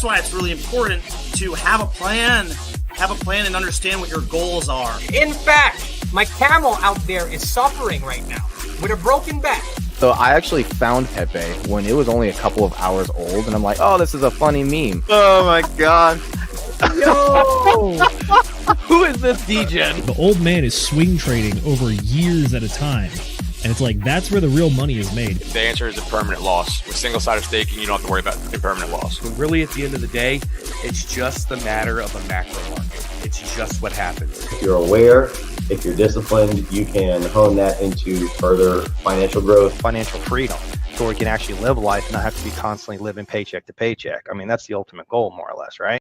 why it's really important to have a plan and understand what your goals are. In fact, my camel out there is suffering right now with a broken back. So I actually found Pepe when it was only a couple of hours old, and I'm like, oh, this is a funny meme. Oh my god. Yo! Who is this degen? The old man is swing trading over years at a time. And it's like, that's where the real money is made. The answer is a permanent loss. With single-sided staking, you don't have to worry about impermanent loss. When really, at the end of the day, it's just the matter of a macro market. It's just what happens. If you're aware, if you're disciplined, you can hone that into further financial growth. Financial freedom, so we can actually live life and not have to be constantly living paycheck to paycheck. I mean, that's the ultimate goal, more or less, right?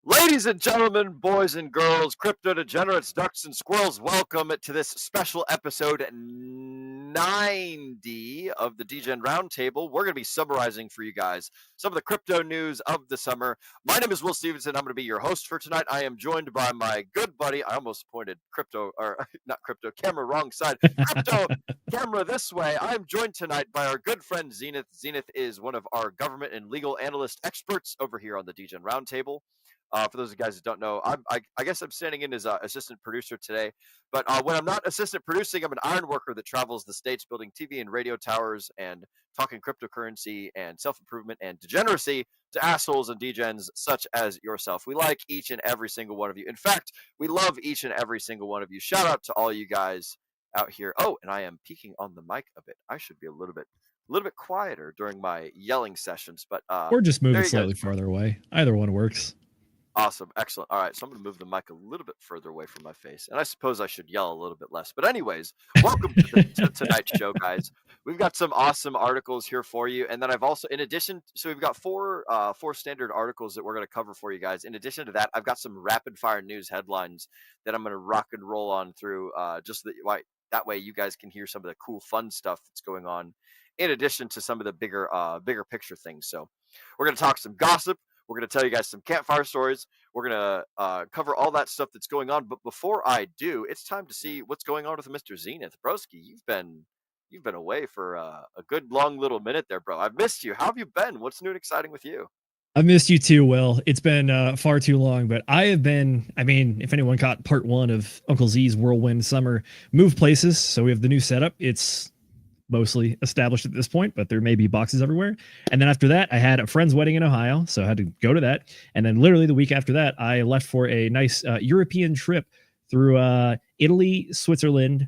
Ladies and gentlemen, boys and girls, crypto degenerates, ducks and squirrels, welcome to this special episode 90 of the DGen Roundtable. We're going to be summarizing for you guys some of the crypto news of the summer. My name is Will Stevenson. I'm going to be your host for tonight. I am joined by my good buddy. I almost pointed camera wrong side. Crypto camera this way. I'm joined tonight by our good friend Zenith. Zenith is one of our government and legal analyst experts over here on the DGen Roundtable. For those of you guys that don't know, I guess I'm standing in as assistant producer today. But when I'm not assistant producing, I'm an iron worker that travels the states building TV and radio towers and talking cryptocurrency and self-improvement and degeneracy to assholes and degens such as yourself. We like each and every single one of you. In fact, we love each and every single one of you. Shout out to all you guys out here. Oh, and I am peeking on the mic a bit. I should be a little bit quieter during my yelling sessions. But or just move it slightly farther away. Either one works. Awesome. Excellent. All right. So I'm going to move the mic a little bit further away from my face. And I suppose I should yell a little bit less. But anyways, welcome to tonight's show, guys. We've got some awesome articles here for you. And then I've also, in addition, so we've got four standard articles that we're going to cover for you guys. In addition to that, I've got some rapid fire news headlines that I'm going to rock and roll on through that way you guys can hear some of the cool, fun stuff that's going on in addition to some of the bigger picture things. So we're going to talk some gossip. We're going to tell you guys some campfire stories. We're going to cover all that stuff that's going on. But before I do, it's time to see what's going on with Mr. Zenith. Broski, you've been away for a good long little minute there, bro. I've missed you. How have you been? What's new and exciting with you? I've missed you too, Will. It's been far too long, but I have been, if anyone caught part one of Uncle Z's whirlwind summer, moved places. So we have the new setup. It's mostly established at this point, but there may be boxes everywhere. And then after that, I had a friend's wedding in Ohio, so I had to go to that. And then literally the week after that, I left for a nice European trip through Italy, Switzerland,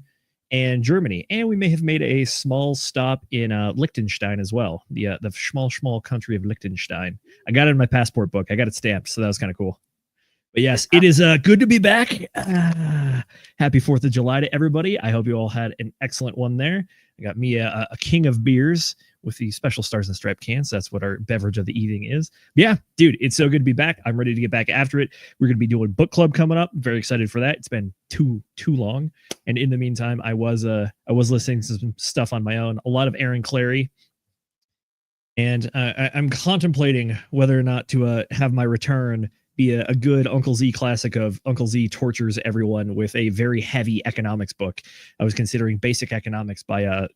and Germany. And we may have made a small stop in Liechtenstein as well, the small country of Liechtenstein. I got it in my passport book. I got it stamped, so that was kind of cool. But yes, it is good to be back. Happy 4th of July to everybody. I hope you all had an excellent one there. I got me a king of beers with the special Stars and Stripe cans. That's what our beverage of the evening is. But yeah, dude, it's so good to be back. I'm ready to get back after it. We're going to be doing book club coming up. Very excited for that. It's been too long. And in the meantime, I was listening to some stuff on my own. A lot of Aaron Clary. And I'm contemplating whether or not to have my return be a good Uncle Z classic of Uncle Z tortures everyone with a very heavy economics book. I was considering Basic Economics by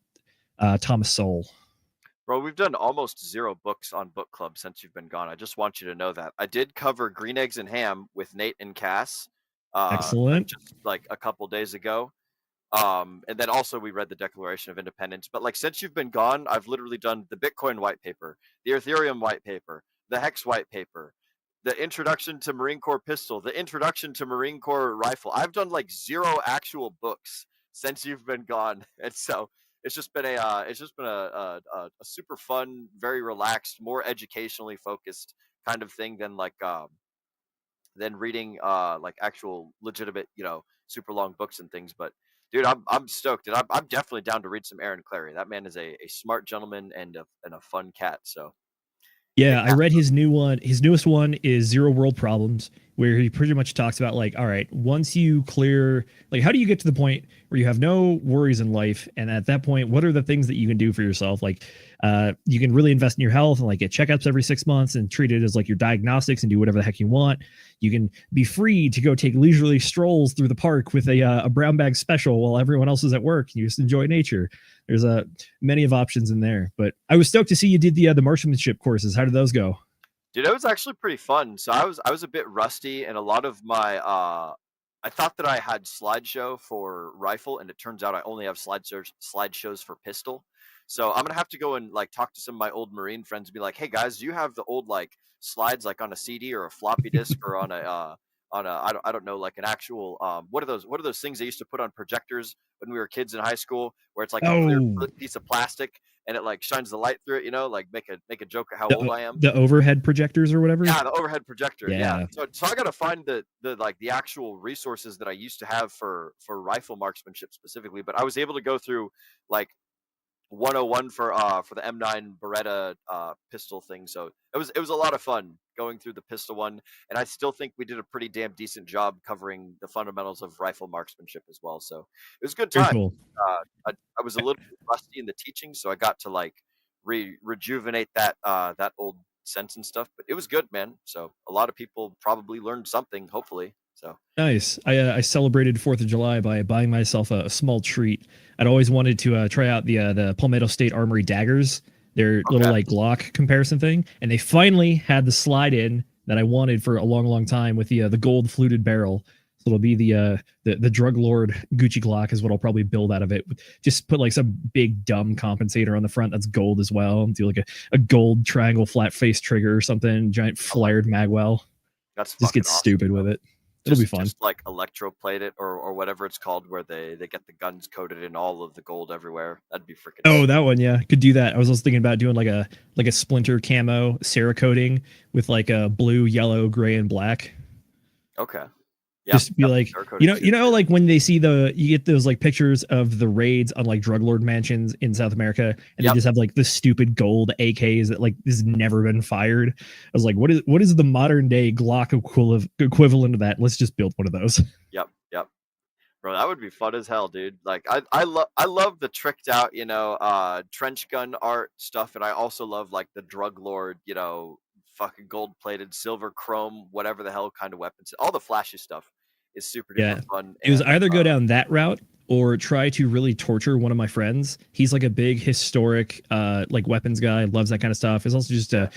Thomas Sowell. Bro, we've done almost 0 books on book club since you've been gone. I just want you to know that. I did cover Green Eggs and Ham with Nate and Cass. Excellent. Just like a couple days ago. And then also we read the Declaration of Independence. But like since you've been gone, I've literally done the Bitcoin white paper, the Ethereum white paper, the Hex white paper, the Introduction to Marine Corps Pistol, the Introduction to Marine Corps Rifle. I've done like 0 actual books since you've been gone, and so it's just been a super fun, very relaxed, more educationally focused kind of thing than reading like actual legitimate, super long books and things. But dude, I'm stoked, and I'm definitely down to read some Aaron Clary. That man is a smart gentleman and a fun cat. So. Yeah, I read his new one. His newest one is Zero World Problems, where he pretty much talks about like, all right, once you clear, like, how do you get to the point where you have no worries in life? And at that point, what are the things that you can do for yourself? Like, you can really invest in your health and like get checkups every 6 months and treat it as like your diagnostics and do whatever the heck you want. You can be free to go take leisurely strolls through the park with a brown bag special while everyone else is at work. And you just enjoy nature. There's many of options in there, but I was stoked to see you did the marksmanship courses. How did those go? Dude, it was actually pretty fun. So I was a bit rusty, and a lot of my I thought that I had slideshow for rifle, and it turns out I only have slideshows for pistol. So I'm gonna have to go and like talk to some of my old Marine friends and be like, hey guys, do you have the old like slides like on a CD or a floppy disk or on a I don't know, like an actual what are those things they used to put on projectors when we were kids in high school, where it's like a clear piece of plastic and it like shines the light through it, you know, like make a joke at how old I am. The overhead projectors or whatever. Yeah, the overhead projector. Yeah. So I gotta find the like the actual resources that I used to have for rifle marksmanship specifically. But I was able to go through like 101 for the M9 Beretta pistol thing. So it was a lot of fun going through the pistol one, and I still think we did a pretty damn decent job covering the fundamentals of rifle marksmanship as well. So it was a good time. Cool. I was a little bit rusty in the teaching, so I got to like rejuvenate that that old sense and stuff. But it was good, man. So a lot of people probably learned something, hopefully. So nice. I celebrated 4th of July by buying myself a small treat. I'd always wanted to try out the Palmetto State Armory daggers, their little like Glock comparison thing, and they finally had the slide in that I wanted for a long time with the gold fluted barrel. So it'll be the drug lord Gucci Glock is what I'll probably build out of it. Just put like some big dumb compensator on the front that's gold as well. Do like a gold triangle flat face trigger or something, giant flared magwell. That's just get awesome, stupid bro. with it. It'll be fun. Just like electroplate it or whatever it's called, where they get the guns coated in all of the gold everywhere. That'd be freaking. Oh, that one, yeah, could do that. I was also thinking about doing like a splinter camo Cerakoting with like a blue, yellow, gray, and black. Okay. Yeah, just be like, you know, like when they see you get those like pictures of the raids on like drug lord mansions in South America, and they just have like the stupid gold AKs that like has never been fired. I was like, what is the modern day Glock equivalent of that? Let's just build one of those. Yep. Bro, that would be fun as hell, dude. Like I love the tricked out, you know, trench gun art stuff, and I also love like the drug lord, you know, fucking gold plated, silver, chrome, whatever the hell kind of weapons. All the flashy stuff is super duper fun. It was either go down that route or try to really torture one of my friends. He's like a big historic like weapons guy, loves that kind of stuff. He's also just a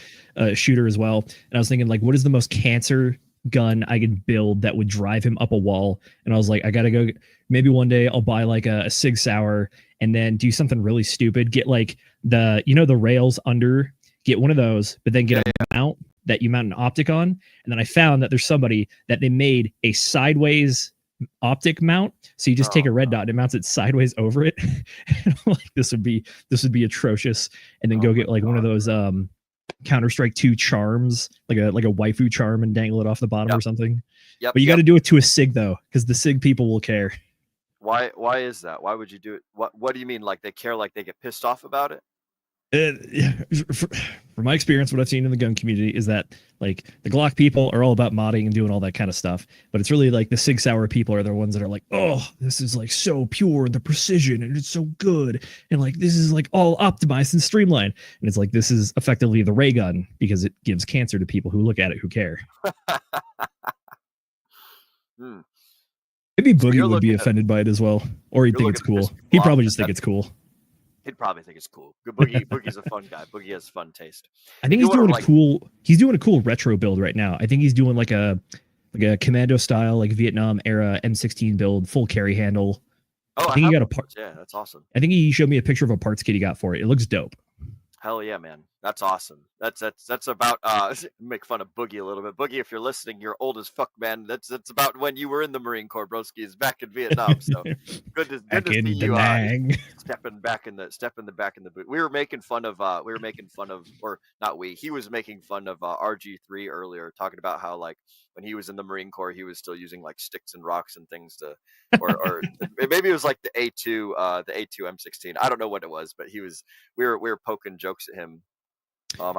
shooter as well. And I was thinking like, what is the most cancer gun I could build that would drive him up a wall? And I was like, I gotta go, maybe one day I'll buy like a Sig Sauer and then do something really stupid, get like the rails under, get one of those, but then get a mount that you mount an optic on. And then I found that there's somebody that they made a sideways optic mount. So you just take a red dot and it mounts it sideways over it. Like this would be atrocious. And then go get like one of those Counter-Strike 2 charms, like a waifu charm, and dangle it off the bottom or something. But you got to do it to a Sig though, because the Sig people will care. Why is that? Why would you do it? What do you mean? Like they care? Like they get pissed off about it? From my experience, what I've seen in the gun community is that like the Glock people are all about modding and doing all that kind of stuff, but it's really like the Sig Sauer people are the ones that are like, oh, this is like so pure, the precision, and it's so good, and like this is like all optimized and streamlined, and it's like this is effectively the ray gun because it gives cancer to people who look at it who care. Maybe Boogie would be offended by it as well, or he'd think it's cool. He'd probably just think it's cool. He'd probably think it's cool. Boogie's a fun guy. Boogie has fun taste. I think he's doing a cool retro build right now. I think he's doing like a commando style, like Vietnam era M16 build, full carry handle. Oh, I think he got a part. Yeah, that's awesome. I think he showed me a picture of a parts kit he got for it. It looks dope. Hell yeah, man. That's awesome. That's about make fun of Boogie a little bit. Boogie, if you're listening, you're old as fuck, man. That's about when you were in the Marine Corps, broski, is back in Vietnam. So good to see you stepping back in the boot. We were making fun of or not he was making fun of RG3 earlier, talking about how like when he was in the Marine Corps he was still using like sticks and rocks and things to or maybe it was like the A2 M16. I don't know what it was, but we were poking jokes at him.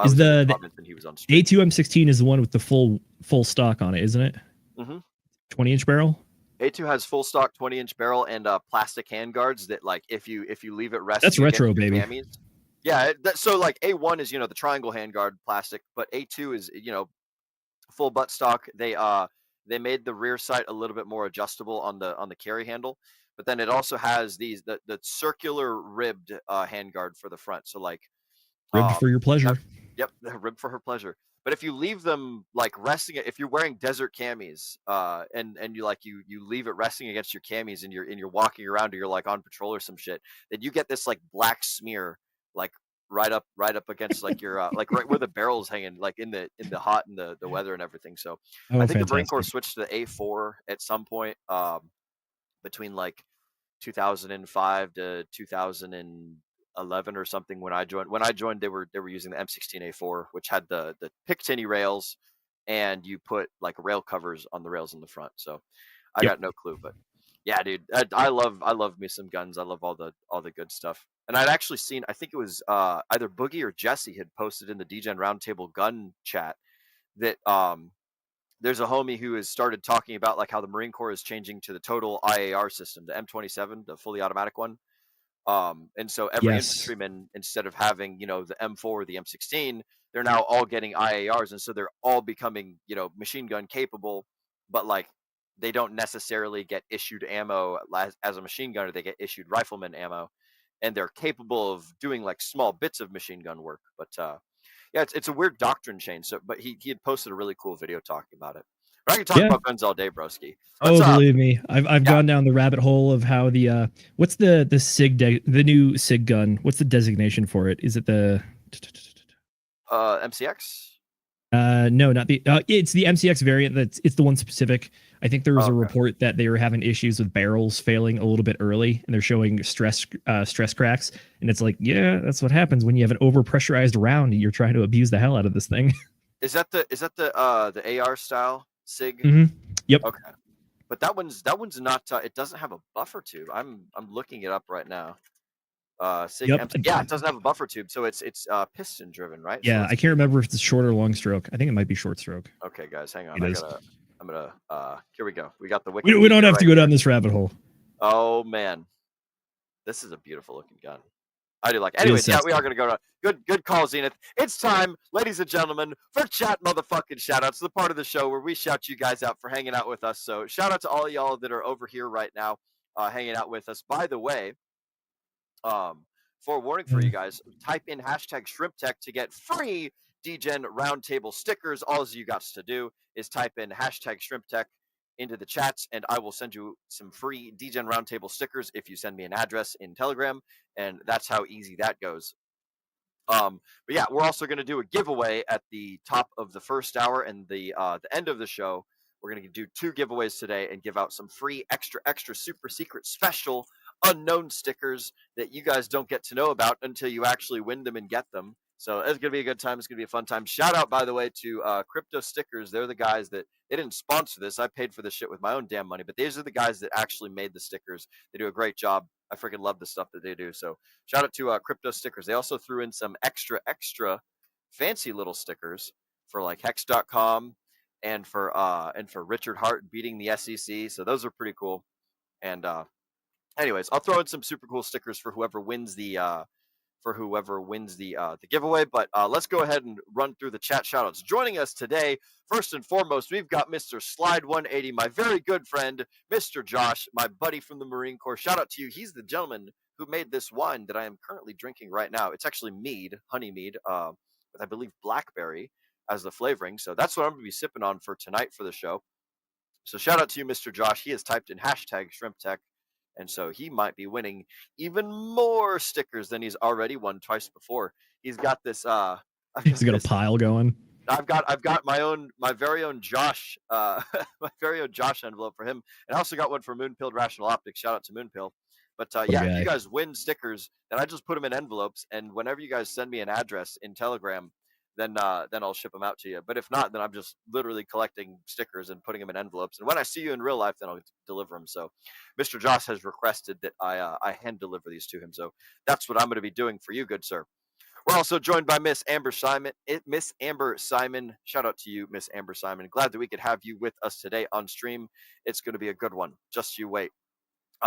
Is the A2 M16 is the one with the full stock on it, isn't it? 20-inch barrel. A2 has full stock 20-inch barrel and plastic handguards that, like, if you leave it resting, That's retro, against your baby. camis, yeah. So like A1 is the triangle handguard plastic, but A2 is full butt stock. They made the rear sight a little bit more adjustable on the carry handle, but then it also has the circular ribbed handguard for the front. So like Ribbed for your pleasure. yep, ribbed for her pleasure. But if you leave them like resting, if you're wearing desert camis, and you leave it resting against your camis, and you're walking around, or you're like on patrol or some shit, then you get this like black smear, like right up against like your like right where the barrel's hanging, like in the hot and the weather and everything. So Oh, I think the Marine Corps fantastic. switched to the A4 at some point, between like 2005 to 2011 or something. When I joined, they were using the M16A4, which had the Picatinny rails, and you put like rail covers on the rails in the front. So I Yep. got no clue, but yeah, dude, I love me some guns. I love all the good stuff. And I'd actually seen, I think it was either Boogie or Jesse had posted in the DGen Roundtable gun chat that there's a homie who has started talking about like how the Marine Corps is changing to the total IAR system, the M27, the fully automatic one. And so every Yes. infantryman, instead of having, the M4 or the M16, they're now all getting IARs. And so they're all becoming, machine gun capable, but like they don't necessarily get issued ammo as a machine gunner. They get issued rifleman ammo, and they're capable of doing like small bits of machine gun work. But yeah, it's a weird doctrine change. So, but he had posted a really cool video talking about it. But I can talk Yeah. about guns all day, broski. Oh, believe me, I've gone down the rabbit hole of how the what's the the new SIG gun? What's the designation for it? Is it the MCX? No, not the. It's the MCX variant. It's the one specific. I think there was a Okay. report that they were having issues with barrels failing a little bit early, and they're showing stress cracks. And it's like, yeah, that's what happens when you have an overpressurized round. You're trying to abuse the hell out of this thing. Is that the AR style SIG? Mm-hmm. Yep. Okay, but that one's not. It doesn't have a buffer tube. I'm looking it up right now. SIG Yep. MC, yeah, it doesn't have a buffer tube, so it's piston driven, right? Yeah, So I can't remember if it's short or long stroke. I think it might be short stroke. okay, guys, hang on. It is. I'm gonna here we go. We got the We don't have right to go here. down this rabbit hole. Oh man, this is a beautiful looking gun. I do like it. Anyways, yeah, we are gonna go to good call, Zenith. It's time, ladies and gentlemen, for chat motherfucking shoutouts, the part of the show where we shout you guys out for hanging out with us. So shout out to all y'all that are over here right now, hanging out with us. By the way, forewarning for you guys, type in hashtag ShrimpTech to get free DGen Roundtable stickers. All you got to do is type in hashtag ShrimpTech into the chats, and I will send you some free DGen Roundtable stickers if you send me an address in Telegram, and that's how easy that goes. But yeah, we're also going to do a giveaway at the top of the first hour and the end of the show. We're going to do 2 giveaways today and give out some free extra super secret special unknown stickers that you guys don't get to know about until you actually win them and get them. So it's going to be a good time. It's going to be a fun time. Shout out, by the way, to Crypto Stickers. They're the guys that, they didn't sponsor this. I paid for this shit with my own damn money, but these are the guys that actually made the stickers. They do a great job. I freaking love the stuff that they do. So shout out to Crypto Stickers. They also threw in some extra fancy little stickers for like Hex.com and for Richard Hart beating the SEC. So those are pretty cool. And anyways, I'll throw in some super cool stickers for whoever wins the giveaway. But let's go ahead and run through the chat shoutouts. Joining us today, first and foremost, we've got Mr. Slide 180, my very good friend, Mr. Josh, my buddy from the Marine Corps. Shout out to you. He's the gentleman who made this wine that I am currently drinking right now. It's actually mead, honey mead, with I believe blackberry as the flavoring. So that's what I'm going to be sipping on for tonight for the show. So shout out to you, Mr. Josh. He has typed in hashtag ShrimpTech. And so he might be winning even more stickers than he's already won twice before. He's got this. He's got a pile going. I've got my very own Josh, my very own Josh envelope for him, and I also got one for Moonpilled Rational Optics. Shout out to Moonpill. But yeah, if you guys win stickers, then I just put them in envelopes, and whenever you guys send me an address in Telegram, then I'll ship them out to you. But if not, then I'm just literally collecting stickers and putting them in envelopes. And when I see you in real life, then I'll deliver them. So Mr. Josh has requested that I hand deliver these to him. So that's what I'm going to be doing for you, good sir. We're also joined by Miss Amber Simon. Shout out to you, Miss Amber Simon. Glad that we could have you with us today on stream. It's going to be a good one. Just you wait.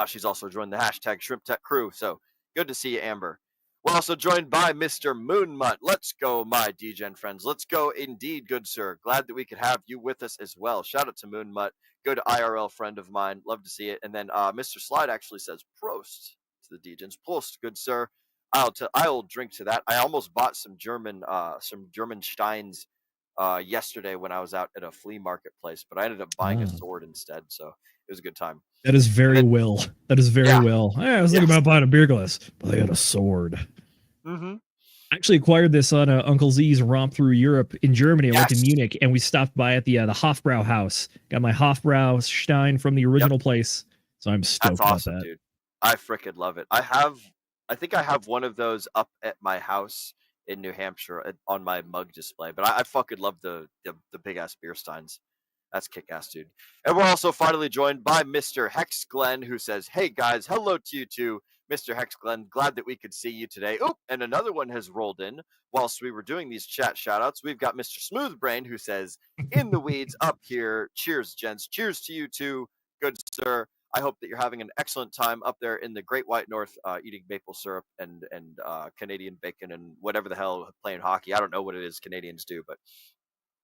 She's also joined the hashtag Shrimp Tech crew. So good to see you, Amber. We're also joined by Mr. Moonmutt. Let's go, my DGen friends. Let's go indeed, good sir. Glad that we could have you with us as well. Shout out to Moonmutt. Good IRL friend of mine. Love to see it. And then Mr. Slide actually says Prost to the DGens. Prost, good sir. I'll drink to that. I almost bought some German Steins yesterday when I was out at a flea marketplace, but I ended up buying a sword instead. So it was a good time. That is very well. That is very well. I was thinking about buying a beer glass, but they had a sword. Mm-hmm. I actually acquired this on Uncle Z's romp through Europe in Germany. I went to Munich, and we stopped by at the Hofbrau house. Got my Hofbrau Stein from the original place, so I'm stoked That's awesome, about that. dude. I freaking love it. I think I have one of those up at my house in New Hampshire on my mug display, but I fucking love the big ass beer steins. That's kick-ass, dude. And we're also finally joined by Mr. Hex Glenn, who says, hey, guys, hello to you too, Mr. Hex Glenn. Glad that we could see you today. Oh, and another one has rolled in whilst we were doing these chat shout-outs. We've got Mr. Smoothbrain, who says, in the weeds up here. Cheers, gents. Cheers to you too, good sir. I hope that you're having an excellent time up there in the Great White North eating maple syrup and Canadian bacon and whatever the hell, playing hockey. I don't know what it is Canadians do, but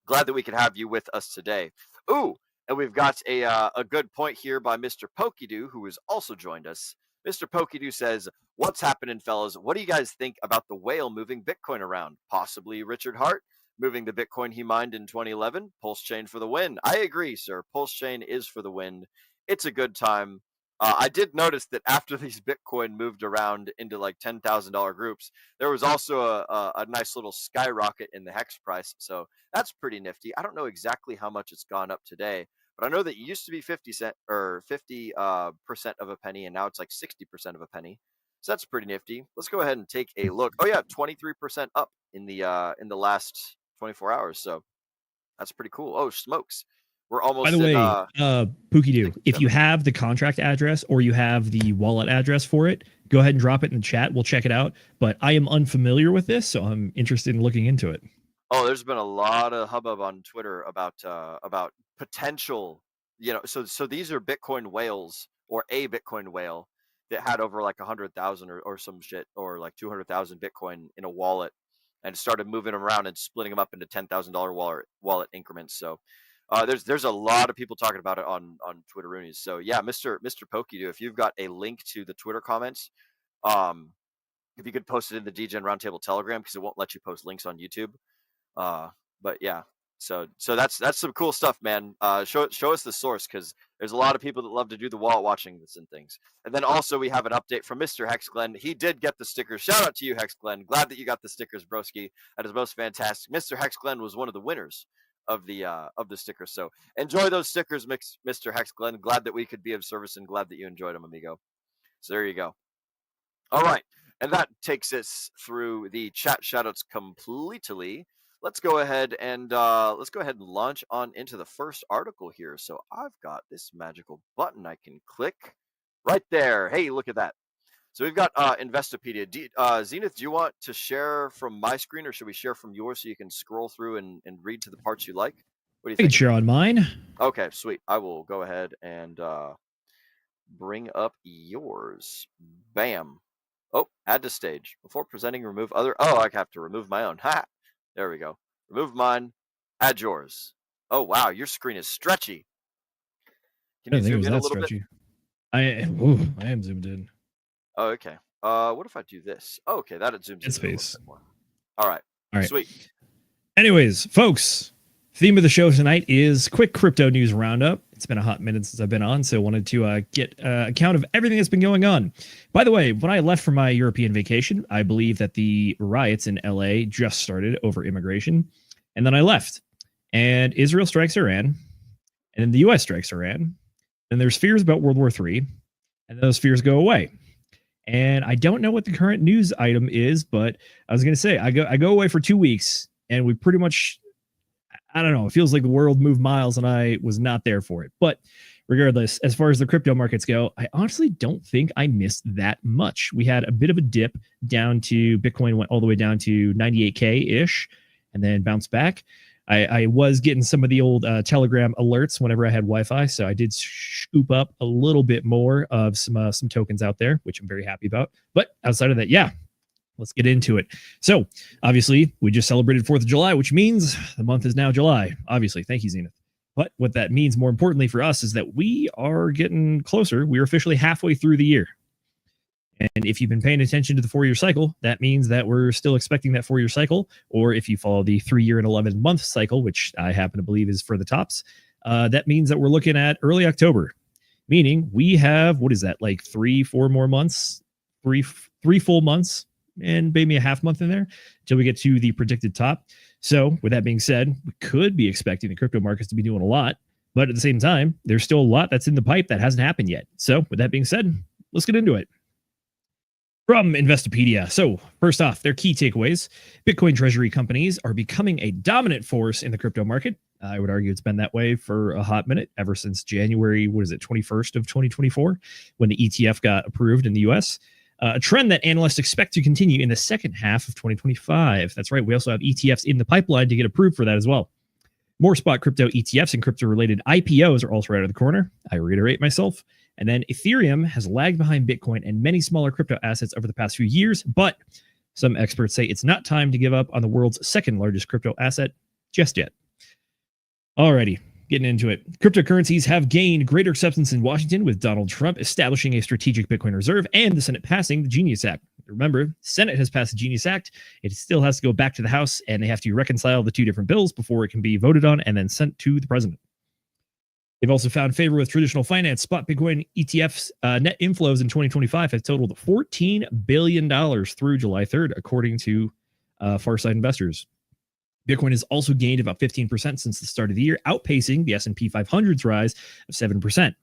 glad that we could have you with us today. Ooh, and we've got a good point here by Mr. Pokidoo, who has also joined us. Mr. Pokidoo says, what's happening, fellas? What do you guys think about the whale moving Bitcoin around? Possibly Richard Hart moving the Bitcoin he mined in 2011? Pulse chain for the win. I agree, sir. Pulse chain is for the win. It's a good time. I did notice that after these Bitcoin moved around into like $10,000 groups, there was also a nice little skyrocket in the Hex price. So that's pretty nifty. I don't know exactly how much it's gone up today, but I know that it used to be 50% of a penny, and now it's like 60% of a penny. So that's pretty nifty. Let's go ahead and take a look. Oh yeah, 23% up in the last 24 hours. So that's pretty cool. Oh, smokes. We're almost. By the way, Pookie-Doo, if you have the contract address or you have the wallet address for it, go ahead and drop it in the chat. We'll check it out. But I am unfamiliar with this, so I'm interested in looking into it. Oh, there's been a lot of hubbub on Twitter about potential. So these are Bitcoin whales, or a Bitcoin whale that had over like 100,000 or some shit, or like 200,000 Bitcoin in a wallet, and started moving them around and splitting them up into $10,000 wallet increments. So. There's a lot of people talking about it on Twitteroonies. So yeah, Mr. Pokidoo, if you've got a link to the Twitter comments, if you could post it in the DGen Roundtable Telegram, because it won't let you post links on YouTube. But yeah, so that's some cool stuff, man. Show us the source, because there's a lot of people that love to do the wallet watching this and things. And then also we have an update from Mr. Hex Glenn. He did get the stickers. Shout out to you, Hex Glenn. Glad that you got the stickers, broski. That is most fantastic. Mr. Hex Glenn was one of the winners of the stickers. So enjoy those stickers, Mr. Hex Glenn. Glad that we could be of service, and glad that you enjoyed them, amigo. So there you go. All right, and that takes us through the chat shoutouts completely. Let's go ahead and launch on into the first article here. So I've got this magical button I can click right there. Hey, look at that. So we've got Investopedia. Zenith, do you want to share from my screen, or should we share from yours so you can scroll through and read to the parts you like? What do you think? I can share on mine. Okay, sweet. I will go ahead and bring up yours. Bam. Oh, add to stage. Before presenting, remove other. Oh, I have to remove my own. Ha! There we go. Remove mine. Add yours. Oh, wow. Your screen is stretchy. Can you zoom in a little bit? I am zoomed in. Oh, okay. What if I do this? Oh, okay, that it zooms in a little bit more. All right. Sweet. Anyways, folks, theme of the show tonight is quick crypto news roundup. It's been a hot minute since I've been on, so I wanted to get account of everything that's been going on. By the way, when I left for my European vacation, I believe that the riots in LA just started over immigration, and then I left. And Israel strikes Iran, and then the US strikes Iran, and there's fears about World War III, and those fears go away. And I don't know what the current news item is, but I was going to say, I go away for 2 weeks, and we pretty much, I don't know, it feels like the world moved miles and I was not there for it. But regardless, as far as the crypto markets go, I honestly don't think I missed that much. We had a bit of a dip down to Bitcoin, went all the way down to 98K ish, and then bounced back. I was getting some of the old Telegram alerts whenever I had Wi-Fi, so I did scoop up a little bit more of some tokens out there, which I'm very happy about. But outside of that, yeah, let's get into it. So obviously, we just celebrated 4th of July, which means the month is now July. Obviously, thank you, Zenith. But what that means more importantly for us is that we are getting closer. We're officially halfway through the year. And if you've been paying attention to the 4-year cycle, that means that we're still expecting that 4-year cycle. Or if you follow the 3-year and 11-month cycle, which I happen to believe is for the tops, that means that we're looking at early October, meaning we have, what is that, like 3-4 more months, three full months, and maybe a half month in there until we get to the predicted top. So with that being said, we could be expecting the crypto markets to be doing a lot, but at the same time, there's still a lot that's in the pipe that hasn't happened yet. So with that being said, let's get into it. From Investopedia. So first off, their key takeaways. Bitcoin treasury companies are becoming a dominant force in the crypto market. I would argue it's been that way for a hot minute, ever since January, 21st of 2024, when the ETF got approved in the US. A trend that analysts expect to continue in the second half of 2025. That's right. We also have ETFs in the pipeline to get approved for that as well. More spot crypto ETFs and crypto-related IPOs are also right out of the corner. I reiterate myself. And then Ethereum has lagged behind Bitcoin and many smaller crypto assets over the past few years, but some experts say it's not time to give up on the world's second largest crypto asset just yet. Alrighty, getting into it. Cryptocurrencies have gained greater acceptance in Washington, with Donald Trump establishing a strategic Bitcoin reserve and the Senate passing the Genius Act. Remember, the Senate has passed the Genius Act. It still has to go back to the House, and they have to reconcile the two different bills before it can be voted on and then sent to the president. They've also found favor with traditional finance. Spot Bitcoin ETFs net inflows in 2025 have totaled $14 billion through July 3rd, according to Farsight Investors. Bitcoin has also gained about 15% since the start of the year, outpacing the S&P 500's rise of 7%. It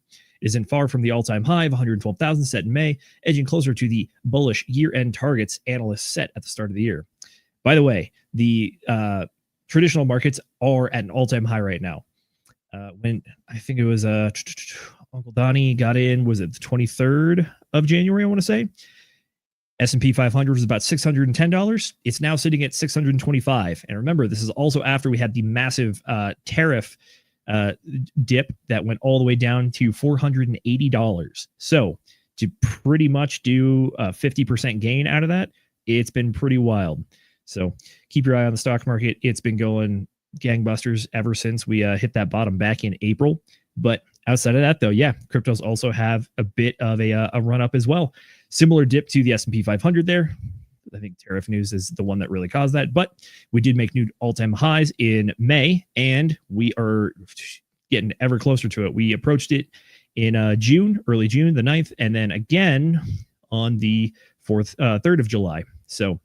isn't far from the all-time high of 112,000 set in May, edging closer to the bullish year-end targets analysts set at the start of the year. By the way, the traditional markets are at an all-time high right now. When I think it was Uncle Donnie got in, was it the 23rd of January, I want to say? S&P 500 was about $610. It's now sitting at $625. And remember, this is also after we had the massive tariff dip that went all the way down to $480. So to pretty much do a 50% gain out of that, it's been pretty wild. So keep your eye on the stock market. It's been going gangbusters ever since we hit that bottom back in April. But outside of that, though, yeah, cryptos also have a bit of a run up as well. Similar dip to the S&P 500 there. I think tariff news is the one that really caused that. But we did make new all-time highs in May, and we are getting ever closer to it. We approached it in June, early June, the 9th, and then again on the 3rd of July. So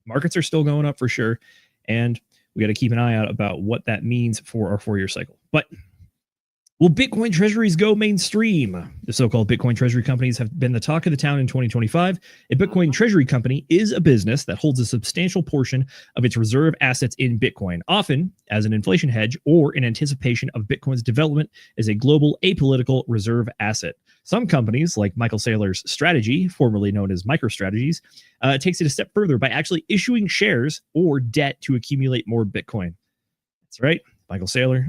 markets are still going up for sure. And we got to keep an eye out about what that means for our 4-year cycle. But will Bitcoin treasuries go mainstream? The so-called Bitcoin treasury companies have been the talk of the town in 2025. A Bitcoin treasury company is a business that holds a substantial portion of its reserve assets in Bitcoin, often as an inflation hedge or in anticipation of Bitcoin's development as a global apolitical reserve asset. Some companies, like Michael Saylor's Strategy, formerly known as MicroStrategies, takes it a step further by actually issuing shares or debt to accumulate more Bitcoin. That's right. Michael Saylor,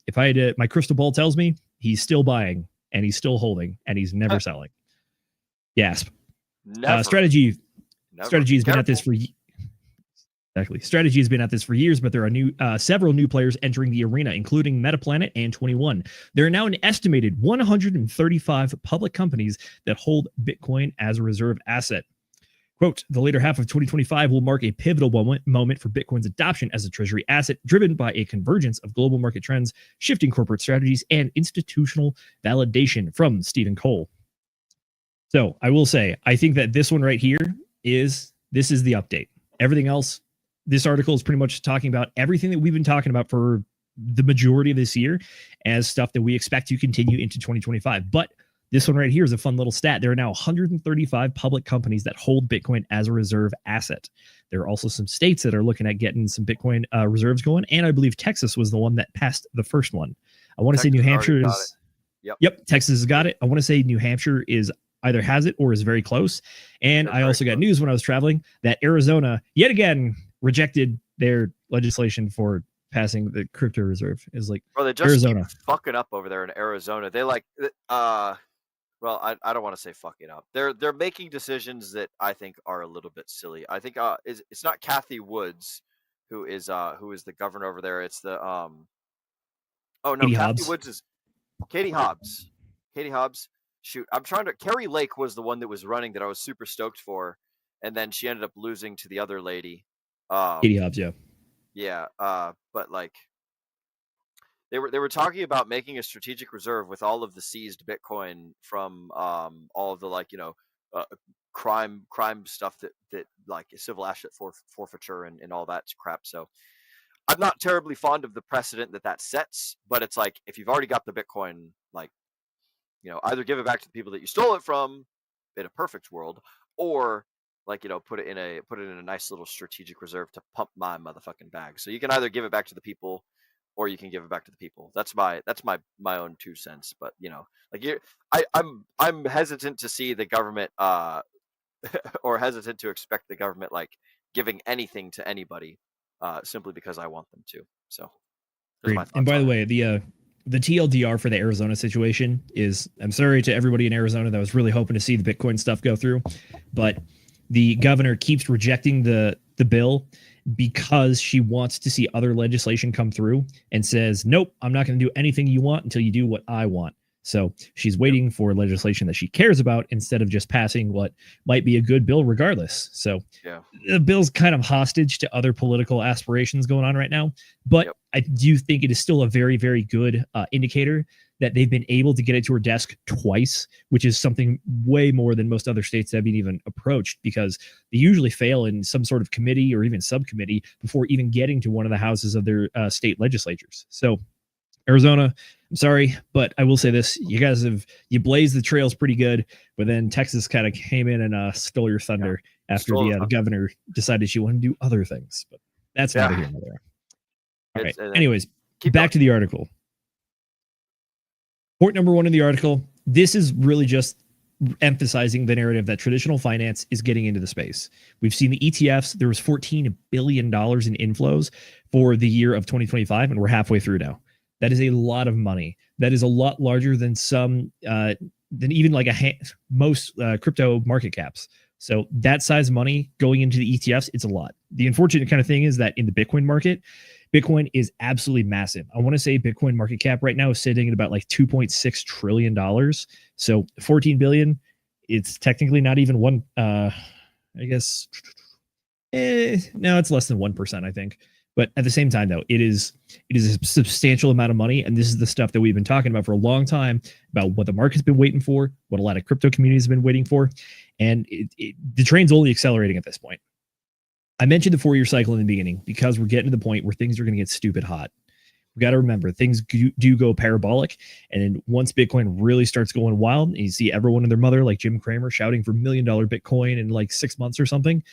if I had my crystal ball tells me he's still buying and he's still holding and he's never selling. Gasp. Strategy has been at this for Strategy has been at this for years, but there are several new players entering the arena, including Metaplanet and 21. There are now an estimated 135 public companies that hold Bitcoin as a reserve asset. Quote, the later half of 2025 will mark a pivotal moment for Bitcoin's adoption as a treasury asset, driven by a convergence of global market trends, shifting corporate strategies, and institutional validation, from Stephen Cole. So I will say, I think that this one right here is the update. Everything else, this article is pretty much talking about everything that we've been talking about for the majority of this year as stuff that we expect to continue into 2025. But this one right here is a fun little stat. There are now 135 public companies that hold Bitcoin as a reserve asset. There are also some states that are looking at getting some Bitcoin reserves going. And I believe Texas was the one that passed the first one. I want to say New Hampshire is... Yep, Texas has got it. I want to say New Hampshire is either has it or is very close. And I also got news when I was traveling that Arizona yet again rejected their legislation for passing the crypto reserve. Is like, Bro, they just Arizona keep fucking up over there in Arizona. They like, well, I don't want to say fucking up. They're making decisions that I think are a little bit silly. I think it's not Kathy Woods who is the governor over there. It's the oh no, Katie Kathy Hobbs. Woods is Katie Hobbs. Katie Hobbs. Shoot, I'm trying to. Carrie Lake was the one that was running that I was super stoked for, and then she ended up losing to the other lady. Katie Hobbs, yeah. Yeah, but like they were talking about making a strategic reserve with all of the seized Bitcoin from all of the like crime stuff that like civil asset forfeiture and all that crap. So I'm not terribly fond of the precedent that sets, but it's like if you've already got the Bitcoin, like either give it back to the people that you stole it from in a perfect world, or like put it in a nice little strategic reserve to pump my motherfucking bag. So you can either give it back to the people, or you can give it back to the people. That's my own 2 cents. But I'm hesitant to see the government or hesitant to expect the government like giving anything to anybody simply because I want them to. So and by the way, the TLDR for the Arizona situation is, I'm sorry to everybody in Arizona that was really hoping to see the Bitcoin stuff go through, but the governor keeps rejecting the bill because she wants to see other legislation come through and says, nope, I'm not going to do anything you want until you do what I want. So she's waiting for legislation that she cares about instead of just passing what might be a good bill regardless. So the bill's kind of hostage to other political aspirations going on right now. But I do think it is still a very, very good indicator that they've been able to get it to her desk twice, which is something way more than most other states have been even approached, because they usually fail in some sort of committee or even subcommittee before even getting to one of the houses of their state legislatures. So Arizona, I'm sorry, but I will say this: you guys you blazed the trails pretty good, but then Texas kind of came in and stole your thunder after the governor decided she wanted to do other things. But that's neither here nor there. All right. Anyways, back to the article. Point number 1 in the article. This is really just emphasizing the narrative that traditional finance is getting into the space. We've seen the ETFs. There was $14 billion in inflows for the year of 2025, and we're halfway through now. That is a lot of money. That is a lot larger than some, than even like most crypto market caps. So that size money going into the ETFs, it's a lot. The unfortunate kind of thing is that in the Bitcoin market, Bitcoin is absolutely massive. I want to say Bitcoin market cap right now is sitting at about like $2.6 trillion. So 14 billion, it's technically not even one, I guess. No, it's less than 1%, I think. But at the same time, though, it is a substantial amount of money. And this is the stuff that we've been talking about for a long time, about what the market's been waiting for, what a lot of crypto communities have been waiting for. And the train's only accelerating at this point. I mentioned the 4-year cycle in the beginning because we're getting to the point where things are going to get stupid hot. We got to remember, things do go parabolic. And then once Bitcoin really starts going wild, and you see everyone and their mother, like Jim Cramer, shouting for $1 million Bitcoin in like 6 months or something,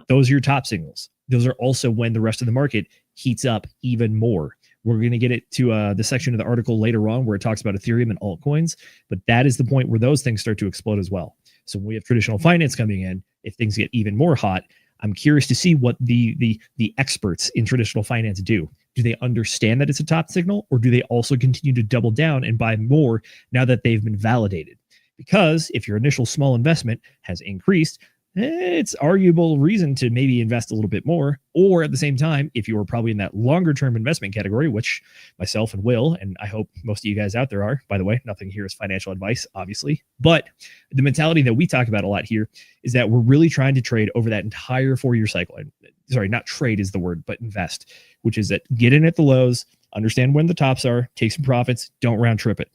those are your top signals. Those are also when the rest of the market heats up even more. We're going to get it to the section of the article later on where it talks about Ethereum and altcoins, but that is the point where those things start to explode as well. So when we have traditional finance coming in, if things get even more hot, I'm curious to see what the experts in traditional finance do. Do they understand that it's a top signal, or do they also continue to double down and buy more now that they've been validated? Because if your initial small investment has increased, it's arguable reason to maybe invest a little bit more. Or at the same time, if you are probably in that longer term investment category, which myself and Will, and I hope most of you guys out there are, by the way, nothing here is financial advice, obviously. But the mentality that we talk about a lot here is that we're really trying to trade over that entire 4-year cycle. Sorry, not trade is the word, but invest, which is that get in at the lows, understand when the tops are, take some profits, don't round trip it.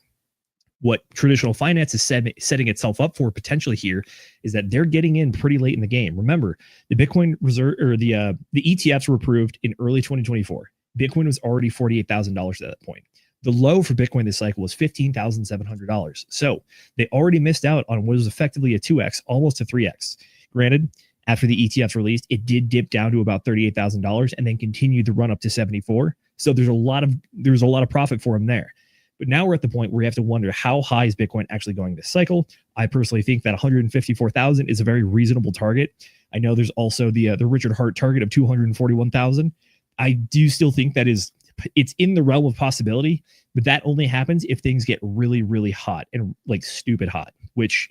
What traditional finance is setting itself up for potentially here is that they're getting in pretty late in the game. Remember, the Bitcoin reserve or the ETFs were approved in early 2024. Bitcoin was already $48,000 at that point. The low for Bitcoin this cycle was $15,700. So they already missed out on what was effectively a 2x, almost a 3x. Granted, after the ETFs released, it did dip down to about $38,000 and then continued to run up to 74. So there's a lot of profit for them there. But now we're at the point where we have to wonder, how high is Bitcoin actually going this cycle? I personally think that 154,000 is a very reasonable target. I know there's also the Richard Hart target of 241,000. I do still think that it's in the realm of possibility, but that only happens if things get really, really hot and like stupid hot, which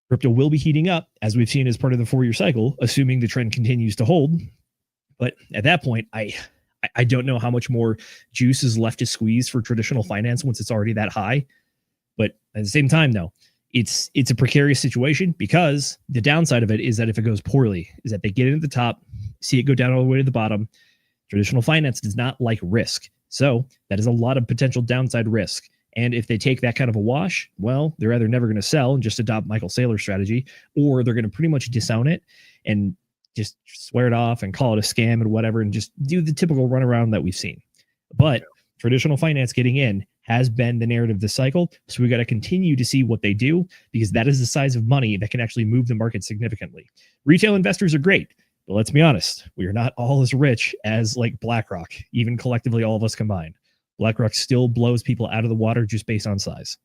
crypto will be heating up, as we've seen as part of the 4-year cycle, assuming the trend continues to hold. But at that point, I don't know how much more juice is left to squeeze for traditional finance once it's already that high. But at the same time, though, it's a precarious situation, because the downside of it is that if it goes poorly, is that they get in at the top, see it go down all the way to the bottom. Traditional finance does not like risk. So that is a lot of potential downside risk. And if they take that kind of a wash, well, they're either never going to sell and just adopt Michael Saylor's strategy, or they're going to pretty much disown it and just swear it off and call it a scam and whatever, and just do the typical runaround that we've seen. But traditional finance getting in has been the narrative this cycle. So we got to continue to see what they do, because that is the size of money that can actually move the market significantly. Retail investors are great, but let's be honest, we are not all as rich as like BlackRock, even collectively, all of us combined. BlackRock still blows people out of the water just based on size.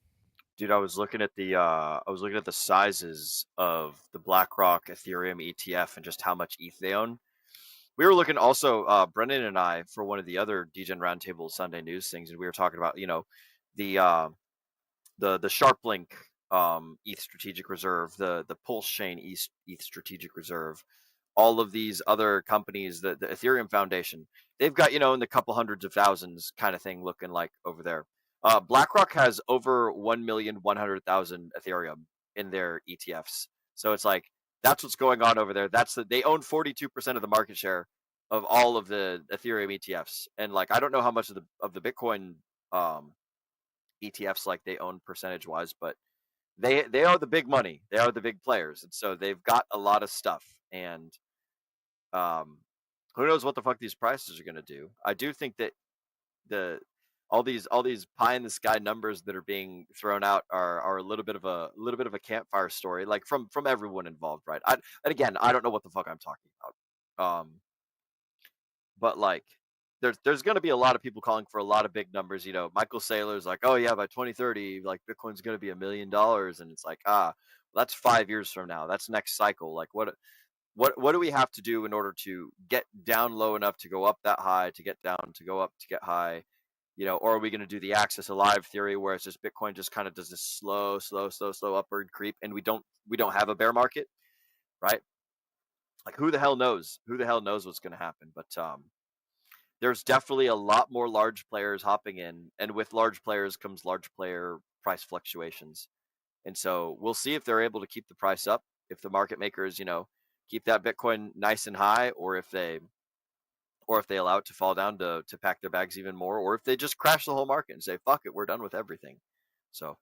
Dude, I was looking at the sizes of the BlackRock Ethereum ETF and just how much ETH they own. We were looking also, Brendan and I, for one of the other DGen Roundtable Sunday news things, and we were talking about, the SharpLink ETH Strategic Reserve, the Pulse Chain ETH Strategic Reserve, all of these other companies, the Ethereum Foundation, they've got, in the couple hundreds of thousands kind of thing looking like over there. BlackRock has over 1,100,000 Ethereum in their ETFs. So it's like, that's what's going on over there. They own 42% of the market share of all of the Ethereum ETFs. And like, I don't know how much of the Bitcoin ETFs like they own percentage wise, but they are the big money. They are the big players. And so they've got a lot of stuff. And who knows what the fuck these prices are going to do. I do think that all these pie in the sky numbers that are being thrown out are a little bit of a campfire story, like from everyone involved, right? And again, I don't know what the fuck I'm talking about. But like, there's going to be a lot of people calling for a lot of big numbers. Michael Saylor's like, oh yeah, by 2030, like Bitcoin's going to be $1 million, and it's like, that's 5 years from now. That's next cycle. Like, what do we have to do in order to get down low enough to go up that high, to get down, to go up, to get high? Or are we going to do the Axis Alive theory, where it's just Bitcoin just kind of does this slow upward creep, and we don't have a bear market, right? Like, who the hell knows? Who the hell knows what's going to happen? But there's definitely a lot more large players hopping in, and with large players comes large player price fluctuations. And so we'll see if they're able to keep the price up, if the market makers, keep that Bitcoin nice and high, or if they allow it to fall down to pack their bags even more, or if they just crash the whole market and say, fuck it, we're done with everything. So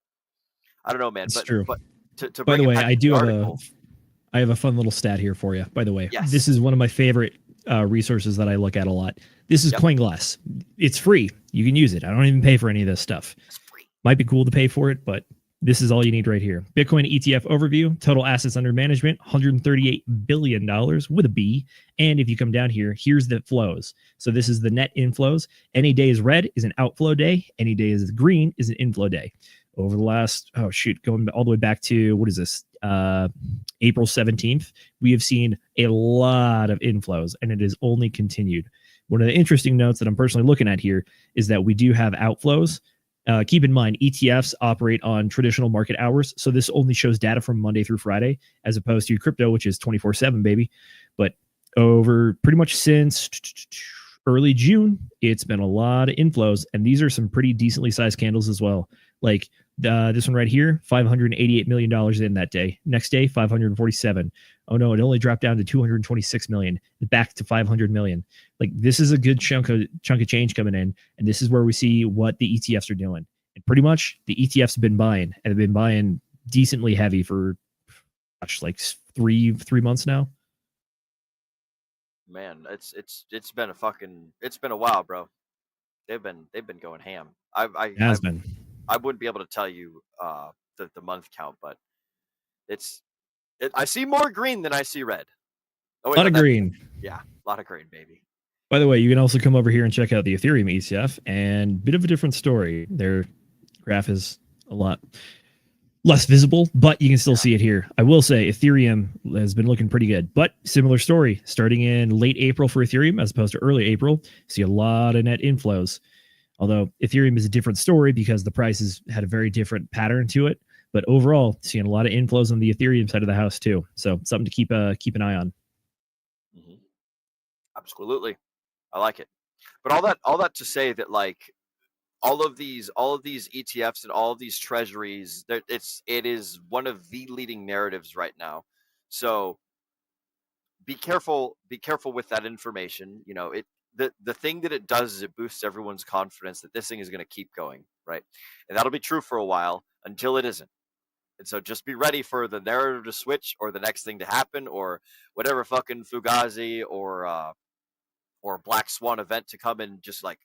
I don't know, man. It's true. But to by the way, I have a fun little stat here for you. By the way, yes. This is one of my favorite resources that I look at a lot. This is CoinGlass. It's free. You can use it. I don't even pay for any of this stuff. It's free. Might be cool to pay for it, but this is all you need right here. Bitcoin ETF overview, total assets under management, $138 billion with a B. And if you come down here, here's the flows. So this is the net inflows. Any day is red is an outflow day. Any day is green is an inflow day. Over the last, going all the way back to, what is this? April 17th, we have seen a lot of inflows, and it has only continued. One of the interesting notes that I'm personally looking at here is that we do have outflows. Keep in mind, ETFs operate on traditional market hours, so this only shows data from Monday through Friday, as opposed to crypto, which is 24/7, baby. But over pretty much since early June, it's been a lot of inflows, and these are some pretty decently sized candles as well. Like this one right here, $588 million in that day. Next day, 547. Oh no, it only dropped down to 226 million, back to 500 million. Like, this is a good chunk of change coming in, and this is where we see what the ETFs are doing. And pretty much the ETFs have been buying, and they've been buying decently heavy for like three months now. Man, it's been a while, bro. They've been going ham. It has been. I wouldn't be able to tell you the month count, but I see more green than I see red. A lot of green. Yeah, a lot of green, baby. By the way, you can also come over here and check out the Ethereum ETF, and bit of a different story. They're graph is a lot less visible, but you can still see it here. I will say Ethereum has been looking pretty good, but similar story starting in late April for Ethereum as opposed to early April. See a lot of net inflows. Although Ethereum is a different story because the prices had a very different pattern to it. But overall, seeing a lot of inflows on the Ethereum side of the house too. So something to keep an eye on. Mm-hmm. Absolutely, I like it. But all that to say that like all of these ETFs and all of these treasuries, it is one of the leading narratives right now. So be careful with that information. You know, the thing that it does is it boosts everyone's confidence that this thing is going to keep going, right? And that'll be true for a while until it isn't. And so just be ready for the narrative to switch or the next thing to happen or whatever fucking Fugazi or Black Swan event to come and just like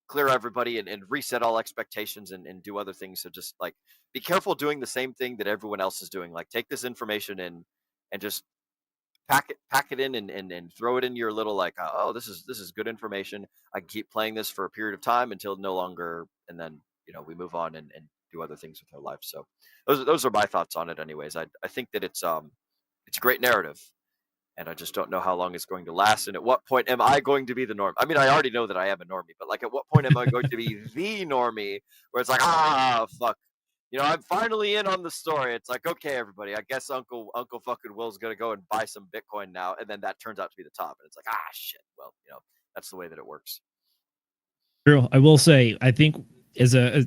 clear everybody and reset all expectations and do other things. So just like be careful doing the same thing that everyone else is doing. Like take this information in and just pack it in and throw it in your little like, oh, this is good information. I can keep playing this for a period of time until no longer, and then we move on and do other things with our life. So those are my thoughts on it. Anyways, I think that it's a great narrative, and I just don't know how long it's going to last. And at what point am I going to be the norm? I mean, I already know that I am a normie, but like, at what point am I going to be the normie where it's like, fuck. I'm finally in on the story. It's like, okay, everybody, I guess Uncle fucking Will's gonna go and buy some Bitcoin now, and then that turns out to be the top, and it's like, shit. Well, that's the way that it works. True. I will say, I think as a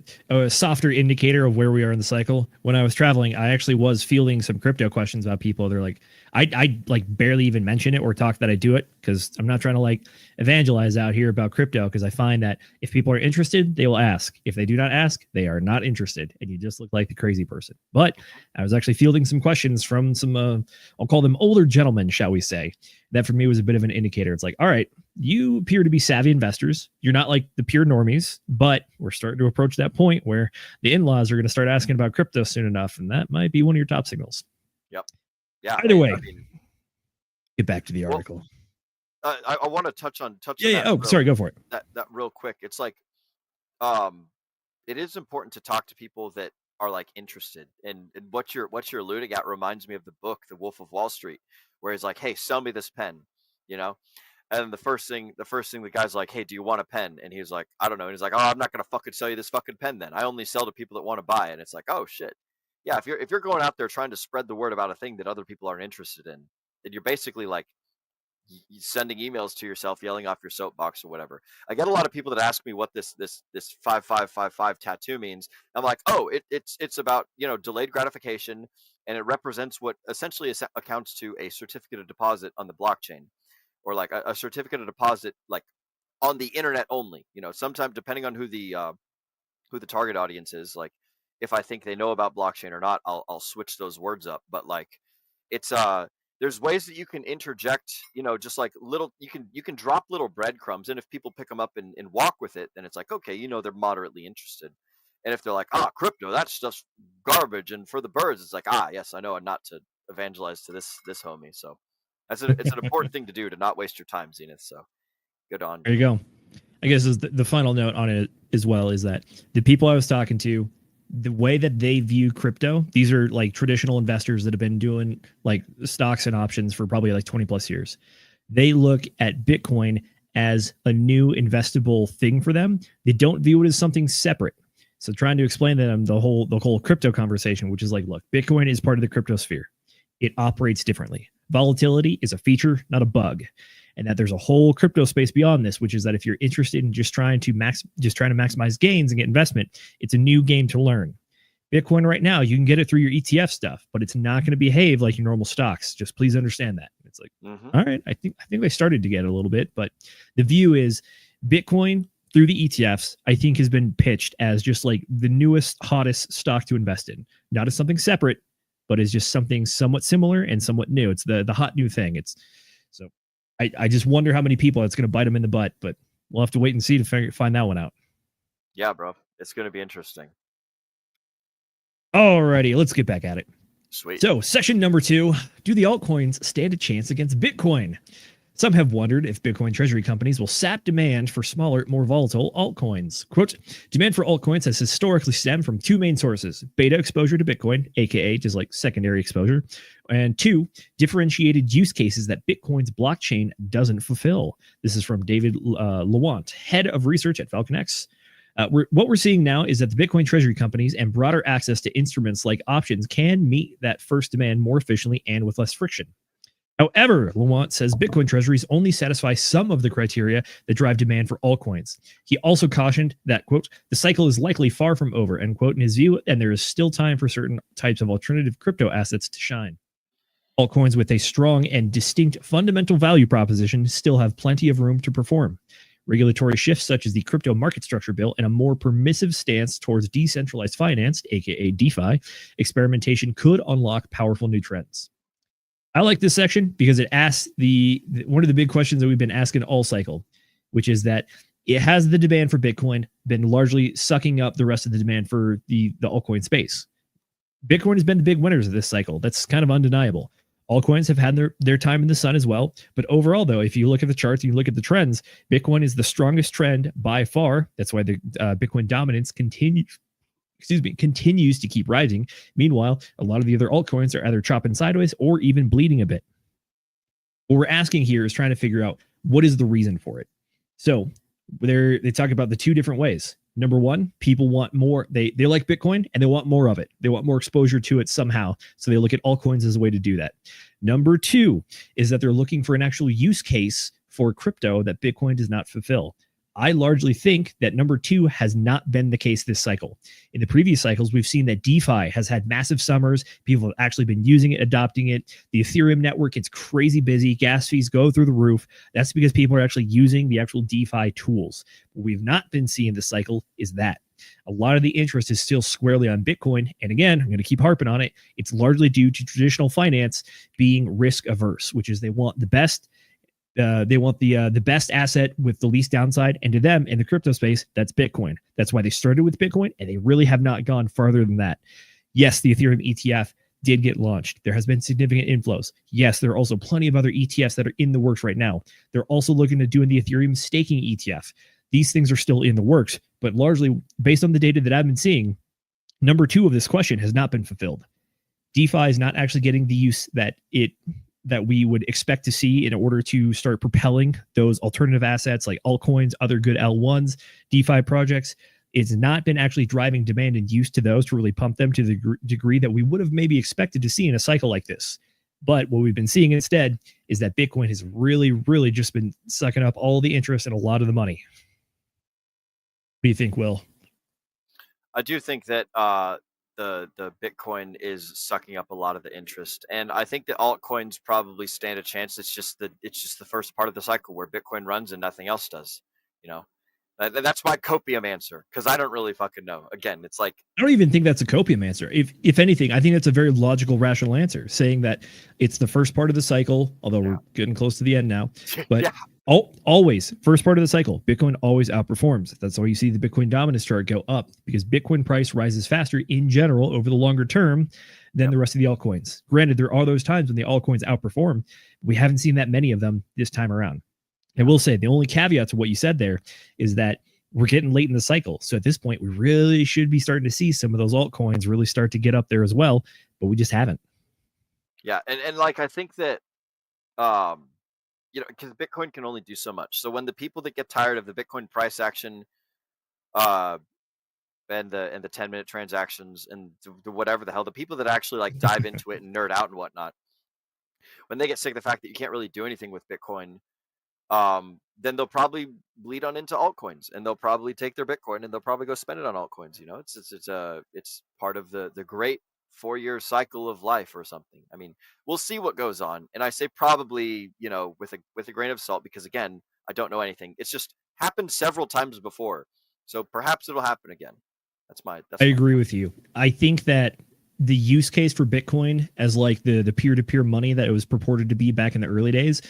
softer indicator of where we are in the cycle, when I was traveling, I actually was fielding some crypto questions about people. They're like, I like barely even mention it or talk that I do it because I'm not trying to like evangelize out here about crypto, because I find that if people are interested, they will ask. If they do not ask, they are not interested, and you just look like the crazy person. But I was actually fielding some questions from some, I'll call them older gentlemen, shall we say. That for me was a bit of an indicator. It's like, all right, you appear to be savvy investors. You're not like the pure normies, but we're starting to approach that point where the in-laws are going to start asking about crypto soon enough, and that might be one of your top signals. Yep. Yeah. Either way, get back to the article. I want to touch on Yeah. Oh, sorry. Go for it. That real quick. It's like, it is important to talk to people that are like interested, and what you're alluding at reminds me of the book, The Wolf of Wall Street, where he's like, hey, sell me this pen, and the first thing the guy's like, hey, do you want a pen? And he's like, I don't know. And he's like, oh, I'm not gonna fucking sell you this fucking pen then. I only sell to people that want to buy. And it's like, oh shit. Yeah, if you're going out there trying to spread the word about a thing that other people aren't interested in, then you're basically like sending emails to yourself, yelling off your soapbox or whatever. I get a lot of people that ask me what this 5555 tattoo means. I'm like, oh, it's about delayed gratification, and it represents what essentially accounts to a certificate of deposit on the blockchain, or like a certificate of deposit like on the internet only. Sometimes depending on who the target audience is, like if I think they know about blockchain or not, I'll switch those words up. But like it's there's ways that you can interject, just like you can drop little breadcrumbs, and if people pick them up and walk with it, then it's like, okay, they're moderately interested. And if they're like, crypto, that's just garbage and for the birds, it's like, yes, I know, and not to evangelize to this homie. So it's an important thing to do, to not waste your time, Zenith. So good on you. There you go. I guess the final note on it as well is that the people I was talking to, the way that they view crypto, these are like traditional investors that have been doing like stocks and options for probably like 20 plus years. They look at Bitcoin as a new investable thing for them. They don't view it as something separate. So trying to explain to them the whole crypto conversation, which is like, look, Bitcoin is part of the crypto sphere. It operates differently. Volatility is a feature, not a bug. And that there's a whole crypto space beyond this, which is that if you're interested in just trying to maximize gains and get investment, it's a new game to learn. Bitcoin right now, you can get it through your ETF stuff, but it's not going to behave like your normal stocks. Just please understand that. It's like, all right, I think they started to get it a little bit, but the view is Bitcoin through the ETFs, I think has been pitched as just like the newest, hottest stock to invest in, not as something separate, but as just something somewhat similar and somewhat new. It's the hot new thing. So I just wonder how many people it's going to bite them in the butt, but we'll have to wait and see to find that one out. Yeah, bro. It's going to be interesting. Alrighty, let's get back at it. Sweet. So session number 2, do the altcoins stand a chance against Bitcoin? Some have wondered if Bitcoin treasury companies will sap demand for smaller, more volatile altcoins. Quote, demand for altcoins has historically stemmed from two main sources: beta exposure to Bitcoin, aka just like secondary exposure, and two, differentiated use cases that Bitcoin's blockchain doesn't fulfill. This is from David Lewant, head of research at FalconX. What we're seeing now is that the Bitcoin treasury companies and broader access to instruments like options can meet that first demand more efficiently and with less friction. However, Lewant says Bitcoin treasuries only satisfy some of the criteria that drive demand for altcoins. He also cautioned that, quote, the cycle is likely far from over, end quote, in his view, and there is still time for certain types of alternative crypto assets to shine. Altcoins with a strong and distinct fundamental value proposition still have plenty of room to perform. Regulatory shifts such as the crypto market structure bill and a more permissive stance towards decentralized finance, aka DeFi, experimentation could unlock powerful new trends. I like this section because it asks one of the big questions that we've been asking all cycle, which is that it has the demand for Bitcoin been largely sucking up the rest of the demand for the altcoin space. Bitcoin has been the big winners of this cycle. That's kind of undeniable. Altcoins have had their time in the sun as well. But overall, though, if you look at the charts, you look at the trends, Bitcoin is the strongest trend by far. That's why the Bitcoin dominance continues to keep rising. Meanwhile, a lot of the other altcoins are either chopping sideways or even bleeding a bit. What we're asking here is trying to figure out what is the reason for it. So they talk about the two different ways. Number one, people want more. They like Bitcoin and they want more of it. They want more exposure to it somehow. So they look at altcoins as a way to do that. Number two is that they're looking for an actual use case for crypto that Bitcoin does not fulfill. I largely think that number two has not been the case this cycle. In the previous cycles, we've seen that DeFi has had massive summers. People have actually been using it, adopting it. The Ethereum network gets crazy busy. Gas fees go through the roof. That's because people are actually using the actual DeFi tools. What we've not been seeing this cycle is that. A lot of the interest is still squarely on Bitcoin. And again, I'm going to keep harping on it. It's largely due to traditional finance being risk averse, which is they want the best. They want the best asset with the least downside, and to them in the crypto space, that's Bitcoin. That's why they started with Bitcoin, and they really have not gone farther than that. Yes, the Ethereum ETF did get launched. There has been significant inflows. Yes, there are also plenty of other ETFs that are in the works right now. They're also looking to do in the Ethereum staking ETF. These things are still in the works, but largely based on the data that I've been seeing, number two of this question has not been fulfilled. DeFi is not actually getting the use that we would expect to see in order to start propelling those alternative assets like altcoins, other good L1s, DeFi projects. It's not been actually driving demand and use to those to really pump them to the degree that we would have maybe expected to see in a cycle like this. But what we've been seeing instead is that Bitcoin has really, really just been sucking up all the interest and a lot of the money. What do you think, Will? I do think that the Bitcoin is sucking up a lot of the interest, and I think the altcoins probably stand a chance. It's just the first part of the cycle where Bitcoin runs and nothing else does. You know, that's my copium answer because I don't really fucking know. Again, it's like I don't even think that's a copium answer. If anything, I think that's a very logical, rational answer, saying that it's the first part of the cycle. Although we're getting close to the end now, but. Always, first part of the cycle, Bitcoin always outperforms. That's why you see the Bitcoin dominance chart go up, because Bitcoin price rises faster in general over the longer term than the rest of the altcoins. Granted, there are those times when the altcoins outperform. We haven't seen that many of them this time around. I will say the only caveat to what you said there is that we're getting late in the cycle. So at this point, we really should be starting to see some of those altcoins really start to get up there as well, but we just haven't. Yeah, and like I think that because Bitcoin can only do so much. So when the people that get tired of the Bitcoin price action, and the 10-minute transactions and the whatever the hell, the people that actually like dive into it and nerd out and whatnot, when they get sick of the fact that you can't really do anything with Bitcoin, then they'll probably bleed on into altcoins, and they'll probably take their Bitcoin and they'll probably go spend it on altcoins. You know, it's part of the great 4-year cycle of life or something. I mean, we'll see what goes on. And I say probably, with a grain of salt, because again, I don't know anything. It's just happened several times before. So perhaps it'll happen again. I agree with you. I think that the use case for Bitcoin as like the peer-to-peer money that it was purported to be back in the early days,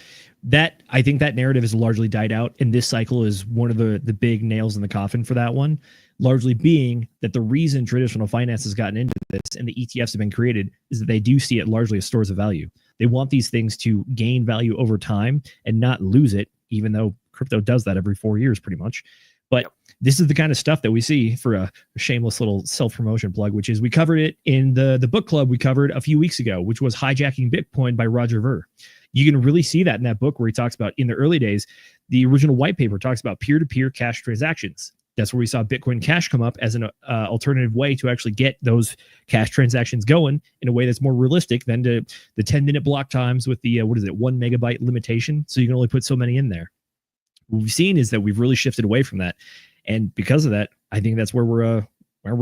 that I think that narrative has largely died out. And this cycle is one of the big nails in the coffin for that one, largely being that the reason traditional finance has gotten into this and the ETFs have been created is that they do see it largely as stores of value. They want these things to gain value over time and not lose it, even though crypto does that every 4 years pretty much. But this is the kind of stuff that we see for a shameless little self-promotion plug, which is we covered it in the book club we covered a few weeks ago, which was Hijacking Bitcoin by Roger Ver. You can really see that in that book where he talks about in the early days, the original white paper talks about peer-to-peer cash transactions. That's where we saw Bitcoin Cash come up as an alternative way to actually get those cash transactions going in a way that's more realistic than the 10-minute block times with the, 1 megabyte limitation. So you can only put so many in there. What we've seen is that we've really shifted away from that. And because of that, I think that's where we're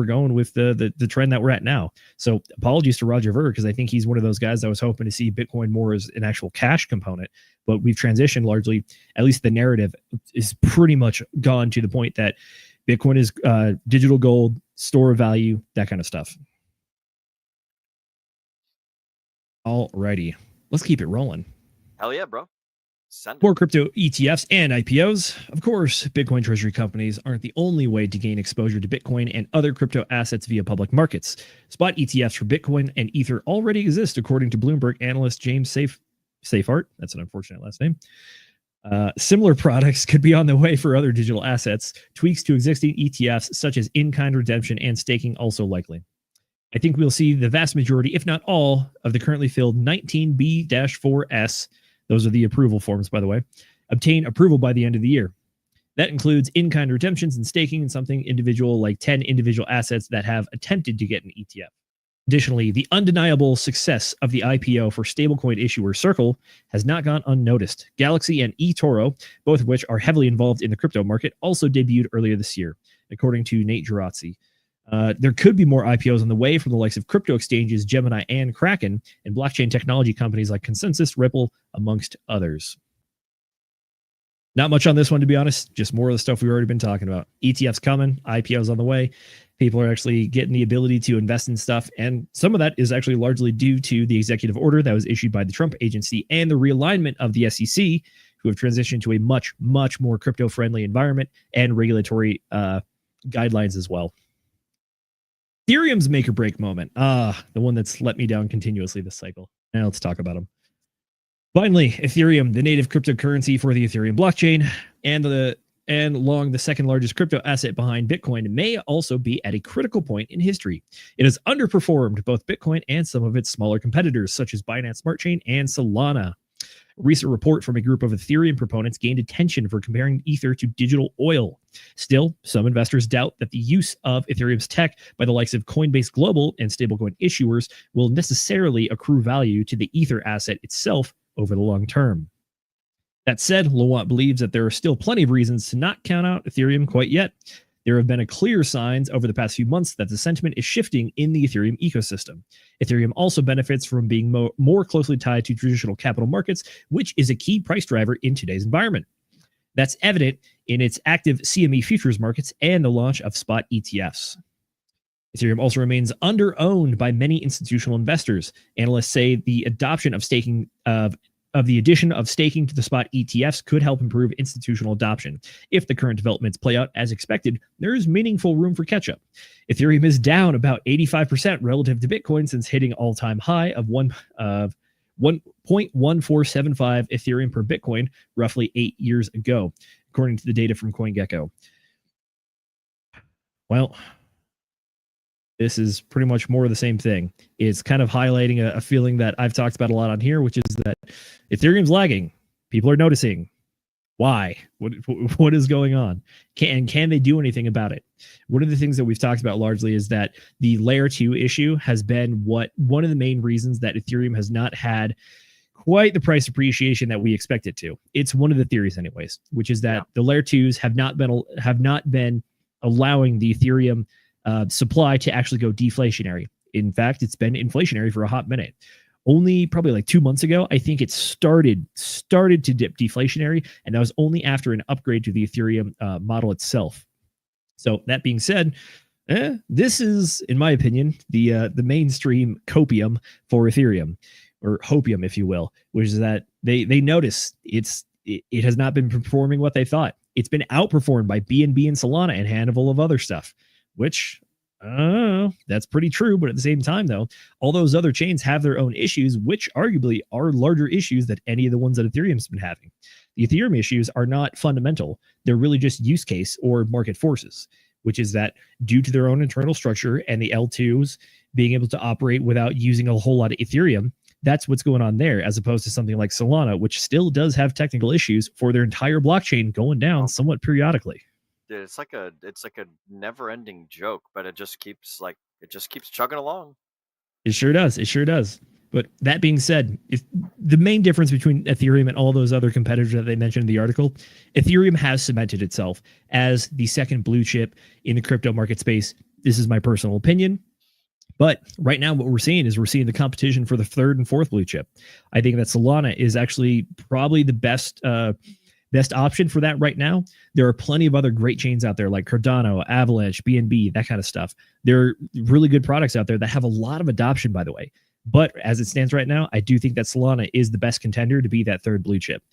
going with the trend that we're at now. So apologies to Roger Ver, because I think he's one of those guys that was hoping to see Bitcoin more as an actual cash component. But we've transitioned largely, at least the narrative is pretty much gone to the point that Bitcoin is digital gold, store of value, that kind of stuff. Alrighty, let's keep it rolling. Hell yeah, bro. Send it. More crypto ETFs and IPOs. Of course, Bitcoin treasury companies aren't the only way to gain exposure to Bitcoin and other crypto assets via public markets. Spot ETFs for Bitcoin and Ether already exist, according to Bloomberg analyst James Safeart. That's an unfortunate last name. Similar products could be on the way for other digital assets. Tweaks to existing ETFs, such as in-kind redemption and staking, also likely. I think we'll see the vast majority, if not all, of the currently filled 19B-4S, those are the approval forms, by the way, obtain approval by the end of the year. That includes in-kind redemptions and staking, and something individual like 10 individual assets that have attempted to get an ETF. Additionally, the undeniable success of the IPO for stablecoin issuer Circle has not gone unnoticed. Galaxy and eToro, both of which are heavily involved in the crypto market, also debuted earlier this year, according to Nate Girazzi. There could be more IPOs on the way from the likes of crypto exchanges Gemini and Kraken, and blockchain technology companies like Consensus, Ripple, amongst others. Not much on this one, to be honest. Just more of the stuff we've already been talking about. ETFs coming, IPOs on the way. People are actually getting the ability to invest in stuff, and some of that is actually largely due to the executive order that was issued by the Trump agency and the realignment of the SEC, who have transitioned to a much, much more crypto-friendly environment and regulatory guidelines as well. Ethereum's make or break moment. The one that's let me down continuously this cycle. Now let's talk about them. Finally, Ethereum, the native cryptocurrency for the Ethereum blockchain and along the second largest crypto asset behind Bitcoin, may also be at a critical point in history. It has underperformed both Bitcoin and some of its smaller competitors, such as Binance Smart Chain and Solana. A recent report from a group of Ethereum proponents gained attention for comparing Ether to digital oil. Still, some investors doubt that the use of Ethereum's tech by the likes of Coinbase Global and stablecoin issuers will necessarily accrue value to the Ether asset itself over the long term. That said, Lewant believes that there are still plenty of reasons to not count out Ethereum quite yet. There have been clear signs over the past few months that the sentiment is shifting in the Ethereum ecosystem. Ethereum also benefits from being more closely tied to traditional capital markets, which is a key price driver in today's environment. That's evident in its active CME futures markets and the launch of spot ETFs. Ethereum also remains under-owned by many institutional investors. Analysts say the adoption of staking of the addition of staking to the spot ETFs could help improve institutional adoption. If the current developments play out as expected, there is meaningful room for catch-up. Ethereum is down about 85% relative to Bitcoin since hitting all-time high of 1.1475 Ethereum per Bitcoin roughly 8 years ago, according to the data from CoinGecko. Well, this is pretty much more of the same thing. It's kind of highlighting a feeling that I've talked about a lot on here, which is that Ethereum's lagging. People are noticing. Why? What is going on? Can they do anything about it? One of the things that we've talked about largely is that the layer 2 issue has been one of the main reasons that Ethereum has not had quite the price appreciation that we expect it to. It's one of the theories anyways, which is that the layer 2s have not been allowing the Ethereum supply to actually go deflationary. In fact, it's been inflationary for a hot minute. Only probably like 2 months ago, I think it started to dip deflationary, and that was only after an upgrade to the Ethereum model itself. So that being said, this is, in my opinion, the mainstream copium for Ethereum, or hopium, if you will, which is that they notice it has not been performing what they thought. It's been outperformed by BNB and Solana and a handful of other stuff, which That's pretty true. But at the same time, though, all those other chains have their own issues, which arguably are larger issues than any of the ones that Ethereum's been having. The Ethereum issues are not fundamental. They're really just use case or market forces, which is that due to their own internal structure and the L2s being able to operate without using a whole lot of Ethereum, that's what's going on there, as opposed to something like Solana, which still does have technical issues for their entire blockchain going down somewhat periodically. Dude, it's like a never-ending joke, but it just keeps chugging along. It sure does. It sure does. But that being said, if the main difference between Ethereum and all those other competitors that they mentioned in the article, Ethereum has cemented itself as the second blue chip in the crypto market space. This is my personal opinion. But right now, what we're seeing is the competition for the third and fourth blue chip. I think that Solana is actually probably the best option for that right now. There are plenty of other great chains out there like Cardano, Avalanche, BNB, that kind of stuff. There are really good products out there that have a lot of adoption, by the way. But as it stands right now, I do think that Solana is the best contender to be that third blue chip.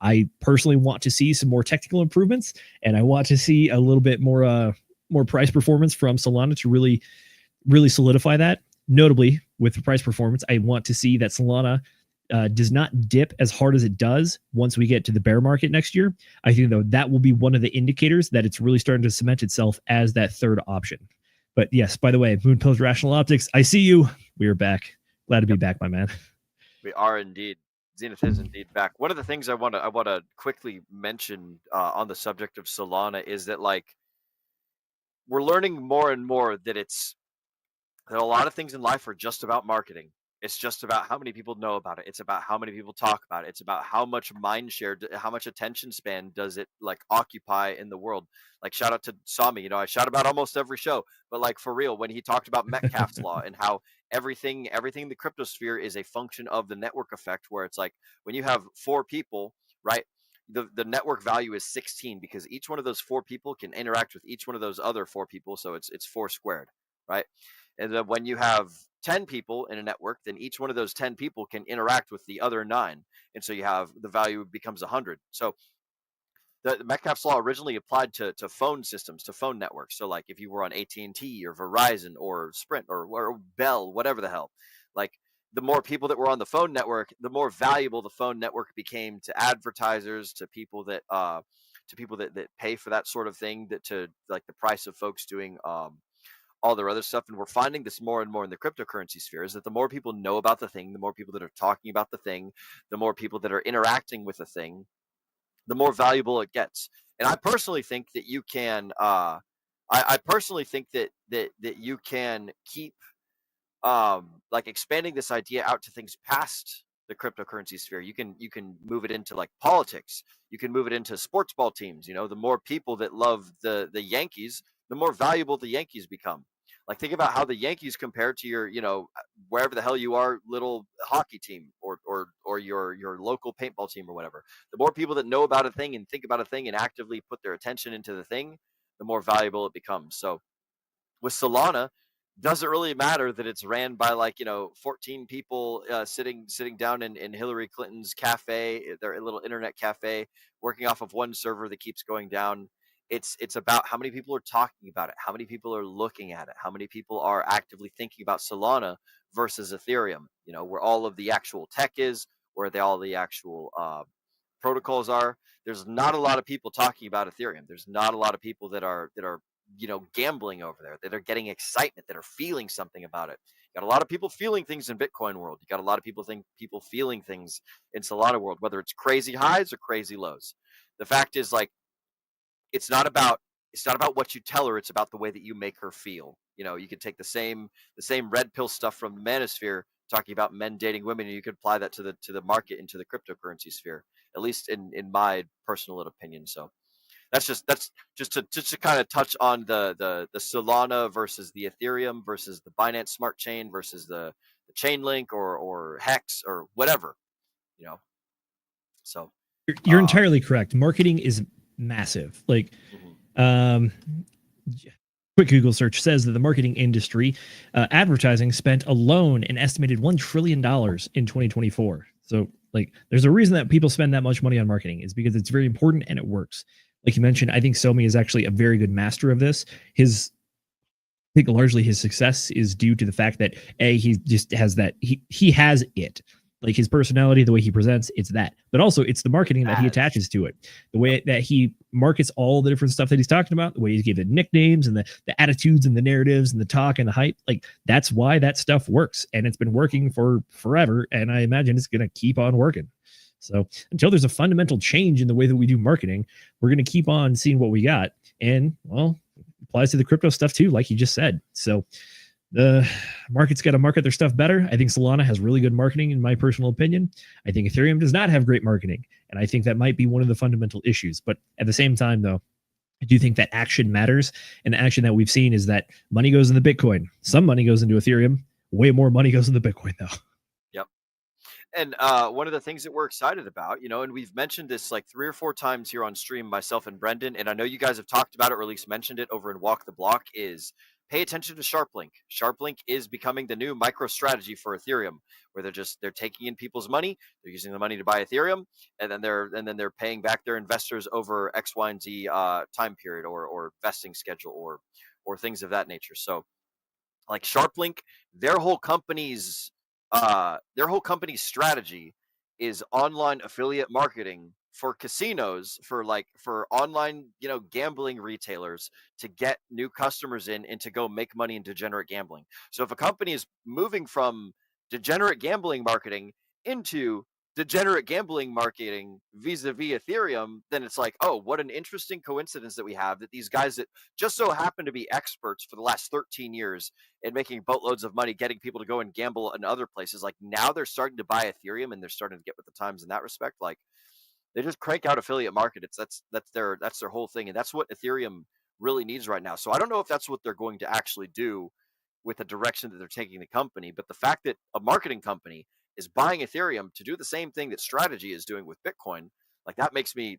I personally want to see some more technical improvements, and I want to see a little bit more price performance from Solana to really solidify that. Notably, with the price performance, I want to see that Solana does not dip as hard as it does once we get to the bear market next year. I think, though, that will be one of the indicators that it's really starting to cement itself as that third option. But yes, by the way, Moonpill's Rational Optics, I see you. We are back. Glad to be back, my man. We are indeed. Zenith is indeed back. One of the things I want to quickly mention on the subject of Solana is that, like, we're learning more and more that that a lot of things in life are just about marketing. It's just about how many people know about it. It's about how many people talk about it. It's about how much mind share, how much attention span does it like occupy in the world. Like, shout out to Sami. I shout about almost every show, but like for real, when he talked about Metcalfe's law and how everything in the cryptosphere is a function of the network effect, where it's like when you have 4 people, right? The network value is 16 because each one of those 4 people can interact with each one of those other 4 people. So it's 4 squared, right? And then when you have 10 people in a network, then each one of those 10 people can interact with the other 9. And so you have the value becomes 100. So the Metcalfe's law originally applied to phone systems, to phone networks. So like if you were on AT&T or Verizon or Sprint or Bell, whatever the hell, like the more people that were on the phone network, the more valuable the phone network became to advertisers, to people that pay for that sort of thing, that to like the price of folks doing all their other stuff. And we're finding this more and more in the cryptocurrency sphere, is that the more people know about the thing, the more people that are talking about the thing, the more people that are interacting with the thing, the more valuable it gets. And I personally think that you can I personally think that you can keep like expanding this idea out to things past the cryptocurrency sphere. You can move it into like politics. You can move it into sports ball teams. The more people that love the Yankees, the more valuable the Yankees become. Like, think about how the Yankees compare to your, wherever the hell you are, little hockey team or your local paintball team or whatever. The more people that know about a thing and think about a thing and actively put their attention into the thing, the more valuable it becomes. So with Solana, doesn't really matter that it's ran by 14 people sitting down in Hillary Clinton's cafe, their little internet cafe, working off of one server that keeps going down. It's about how many people are talking about it, how many people are looking at it, how many people are actively thinking about Solana versus Ethereum, where all of the actual tech is, where all the actual protocols are. There's not a lot of people talking about Ethereum. There's not a lot of people that are gambling over there, that are getting excitement, that are feeling something about it. You got a lot of people feeling things in Bitcoin world. You got a lot of people feeling things in Solana world, whether it's crazy highs or crazy lows. The fact is, like, it's not about what you tell her. It's about the way that you make her feel. You could take the same red pill stuff from the manosphere, talking about men dating women, and you could apply that to the market, into the cryptocurrency sphere, at least in my personal opinion. So that's just to kind of touch on the Solana versus the Ethereum versus the Binance Smart Chain versus the Chainlink or Hex or whatever, So you're entirely correct. Marketing is massive. Like, quick Google search says that the marketing industry, advertising, spent alone an estimated $1 trillion in 2024. So, like, there's a reason that people spend that much money on marketing, is because it's very important and it works. Like you mentioned, I think Somi is actually a very good master of this. His think largely his success is due to the fact that he just has that he has it. Like his personality, the way he presents, it's that. But also it's the marketing that he attaches to it. The way that he markets all the different stuff that he's talking about, the way he's giving nicknames and the attitudes and the narratives and the talk and the hype. Like that's why that stuff works. And it's been working for forever. And I imagine it's gonna keep on working. So until there's a fundamental change in the way that we do marketing, we're gonna keep on seeing what we got. And well, applies to the crypto stuff too, like you just said. So the market's got to market their stuff better. I think Solana has really good marketing, in my personal opinion. I think Ethereum does not have great marketing. And I think that might be one of the fundamental issues. But at the same time, though, I do think that action matters. And the action that we've seen is that money goes into Bitcoin. Some money goes into Ethereum. Way more money goes into Bitcoin, though. Yep. And one of the things that we're excited about, and we've mentioned this like 3 or 4 times here on stream, myself and Brendan, and I know you guys have talked about it or at least mentioned it over in Walk the Block, is pay attention to SharpLink. SharpLink is becoming the new micro strategy for Ethereum, where they're taking in people's money, they're using the money to buy Ethereum, and then they're paying back their investors over X, Y, and Z time period or vesting schedule or things of that nature. So, like SharpLink, their whole company's strategy is online affiliate marketing for casinos, for online, gambling retailers to get new customers in and to go make money in degenerate gambling. So if a company is moving from degenerate gambling marketing into degenerate gambling marketing vis-a-vis Ethereum, then it's like, oh, what an interesting coincidence that we have that these guys that just so happen to be experts for the last 13 years in making boatloads of money, getting people to go and gamble in other places, like now they're starting to buy Ethereum and they're starting to get with the times in that respect. Like they just crank out affiliate market. That's their whole thing, and that's what Ethereum really needs right now. So I don't know if that's what they're going to actually do with the direction that they're taking the company, but the fact that a marketing company is buying Ethereum to do the same thing that Strategy is doing with Bitcoin, like that makes me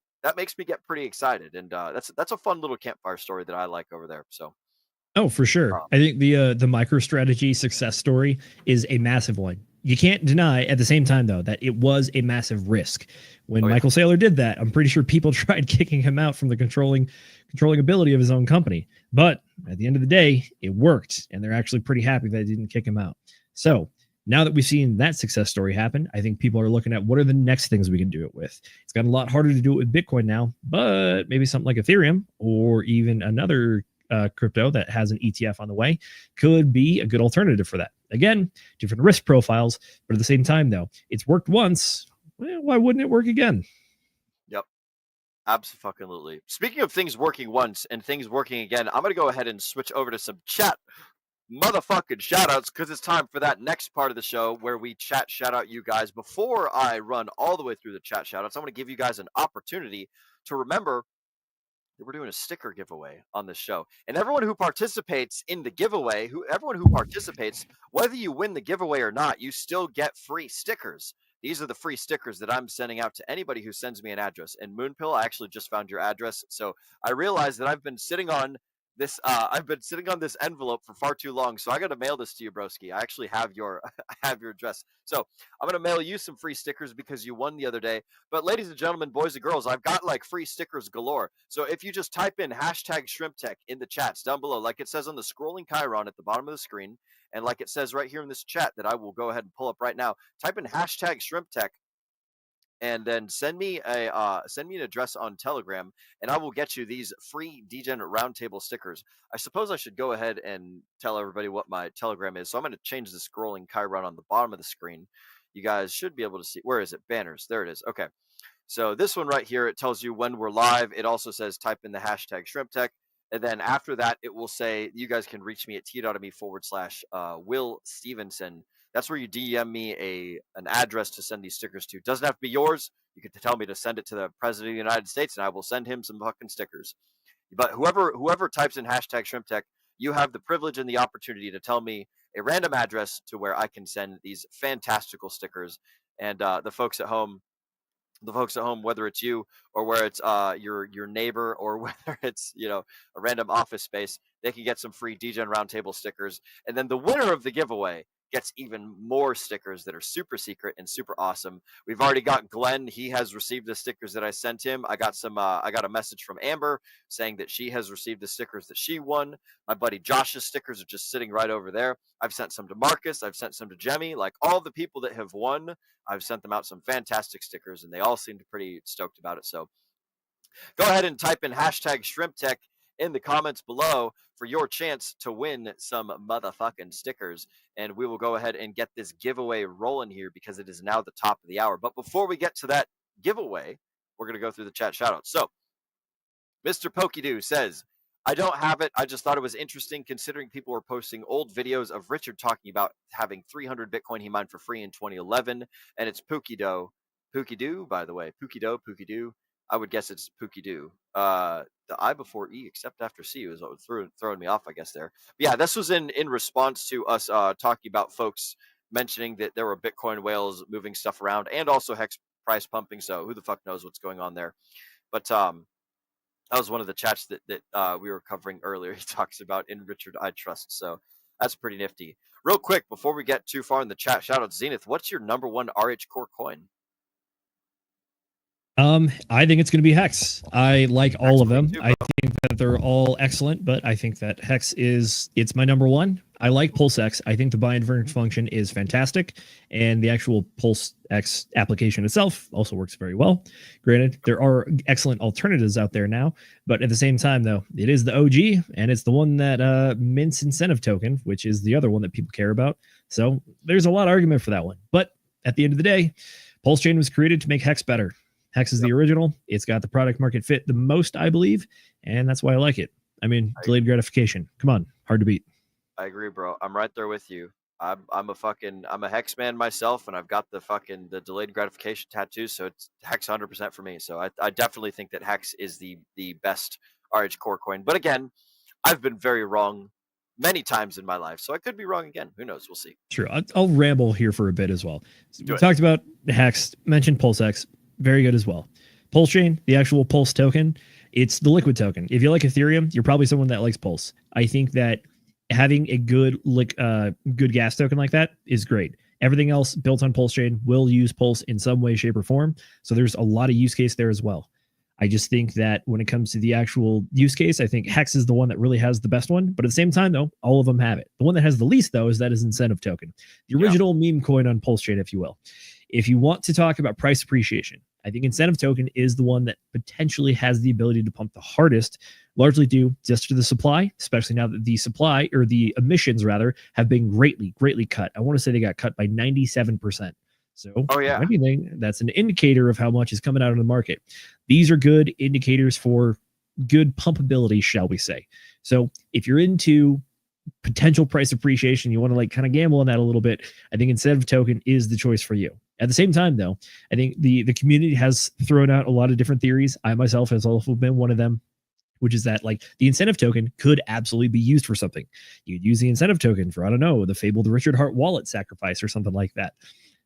get pretty excited, and that's a fun little campfire story that I like over there. So. Oh, for sure. I think the MicroStrategy success story is a massive one. You can't deny at the same time, though, that it was a massive risk. When Michael Saylor did that, I'm pretty sure people tried kicking him out from the controlling ability of his own company. But at the end of the day, it worked, and they're actually pretty happy that they didn't kick him out. So now that we've seen that success story happen, I think people are looking at what are the next things we can do it with. It's gotten a lot harder to do it with Bitcoin now, but maybe something like Ethereum or even another crypto that has an ETF on the way could be a good alternative for that. Again, different risk profiles, but at the same time, though, it's worked once. Well, why wouldn't it work again? Yep. Absolutely. Speaking of things working once and things working again, I'm going to go ahead and switch over to some chat motherfucking shout outs because it's time for that next part of the show where we shout out you guys. Before I run all the way through the chat shout outs, I'm going to give you guys an opportunity to remember that we're doing a sticker giveaway on this show. And everyone who participates in the giveaway, whether you win the giveaway or not, you still get free stickers. These are the free stickers that I'm sending out to anybody who sends me an address. And Moonpill, I actually just found your address. So I realized that I've been sitting on this envelope for far too long, so I got to mail this to you, broski. I actually have your address, so I'm gonna mail you some free stickers because you won the other day. But ladies and gentlemen, boys and girls, I've got like free stickers galore. So if you just type in #ShrimpTech in the chats down below, like it says on the scrolling chyron at the bottom of the screen, and like it says right here in this chat that I will go ahead and pull up right now, type in #ShrimpTech. And then send me an address on Telegram, and I will get you these free Degenerate Roundtable stickers. I suppose I should go ahead and tell everybody what my Telegram is. So I'm going to change the scrolling chyron on the bottom of the screen. You guys should be able to see. Where is it? Banners. There it is. Okay. So this one right here, it tells you when we're live. It also says type in the #ShrimpTech. And then after that, it will say you guys can reach me at t.me/Will Stevenson. That's where you DM me an address to send these stickers to. It doesn't have to be yours. You can tell me to send it to the President of the United States, and I will send him some fucking stickers. But whoever types in #ShrimpTech, you have the privilege and the opportunity to tell me a random address to where I can send these fantastical stickers. And the folks at home, whether it's you or where it's your neighbor or whether it's a random office space, they can get some free DGen Roundtable stickers. And then the winner of the giveaway gets even more stickers that are super secret and super awesome. We've already got Glenn. He has received the stickers that I sent him. I got a message from Amber saying that she has received the stickers that she won. My buddy Josh's stickers are just sitting right over there. I've sent some to Marcus. I've sent some to Jemmy. Like, all the people that have won, I've sent them out some fantastic stickers, and they all seemed pretty stoked about it. So go ahead and type in hashtag ShrimpTech in the comments below for your chance to win some motherfucking stickers. And we will go ahead and get this giveaway rolling here because it is now the top of the hour. But before we get to that giveaway, we're going to go through the chat shoutouts. So Mr. Pokidoo says, I don't have it. I just thought it was interesting considering people were posting old videos of Richard talking about having 300 Bitcoin he mined for free in 2011. And it's Pookido. Pookido, by the way. Pookido. I would guess it's Pookido. The I before E except after C was what was throwing me off, I guess, there. But yeah, this was in response to us talking about folks mentioning that there were Bitcoin whales moving stuff around and also Hex price pumping. So who the fuck knows what's going on there? But that was one of the chats that we were covering earlier. He talks about in Richard I Trust. So that's pretty nifty. Real quick, before we get too far in the chat, shout out Zenith. What's your number one RH Core coin? I think it's going to be Hex. I like all of them. I think that they're all excellent, but I think that Hex it's my number one. I like PulseX. I think the buy inversion function is fantastic, and the actual PulseX application itself also works very well. Granted, there are excellent alternatives out there now, but at the same time, though, it is the OG, and it's the one that mints incentive token, which is the other one that people care about. So there's a lot of argument for that one. But at the end of the day, Pulse Chain was created to make Hex better. Hex is the original. It's got the product market fit the most, I believe, and that's why I like it. I mean, delayed gratification. Come on, hard to beat. I agree, bro. I'm right there with you. I'm a Hex man myself, and I've got the delayed gratification tattoo, so it's Hex 100% for me. So I definitely think that Hex is the best RH Core coin. But again, I've been very wrong many times in my life, so I could be wrong again. Who knows? We'll see. Sure. I'll ramble here for a bit as well. We talked about Hex, mentioned PulseX. Very good as well. Pulse Chain, the actual Pulse token, it's the liquid token. If you like Ethereum, you're probably someone that likes Pulse. I think that having a good gas token like that is great. Everything else built on Pulse Chain will use Pulse in some way, shape, or form. So there's a lot of use case there as well. I just think that when it comes to the actual use case, I think Hex is the one that really has the best one. But at the same time, though, all of them have it. The one that has the least, though, is incentive token. The original meme coin on Pulse Chain, if you will. If you want to talk about price appreciation, I think incentive token is the one that potentially has the ability to pump the hardest, largely due just to the supply, especially now that the supply, or the emissions rather, have been greatly cut. I want to say they got cut by 97%. So if anything, that's an indicator of how much is coming out of the market. These are good indicators for good pumpability, shall we say. So if you're into potential price appreciation, you want to kind of gamble on that a little bit, I think incentive token is the choice for you. At the same time, though, I think the community has thrown out a lot of different theories. I myself has also been one of them, which is that the incentive token could absolutely be used for something. You'd use the incentive token for, I don't know, the fabled Richard Hart wallet sacrifice or something like that.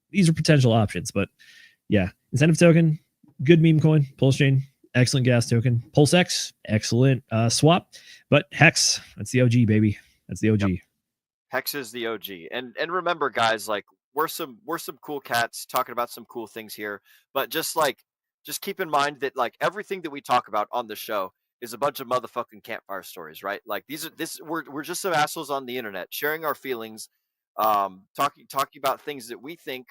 These are potential options, but yeah, incentive token, good meme coin. Pulse Chain, excellent gas token. PulseX, excellent swap. But Hex, that's the OG, baby. That's the OG. Yep. Hex is the OG. And remember, guys, we're some cool cats talking about some cool things here, but just keep in mind that everything that we talk about on the show is a bunch of motherfucking campfire stories, right? We're just some assholes on the internet sharing our feelings, talking about things that we think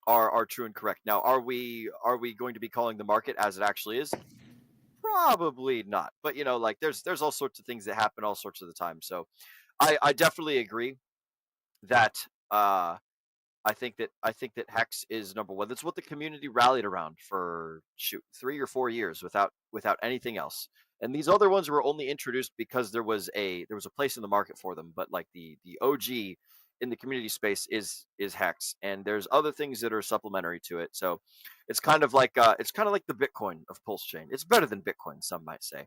are true and correct. Now, are we going to be calling the market as it actually is? Probably not. But there's all sorts of things that happen all sorts of the time. So I definitely agree that I think that Hex is number one. That's what the community rallied around for 3 or 4 years without anything else. And these other ones were only introduced because there was a place in the market for them. But the OG in the community space is Hex, and there's other things that are supplementary to it. So it's kind of like the Bitcoin of Pulse Chain. It's better than Bitcoin, some might say.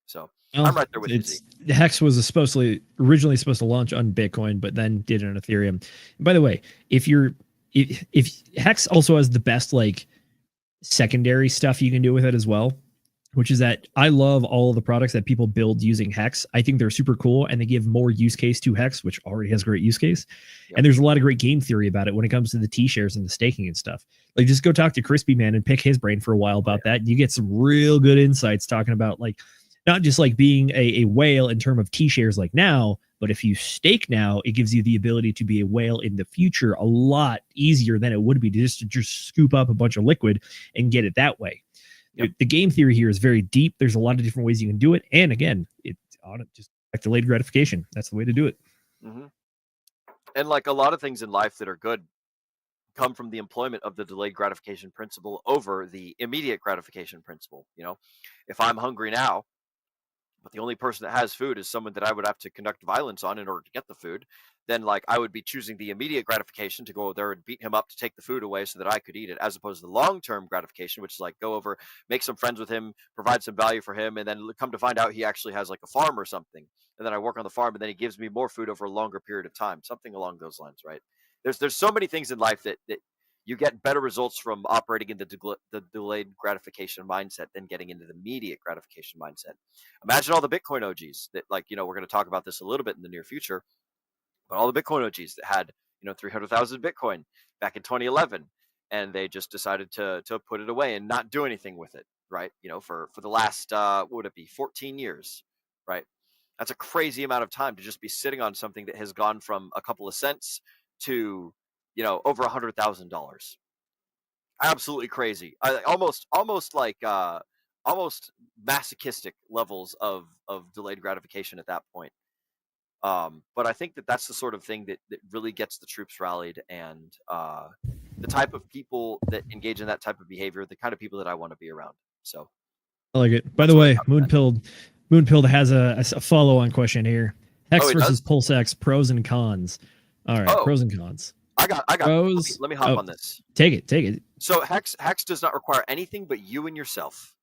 So I'm right there with you. Hex was originally supposed to launch on Bitcoin, but then did it on Ethereum. And by the way, if Hex also has the best secondary stuff you can do with it as well. which is that I love all of the products that people build using Hex. I think they're super cool, and they give more use case to Hex, which already has great use case. Yep. And there's a lot of great game theory about it when it comes to the T-shares and the staking and stuff. Like, just go talk to Crispy Man and pick his brain for a while about that. And you get some real good insights talking about, like, not just like being a whale in terms of T-shares like now, but if you stake now, it gives you the ability to be a whale in the future a lot easier than it would be to just scoop up a bunch of liquid and get it that way. Yep. The game theory here is very deep. There's a lot of different ways you can do it. And again, it's on it, just like delayed gratification. That's the way to do it. Mm-hmm. And like a lot of things in life that are good come from the employment of the delayed gratification principle over the immediate gratification principle. You know, if I'm hungry now, but the only person that has food is someone that I would have to conduct violence on in order to get the food, then like I would be choosing the immediate gratification to go there and beat him up to take the food away so that I could eat it, as opposed to the long-term gratification, which is like go over, make some friends with him, provide some value for him, and then come to find out he actually has like a farm or something. And then I work on the farm, and then he gives me more food over a longer period of time, something along those lines, right? There's so many things in life that you get better results from operating in the delayed gratification mindset than getting into the immediate gratification mindset. Imagine all the Bitcoin OGs that, like, you know, we're going to talk about this a little bit in the near future, but all the Bitcoin OGs that had, you know, 300,000 Bitcoin back in 2011, and they just decided to put it away and not do anything with it, right? You know, for the last, what would it be, 14 years, right? That's a crazy amount of time to just be sitting on something that has gone from a couple of cents to, you know, over $100,000. Absolutely crazy. Almost masochistic levels of delayed gratification at that point. But I think that's the sort of thing that really gets the troops rallied, and the type of people that engage in that type of behavior, the kind of people that I want to be around. So I like it. By the way, Moonpilled has a follow-on question here. Hex versus PulseX, pros and cons. All right, pros and cons. I got pros. Let me hop on this. Take it. So Hex does not require anything but you and yourself.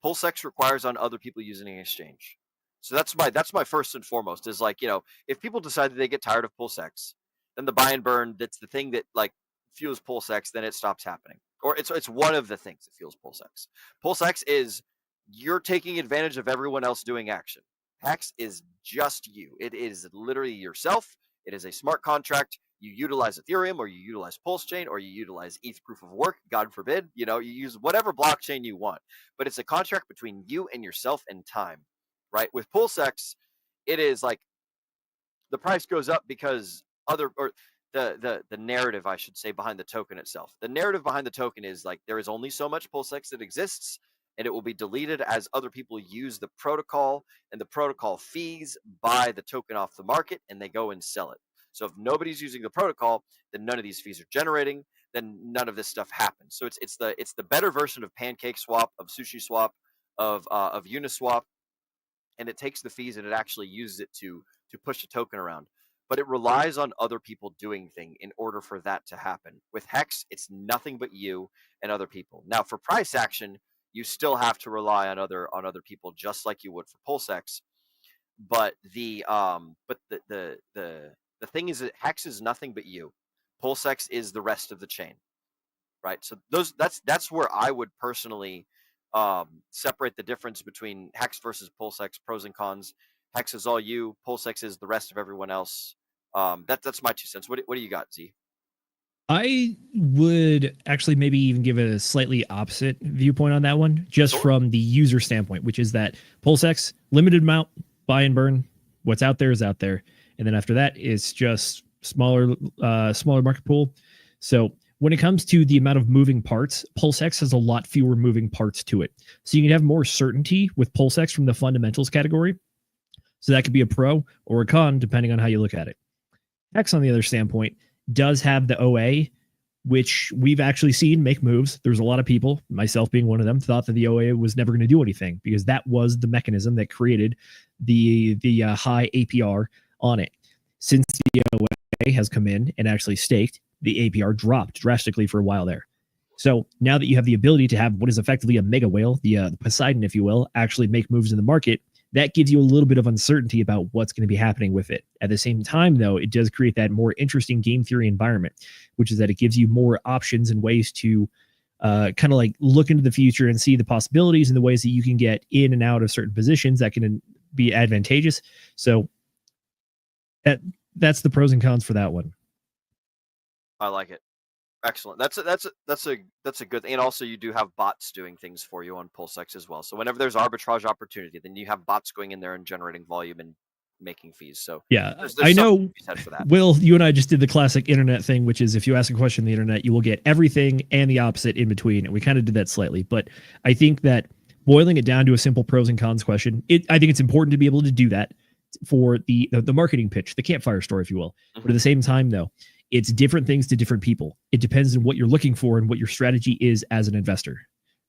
PulseX requires on other people using an exchange. So that's my first and foremost, is like, you know, if people decide that they get tired of PulseX, then the buy and burn, that's the thing that like fuels PulseX, then it stops happening. Or it's one of the things that fuels PulseX. PulseX is you're taking advantage of everyone else doing action. Hex is just you. It is literally yourself. It is a smart contract. You utilize Ethereum, or you utilize Pulse Chain, or you utilize ETH proof of work, God forbid, you know, you use whatever blockchain you want, but it's a contract between you and yourself and time, right? With PulseX, it is like the price goes up because the narrative, I should say, behind the token itself. The narrative behind the token is like, there is only so much PulseX that exists, and it will be deleted as other people use the protocol, and the protocol fees buy the token off the market, and they go and sell it. So if nobody's using the protocol, then none of these fees are generating, then none of this stuff happens. So it's the better version of Pancake Swap, of Sushi Swap, of Uniswap, and it takes the fees and it actually uses it to push the token around. But it relies on other people doing things in order for that to happen. With Hex, it's nothing but you and other people. Now for price action, you still have to rely on other people, just like you would for PulseX. But the thing is that Hex is nothing but you. PulseX is the rest of the chain, right? So that's where I would personally separate the difference between Hex versus PulseX, pros and cons. Hex is all you. PulseX is the rest of everyone else. That's my 2 cents. What do you got, Z? I would actually maybe even give a slightly opposite viewpoint on that one, just from the user standpoint, which is that PulseX, limited amount, buy and burn. What's out there is out there. And then after that, it's just smaller market pool. So when it comes to the amount of moving parts, PulseX has a lot fewer moving parts to it. So you can have more certainty with PulseX from the fundamentals category. So that could be a pro or a con, depending on how you look at it. Hex, on the other standpoint, does have the OA, which we've actually seen make moves. There's a lot of people, myself being one of them, thought that the OA was never going to do anything, because that was the mechanism that created the high APR on it. Since the OA has come in and actually staked, the APR dropped drastically for a while there. So now that you have the ability to have what is effectively a mega whale, the Poseidon, if you will, actually make moves in the market, that gives you a little bit of uncertainty about what's going to be happening with it. At the same time, though, it does create that more interesting game theory environment, which is that it gives you more options and ways to kind of like look into the future and see the possibilities and the ways that you can get in and out of certain positions that can be advantageous. So that's the pros and cons for that one. I like it. Excellent. That's a good thing. And also you do have bots doing things for you on PulseX as well. So whenever there's arbitrage opportunity, then you have bots going in there and generating volume and making fees. So yeah, there's I know. to be said for that. Will, you and I just did the classic internet thing, which is if you ask a question on the internet, you will get everything and the opposite in between. And we kind of did that slightly, but I think that boiling it down to a simple pros and cons question, I think it's important to be able to do that for the marketing pitch, the campfire story, if you will. But at the same time, though, it's different things to different people. It depends on what you're looking for and what your strategy is as an investor.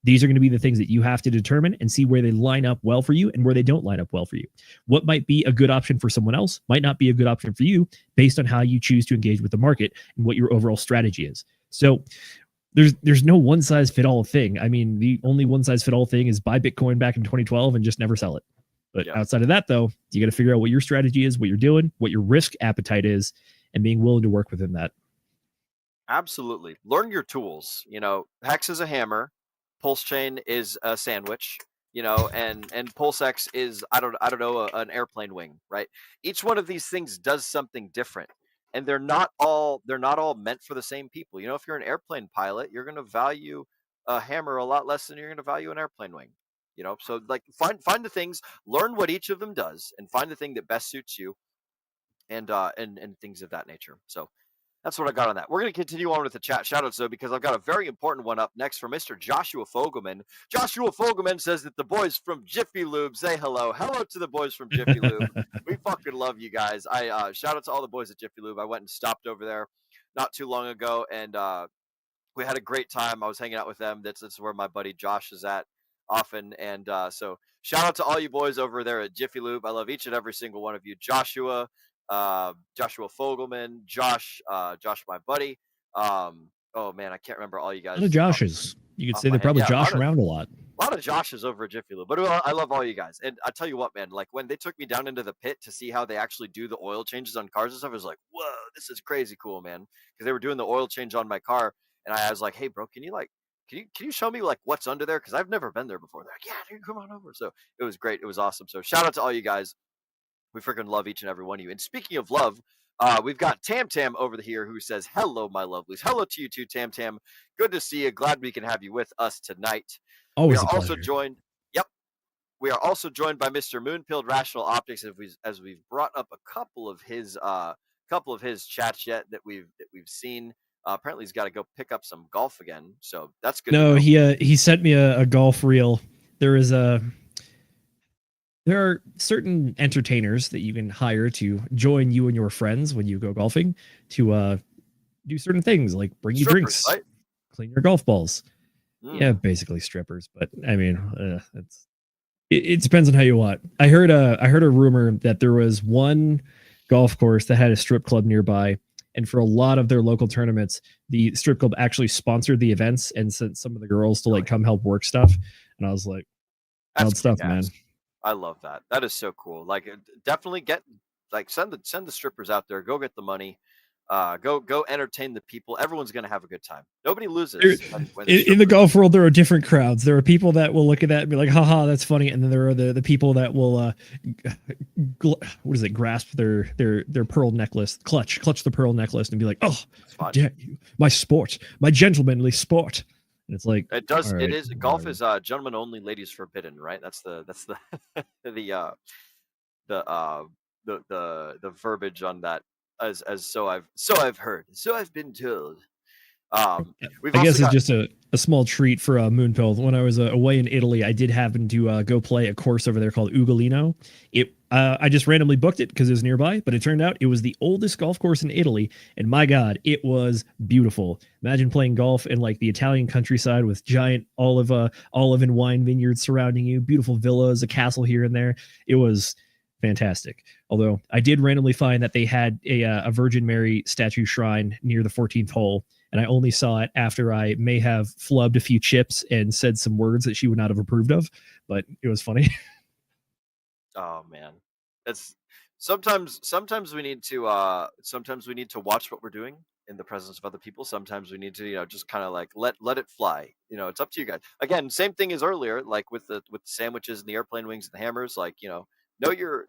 These are going to be the things that you have to determine and see where they line up well for you and where they don't line up well for you. What might be a good option for someone else might not be a good option for you based on how you choose to engage with the market and what your overall strategy is. So there's no one size fit all thing. I mean, the only one size fit all thing is buy Bitcoin back in 2012 and just never sell it. But outside of that, though, you got to figure out what your strategy is, what you're doing, what your risk appetite is, and being willing to work within that. Absolutely. Learn your tools. Hex is a hammer, Pulse Chain is a sandwich, and PulseX is I don't know an airplane wing, right? Each one of these things does something different, and they're not all meant for the same people. If you're an airplane pilot, you're going to value a hammer a lot less than you're going to value an airplane wing. So like find the things, learn what each of them does, and find the thing that best suits you, and things of that nature. So that's what I got on that. We're going to continue on with the chat shoutouts, though, because I've got a very important one up next from Mr. Joshua Fogelman. Joshua Fogelman says that the boys from Jiffy Lube say hello. Hello to the boys from Jiffy Lube. We fucking love you guys. I shout out to all the boys at Jiffy Lube. I went and stopped over there not too long ago, and we had a great time. I was hanging out with them. That's where my buddy Josh is at often, and so shout out to all you boys over there at Jiffy Lube. I love each and every single one of you. Joshua Fogelman, Josh, my buddy. Oh man, I can't remember all you guys. A lot of Joshes. You could say they probably Josh around a lot. A lot of Joshes over at Jiffy Lube, but I love all you guys. And I tell you what, man, like when they took me down into the pit to see how they actually do the oil changes on cars and stuff, I was like, whoa, this is crazy cool, man. Because they were doing the oil change on my car, and I was like, hey, bro, can you show me like what's under there? Because I've never been there before. They're like, yeah, dude, come on over. So it was great. It was awesome. So shout out to all you guys. We freaking love each and every one of you. And speaking of love, we've got Tam Tam over here who says, hello, my lovelies. Hello to you too, Tam Tam. Good to see you. Glad we can have you with us tonight. Always we are a also pleasure. joined. Yep. We are also joined by Mr. Moonpilled Rational Optics, as we've brought up a couple of his chats yet that we've seen. Apparently he's got to go pick up some golf again. So that's good. No, he sent me a golf reel. There are certain entertainers that you can hire to join you and your friends when you go golfing to do certain things like bring you drinks, right? Clean your golf balls. Yeah, basically strippers. But I mean, it depends on how you want. I heard a rumor that there was one golf course that had a strip club nearby, and for a lot of their local tournaments, the strip club actually sponsored the events and sent some of the girls to like come help work stuff. And I was like, wild stuff, man. I love that. That is so cool. Like, definitely send the strippers out there. Go get the money. Go entertain the people. Everyone's gonna have a good time. Nobody loses. In the golf world, there are different crowds. There are people that will look at that and be like, "Haha, that's funny," and then there are the people that will grasp their pearl necklace, clutch the pearl necklace, and be like, "Oh, dare you, my sport, my gentlemanly sport." And it's like it does. Right, it is golf is gentlemen only, ladies forbidden, right? That's the the verbiage on that. As so I've heard, so I've been told. I guess it's just a small treat for Moonpill. When I was away in Italy, I did happen to go play a course over there called Ugolino. I just randomly booked it because it was nearby, but it turned out it was the oldest golf course in Italy, and my God, it was beautiful. Imagine playing golf in like the Italian countryside with giant olive and wine vineyards surrounding you, beautiful villas, a castle here and there. It was fantastic. Although I did randomly find that they had a Virgin Mary statue shrine near the 14th hole, and I only saw it after I may have flubbed a few chips and said some words that she would not have approved of, but it was funny. Oh man, it's sometimes we need to watch what we're doing in the presence of other people. Sometimes we need to, just kind of like let it fly. It's up to you guys. Again, same thing as earlier, like with the sandwiches and the airplane wings and the hammers. Like, know what you're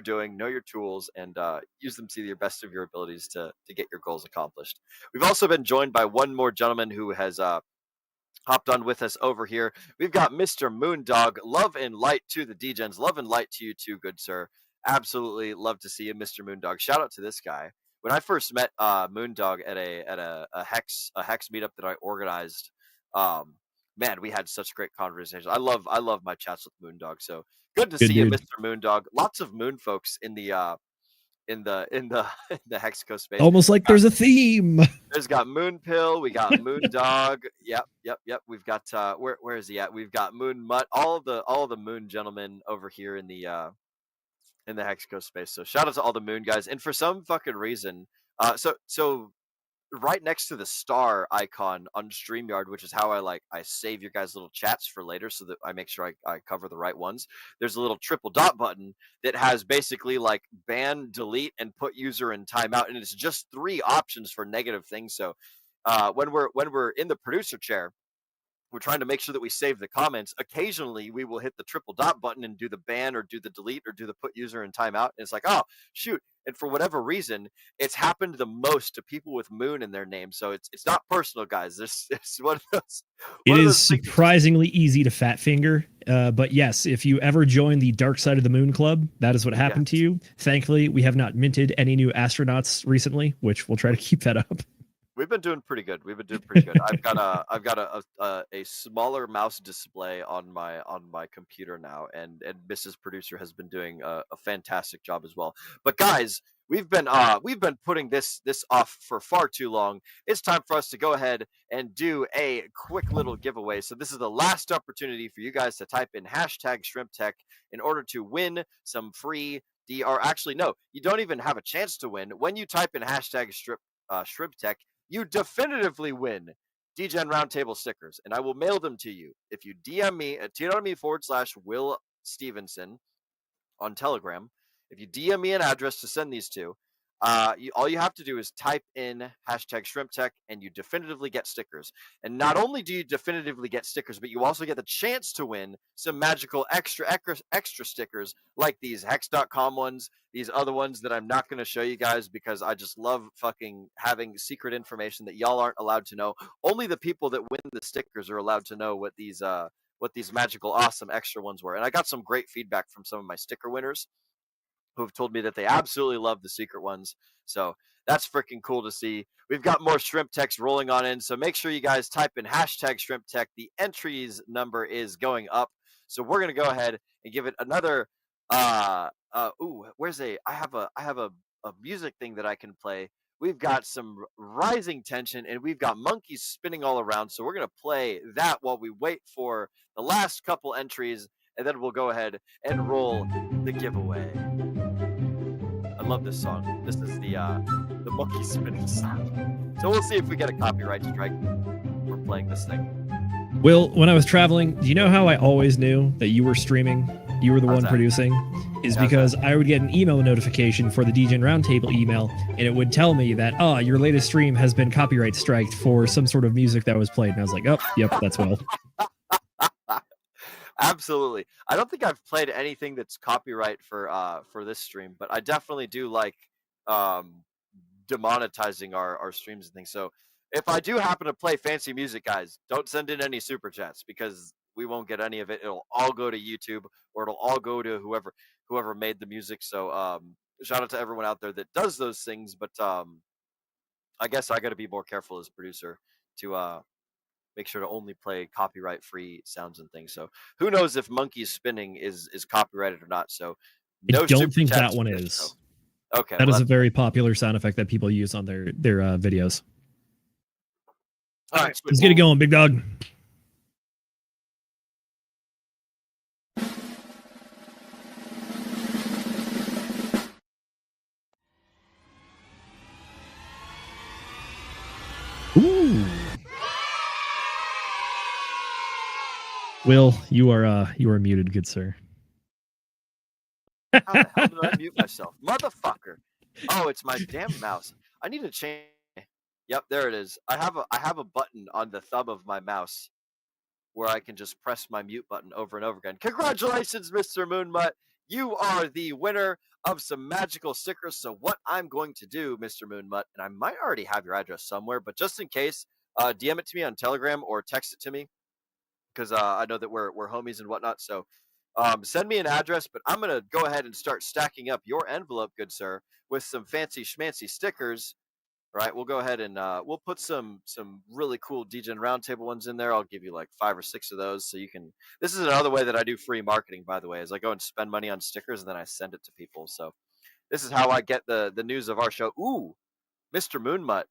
doing, know your tools, and use them to your best of your abilities to get your goals accomplished. We've also been joined by one more gentleman who has hopped on with us over here. We've got Mr. Moondog. Love and light to the DGens. Love and light to you too, good sir. Absolutely love to see you, Mr. Moondog. Shout out to this guy. When I first met Moondog at a Hex meetup that I organized, man, we had such great conversations. I love my chats with Moondog. So good to see you, Mr. Moondog. Lots of moon folks in the in the Hexaco space. Almost like there's a theme. There's got Moonpill, we got Moondog. Yep. We've got where is he at? We've got Moon Mutt, all the moon gentlemen over here in the Hexaco space. So shout out to all the moon guys. And for some fucking reason, so right next to the star icon on StreamYard, which is how I save your guys' little chats for later so that I make sure I cover the right ones. There's a little triple dot button that has basically like ban, delete, and put user in timeout. And it's just 3 options for negative things. So when we're in the producer chair, we're trying to make sure that we save the comments. Occasionally, we will hit the triple dot button and do the ban or do the delete or do the put user in timeout. And it's like, oh, shoot. And for whatever reason, it's happened the most to people with moon in their name. So it's not personal, guys. It's one of those. It is surprisingly easy to fat finger. But yes, if you ever join the Dark Side of the Moon Club, that is what happened to you. Thankfully, we have not minted any new astronauts recently, which we'll try to keep that up. We've been doing pretty good. I've got a smaller mouse display on my computer now, and Mrs. Producer has been doing a fantastic job as well. But guys, we've been putting this off for far too long. It's time for us to go ahead and do a quick little giveaway. So this is the last opportunity for you guys to type in #ShrimpTech in order to win some free Actually, no, you don't even have a chance to win. When you type in #ShrimpTech, you definitively win DGen Roundtable stickers, and I will mail them to you if you DM me at t.me/Will Stevenson on Telegram. If you DM me an address to send these to, all you have to do is type in #ShrimpTech, and you definitively get stickers. And not only do you definitively get stickers, but you also get the chance to win some magical extra stickers like these Hex.com ones, these other ones that I'm not going to show you guys because I just love fucking having secret information that y'all aren't allowed to know. Only the people that win the stickers are allowed to know what these magical, awesome extra ones were. And I got some great feedback from some of my sticker winners who have told me that they absolutely love the secret ones. So that's freaking cool to see. We've got more shrimp techs rolling on in. So make sure you guys type in #ShrimpTech. The entries number is going up. So we're going to go ahead and give it another, I have a music thing that I can play. We've got some rising tension and we've got monkeys spinning all around. So we're going to play that while we wait for the last couple entries, and then we'll go ahead and roll the giveaway. I love this song. This is the monkey spinning song. So we'll see if we get a copyright strike for playing this thing. Will, when I was traveling, do you know how I always knew that you were streaming? You were the one producing? Is because I would get an email notification for the DGen Roundtable email, and it would tell me that, your latest stream has been copyright striked for some sort of music that was played. And I was like, oh, yep, that's Will. Absolutely. I don't think I've played anything that's copyright for this stream, but I definitely do like demonetizing our streams and things. So if I do happen to play fancy music, guys, don't send in any super chats because we won't get any of it. It'll all go to YouTube, or it'll all go to whoever made the music. So shout out to everyone out there that does those things. But I guess I got to be more careful as producer to make sure to only play copyright-free sounds and things. So who knows if monkeys spinning is copyrighted or not. So I don't think that one is. Show. Okay, that is a very popular sound effect that people use on their videos. All right, let's get it going, big dog. Ooh. Will, you are muted, good sir. How the hell did I mute myself? Motherfucker. Oh, it's my damn mouse. I need to change. Yep, there it is. I have a button on the thumb of my mouse where I can just press my mute button over and over again. Congratulations, Mr. Moonmutt. You are the winner of some magical stickers. So what I'm going to do, Mr. Moonmutt, and I might already have your address somewhere, but just in case, DM it to me on Telegram or text it to me, because I know that we're homies and whatnot. So send me an address, but I'm going to go ahead and start stacking up your envelope, good sir, with some fancy schmancy stickers. Right, we'll go ahead and we'll put some really cool DGen Roundtable ones in there. I'll give you like 5 or 6 of those, so you can. This is another way that I do free marketing, by the way, is I go and spend money on stickers and then I send it to people. So this is how I get the news of our show. Ooh, Mr. Moonmutt,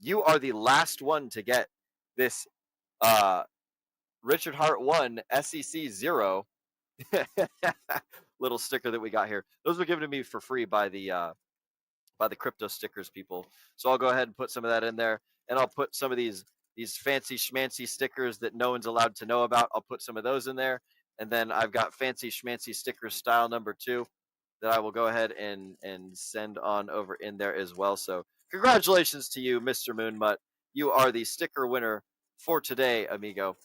you are the last one to get this Richard Hart 1 SEC 0 little sticker that we got here. Those were given to me for free by the crypto stickers people. So I'll go ahead and put some of that in there, and I'll put some of these fancy schmancy stickers that no one's allowed to know about. I'll put some of those in there, and then I've got fancy schmancy stickers style number 2 that I will go ahead and send on over in there as well. So congratulations to you, Mr. Moonmutt. You are the sticker winner for today, amigo.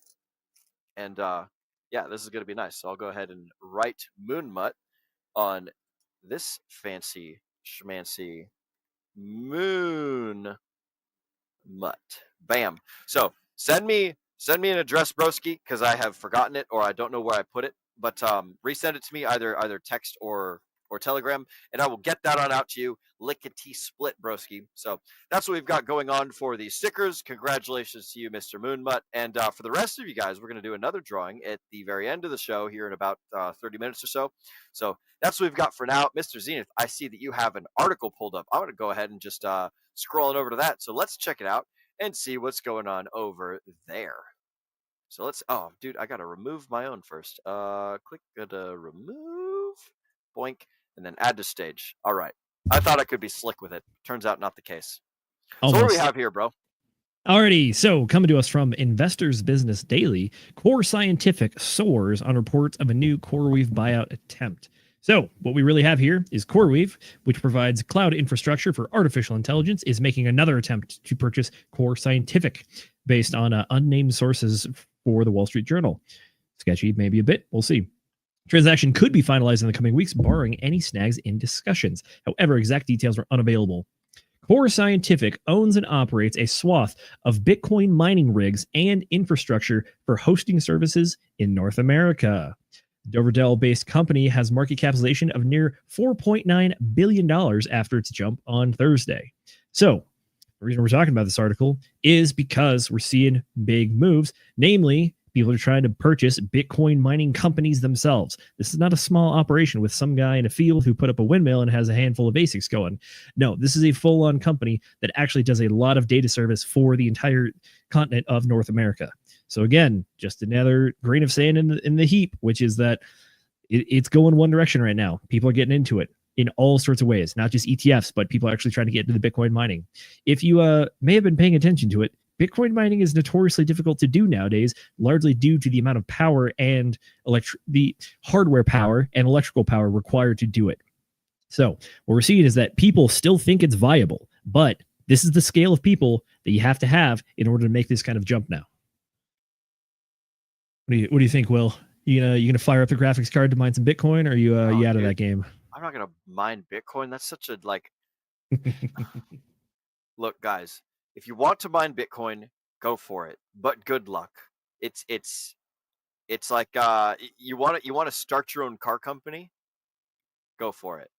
And yeah, this is going to be nice. So I'll go ahead and write Moonmutt on this fancy schmancy Moon Mutt. Bam. So send me an address, broski, because I have forgotten it or I don't know where I put it. But resend it to me either text or Telegram, and I will get that on out to you. Lickety split, broski. So that's what we've got going on for the stickers. Congratulations to you, Mr. Moonmutt. And for the rest of you guys, we're going to do another drawing at the very end of the show here in about 30 minutes or so. So that's what we've got for now. Mr. Zenith, I see that you have an article pulled up. I'm going to go ahead and just scroll it over to that. So let's check it out and see what's going on over there. So let's, oh, dude, I got to remove my own first. Click to remove, boink, and then add to stage. All right. I thought I could be slick with it. Turns out not the case. Almost. So what do we have here, bro? Alrighty, so coming to us from Investors Business Daily, Core Scientific soars on reports of a new CoreWeave buyout attempt. So what we really have here is CoreWeave, which provides cloud infrastructure for artificial intelligence, is making another attempt to purchase Core Scientific based on unnamed sources for the Wall Street Journal. Sketchy, maybe a bit. We'll see. Transaction could be finalized in the coming weeks, barring any snags in discussions. However, exact details are unavailable. Core Scientific owns and operates a swath of Bitcoin mining rigs and infrastructure for hosting services in North America. The Dover-Dell-based company has market capitalization of near $4.9 billion after its jump on Thursday. So, the reason we're talking about this article is because we're seeing big moves, namely, people are trying to purchase Bitcoin mining companies themselves. This is not a small operation with some guy in a field who put up a windmill and has a handful of ASICs going. No, this is a full-on company that actually does a lot of data service for the entire continent of North America. So again, just another grain of sand in the heap, which is that it's going one direction right now. People are getting into it in all sorts of ways, not just ETFs, but people are actually trying to get into the Bitcoin mining. If you may have been paying attention to it, Bitcoin mining is notoriously difficult to do nowadays, largely due to the amount of power and the hardware power and electrical power required to do it. So what we're seeing is that people still think it's viable, but this is the scale of people that you have to have in order to make this kind of jump now. What do you think, Will? You gonna fire up the graphics card to mine some Bitcoin, or are you you out of that game? I'm not gonna mine Bitcoin. That's such a like. Look, guys. If you want to mine Bitcoin, go for it. But good luck. It's like you want to start your own car company. Go for it.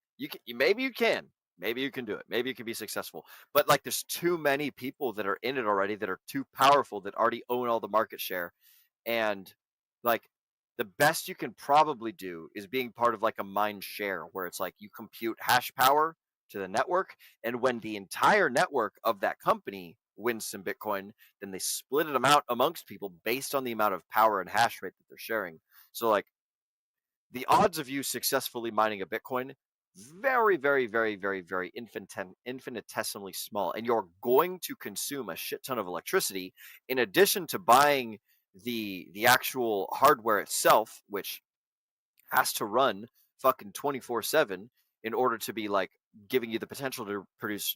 Maybe you can do it. Maybe you can be successful. But like, there's too many people that are in it already that are too powerful that already own all the market share, and like the best you can probably do is being part of like a mind share where it's like you compute hash power to the network, and when the entire network of that company wins some Bitcoin, then they split them out amongst people based on the amount of power and hash rate that they're sharing. So like the odds of you successfully mining a Bitcoin, very, very, very, very, very infinitesimally small, and you're going to consume a shit ton of electricity in addition to buying the actual hardware itself, which has to run fucking 24/7 in order to be like giving you the potential to produce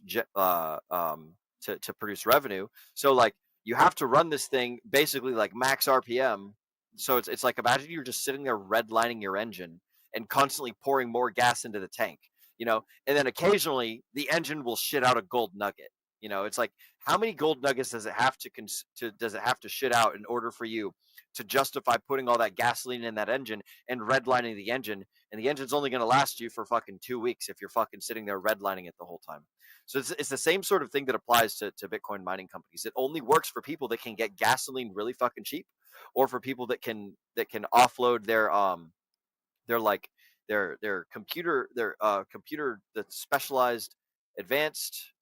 to produce revenue. So like you have to run this thing basically like max RPM. So it's like, imagine you're just sitting there redlining your engine and constantly pouring more gas into the tank, you know, and then occasionally the engine will shit out a gold nugget. You know, it's like, how many gold nuggets does it have to shit out in order for you to justify putting all that gasoline in that engine and redlining the engine? And the engine's only going to last you for fucking 2 weeks if you're fucking sitting there redlining it the whole time. So it's the same sort of thing that applies to Bitcoin mining companies. It only works for people that can get gasoline really fucking cheap, or for people that can offload their computer that's specialized advanced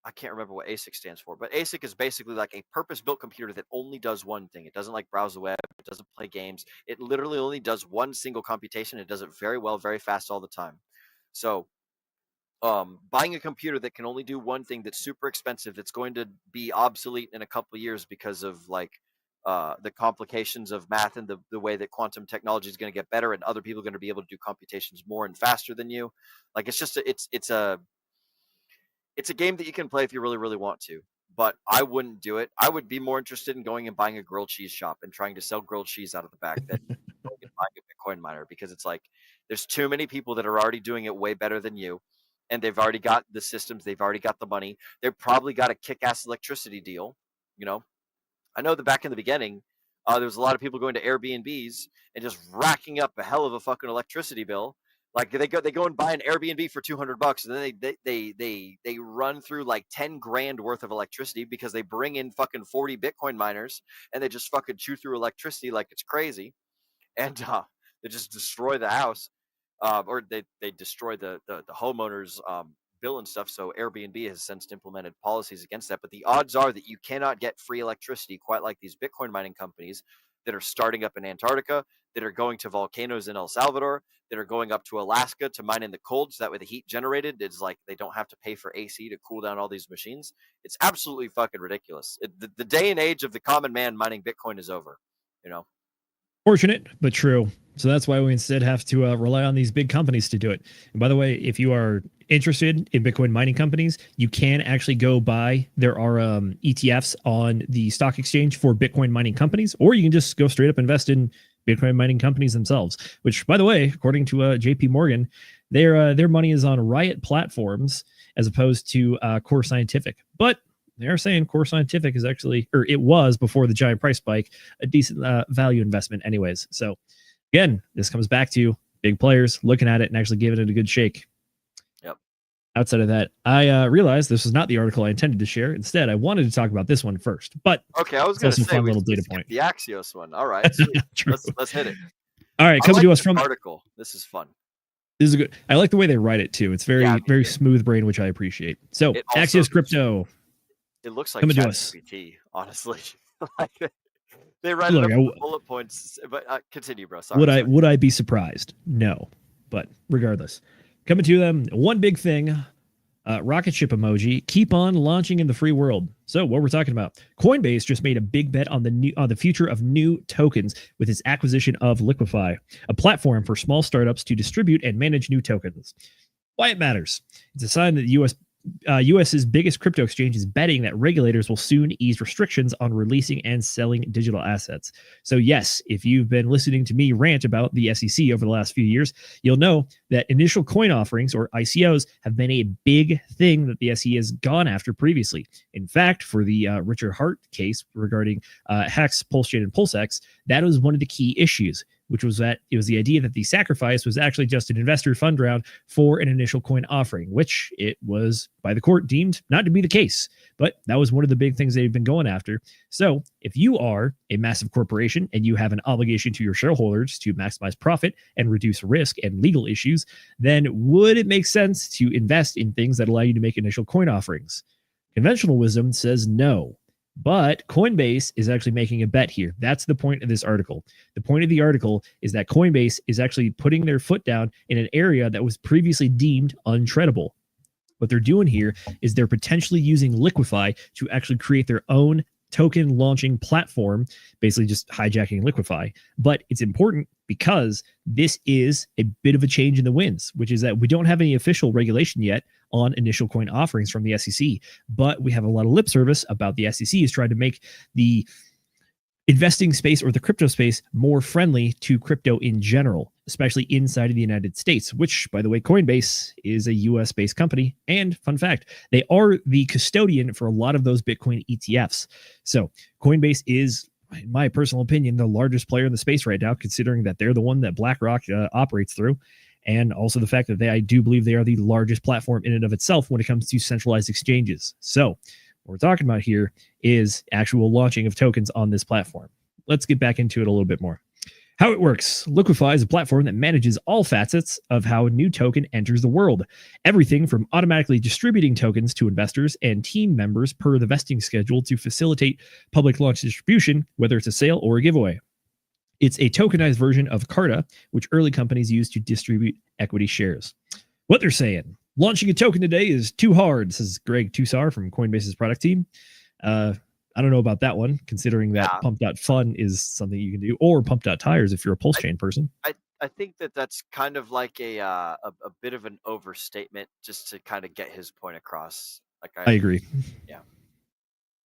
I can't remember what ASIC stands for, but ASIC is basically like a purpose-built computer that only does one thing. It doesn't like browse the web. It doesn't play games. It literally only does one single computation. It does it very well, very fast all the time. So buying a computer that can only do one thing, that's super expensive, that's going to be obsolete in a couple of years because of like the complications of math and the way that quantum technology is going to get better, and other people are going to be able to do computations more and faster than you. Like it's a game that you can play if you really, really want to, but I wouldn't do it. I would be more interested in going and buying a grilled cheese shop and trying to sell grilled cheese out of the back than going and buying a Bitcoin miner, because it's like, there's too many people that are already doing it way better than you, and they've already got the systems, they've already got the money, they've probably got a kick-ass electricity deal. You know, I know that back in the beginning, there was a lot of people going to Airbnbs and just racking up a hell of a fucking electricity bill. Like they go and buy an Airbnb for $200, and then they run through like 10 grand worth of electricity because they bring in fucking 40 Bitcoin miners, and they just fucking chew through electricity like it's crazy, and they just destroy the house, or they destroy the homeowner's bill and stuff. So Airbnb has since implemented policies against that. But the odds are that you cannot get free electricity quite like these Bitcoin mining companies that are starting up in Antarctica, that are going to volcanoes in El Salvador, that are going up to Alaska to mine in the cold, so that way the heat generated is like they don't have to pay for AC to cool down all these machines. It's absolutely fucking ridiculous. The day and age of the common man mining Bitcoin is over, you know. Fortunate, but true. So that's why we instead have to rely on these big companies to do it. And by the way, if you are interested in Bitcoin mining companies, you can actually go buy. There are ETFs on the stock exchange for Bitcoin mining companies, or you can just go straight up invest in Bitcoin mining companies themselves, which, by the way, according to JP Morgan, their money is on Riot platforms as opposed to Core Scientific. But they're saying Core Scientific is actually, or it was before the giant price spike, a decent value investment anyways. So again, this comes back to big players looking at it and actually giving it a good shake. Yep. Outside of that, I realized this was not the article I intended to share. Instead, I wanted to talk about this one first. But okay, I was going to say fun little data point. The Axios one. All right, let's hit it. All right, coming to us from article. This is fun. This is good. I like the way they write it too. It's very smooth brain, which I appreciate. So Axios Crypto. It looks like ChatGPT, honestly. Like, they write bullet points, but continue, bro. Sorry, would I be surprised? No, but regardless, coming to them, one big thing. Rocket ship emoji. Keep on launching in the free world. So what we're talking about? Coinbase just made a big bet on the future of new tokens with its acquisition of Liquify, a platform for small startups to distribute and manage new tokens. Why it matters? It's a sign that the US's biggest crypto exchange is betting that regulators will soon ease restrictions on releasing and selling digital assets. So yes, if you've been listening to me rant about the SEC over the last few years, you'll know that initial coin offerings, or ICOs, have been a big thing that the SEC has gone after previously. In fact, for the Richard Hart case regarding Hex, PulseChain, and PulseX, that was one of the key issues, which was that it was the idea that the sacrifice was actually just an investor fund round for an initial coin offering, which it was by the court deemed not to be the case. But that was one of the big things they've been going after. So if you are a massive corporation and you have an obligation to your shareholders to maximize profit and reduce risk and legal issues, then would it make sense to invest in things that allow you to make initial coin offerings? Conventional wisdom says no. But Coinbase is actually making a bet here. That's the point of this article. The point of the article is that Coinbase is actually putting their foot down in an area that was previously deemed untreadable. What they're doing here is they're potentially using Liquify to actually create their own token launching platform, basically just hijacking Liquify. But it's important because this is a bit of a change in the winds, which is that we don't have any official regulation yet on initial coin offerings from the SEC, but we have a lot of lip service about the SEC is trying to make the investing space or the crypto space more friendly to crypto in general, especially inside of the United States, which, by the way, Coinbase is a US-based company. And fun fact, they are the custodian for a lot of those Bitcoin ETFs. So Coinbase is, in my personal opinion, the largest player in the space right now, considering that they're the one that BlackRock operates through. And also the fact that I do believe they are the largest platform in and of itself when it comes to centralized exchanges. So what we're talking about here is actual launching of tokens on this platform. Let's get back into it a little bit more. How it works. Liquify is a platform that manages all facets of how a new token enters the world. Everything from automatically distributing tokens to investors and team members per the vesting schedule to facilitate public launch distribution, whether it's a sale or a giveaway. It's a tokenized version of Carta, which early companies use to distribute equity shares. What they're saying: launching a token today is too hard, says Greg Tusar from Coinbase's product team. I don't know about that one, considering that Pump.Fun is something you can do, or Pump.Tires if you're a pulse chain person. I think that's kind of like a bit of an overstatement just to kind of get his point across. Like I agree. Yeah.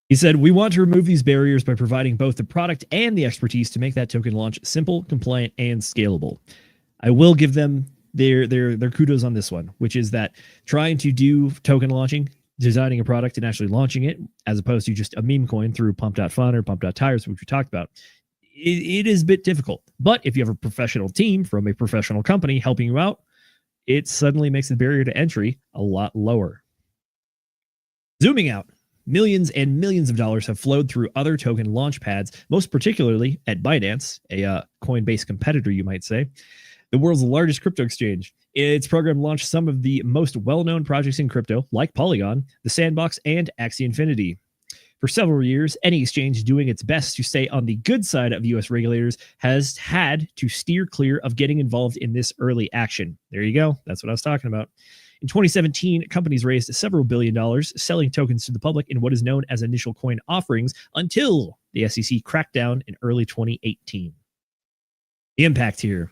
He said, we want to remove these barriers by providing both the product and the expertise to make that token launch simple, compliant, and scalable. I will give them their kudos on this one, which is that trying to do token launching, designing a product and actually launching it, as opposed to just a meme coin through Pump.Fun or Pump.Tires, which we talked about, it is a bit difficult. But if you have a professional team from a professional company helping you out, it suddenly makes the barrier to entry a lot lower. Zooming out, millions and millions of dollars have flowed through other token launch pads, most particularly at Binance, a Coinbase competitor, you might say, the world's largest crypto exchange. Its program launched some of the most well-known projects in crypto, like Polygon, the Sandbox, and Axie Infinity. For several years, any exchange doing its best to stay on the good side of U.S. regulators has had to steer clear of getting involved in this early action. There you go. That's what I was talking about. In 2017, companies raised several $1 billion selling tokens to the public in what is known as initial coin offerings until the SEC cracked down in early 2018. The impact here.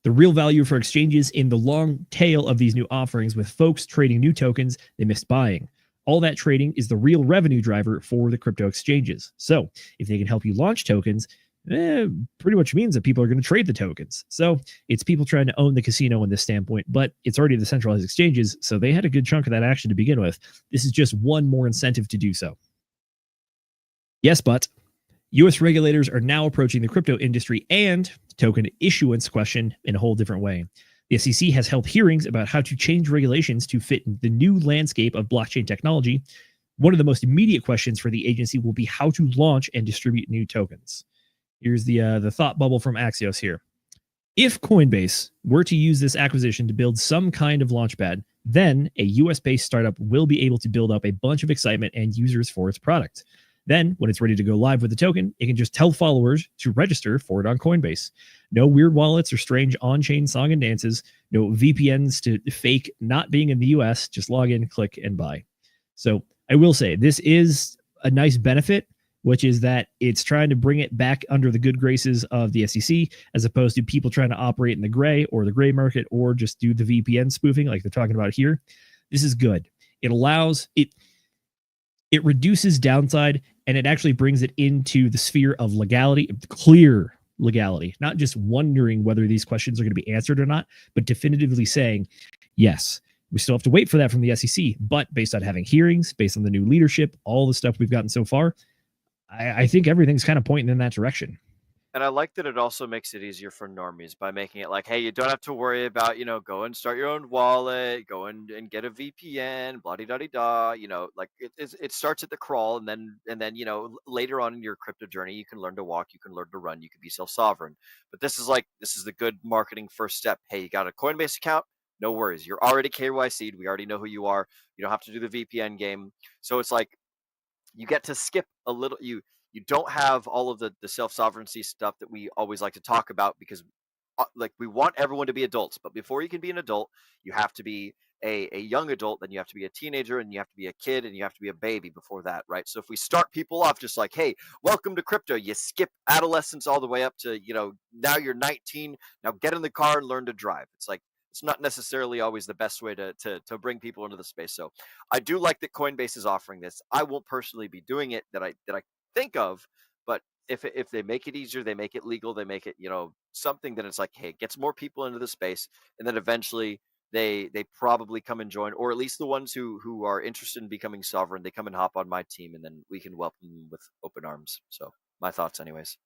The real value for exchanges in the long tail of these new offerings, with folks trading new tokens they missed buying. All that trading is the real revenue driver for the crypto exchanges. So if they can help you launch tokens, pretty much means that people are going to trade the tokens. So it's people trying to own the casino in this standpoint, but it's already the centralized exchanges, so they had a good chunk of that action to begin with. This is just one more incentive to do so. Yes, but U.S. regulators are now approaching the crypto industry and token issuance question in a whole different way. The SEC has held hearings about how to change regulations to fit the new landscape of blockchain technology. One of the most immediate questions for the agency will be how to launch and distribute new tokens. Here's the thought bubble from Axios here. If Coinbase were to use this acquisition to build some kind of launchpad, then a US-based startup will be able to build up a bunch of excitement and users for its product. Then, when it's ready to go live with the token, it can just tell followers to register for it on Coinbase. No weird wallets or strange on-chain song and dances. No VPNs to fake not being in the US. Just log in, click, and buy. So I will say this is a nice benefit, which is that it's trying to bring it back under the good graces of the SEC, as opposed to people trying to operate in the gray or the gray market or just do the VPN spoofing like they're talking about here. This is good. It allows it. It reduces downside, and it actually brings it into the sphere of legality, clear legality, not just wondering whether these questions are going to be answered or not, but definitively saying, yes, we still have to wait for that from the SEC, but based on having hearings, based on the new leadership, all the stuff we've gotten so far, I think everything's kind of pointing in that direction. And I like that it also makes it easier for normies by making it like, hey, you don't have to worry about, go and start your own wallet, go and get a VPN, blah da da. Like it starts at the crawl, and then later on in your crypto journey, you can learn to walk, you can learn to run, you can be self-sovereign. But this is the good marketing first step. Hey, you got a Coinbase account? No worries, you're already KYC'd. We already know who you are. You don't have to do the VPN game. So it's like you get to skip a little. You don't have all of the self-sovereignty stuff that we always like to talk about, because we want everyone to be adults. But before you can be an adult, you have to be a young adult, then you have to be a teenager, and you have to be a kid, and you have to be a baby before that, right? So if we start people off just like, hey, welcome to crypto, you skip adolescence all the way up to, now you're 19, now get in the car and learn to drive. It's like, it's not necessarily always the best way to bring people into the space. So I do like that Coinbase is offering this. I won't personally be doing it that I think of, but if they make it easier, they make it legal, they make it, something that it's like, hey, it gets more people into the space, and then eventually they probably come and join, or at least the ones who are interested in becoming sovereign, they come and hop on my team, and then we can welcome them with open arms. So my thoughts anyways.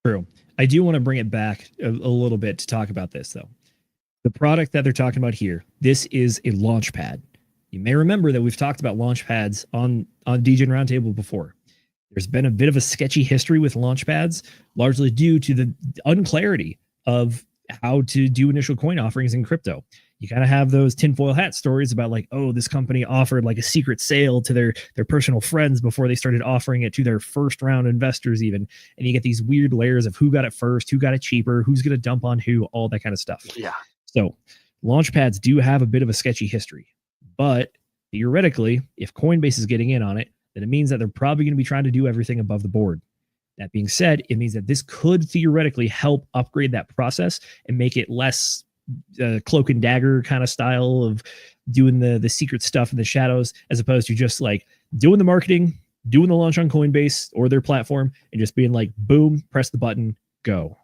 True. I do want to bring it back a little bit to talk about this, though. The product that they're talking about here, this is a launch pad. You may remember that we've talked about launch pads on DGen Roundtable before. There's been a bit of a sketchy history with launch pads, largely due to the unclarity of how to do initial coin offerings in crypto. You kind of have those tinfoil hat stories about like, oh, this company offered like a secret sale to their personal friends before they started offering it to their first round investors even. And you get these weird layers of who got it first, who got it cheaper, who's going to dump on who, all that kind of stuff. Yeah. So launch pads do have a bit of a sketchy history, but theoretically, if Coinbase is getting in on it, then it means that they're probably going to be trying to do everything above the board. That being said, it means that this could theoretically help upgrade that process and make it less cloak and dagger kind of style of doing the secret stuff in the shadows, as opposed to just like doing the marketing, doing the launch on Coinbase or their platform, and just being like, boom, press the button, go.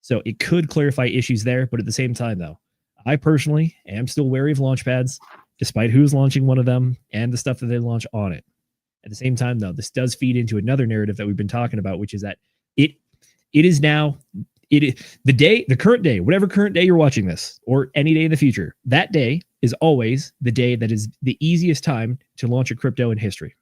So it could clarify issues there, but at the same time, though, I personally am still wary of launch pads, despite who's launching one of them and the stuff that they launch on it. At the same time, though, this does feed into another narrative that we've been talking about, which is that it is now the current day, whatever current day you're watching this, or any day in the future, that day is always the day that is the easiest time to launch a crypto in history.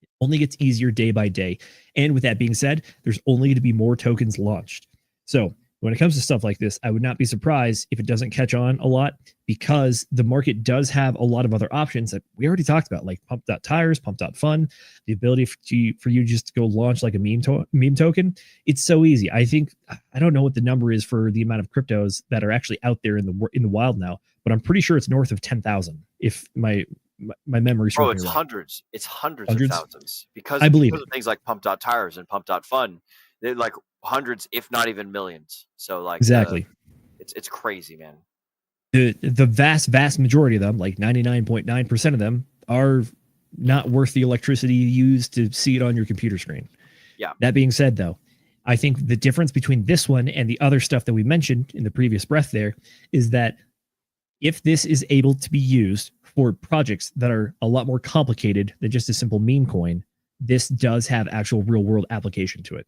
It only gets easier day by day. And with that being said, there's only going to be more tokens launched. So when it comes to stuff like this, I would not be surprised if it doesn't catch on a lot, because the market does have a lot of other options that we already talked about, like pump.tires, pump.fun, the ability for you just to go launch like a meme token. It's so easy. I think, I don't know what the number is for the amount of cryptos that are actually out there in the wild now, but I'm pretty sure it's north of 10,000 if my memory serves me it's right. hundreds. It's hundreds of thousands, because I believe of things like pump.tires and pump.fun. They're like hundreds, if not even millions. So like exactly, it's crazy, man. The vast majority of them, like 99.9% of them, are not worth the electricity you use to see it on your computer screen. Yeah. That being said, though, I think the difference between this one and the other stuff that we mentioned in the previous breath there is that if this is able to be used for projects that are a lot more complicated than just a simple meme coin, this does have actual real world application to it.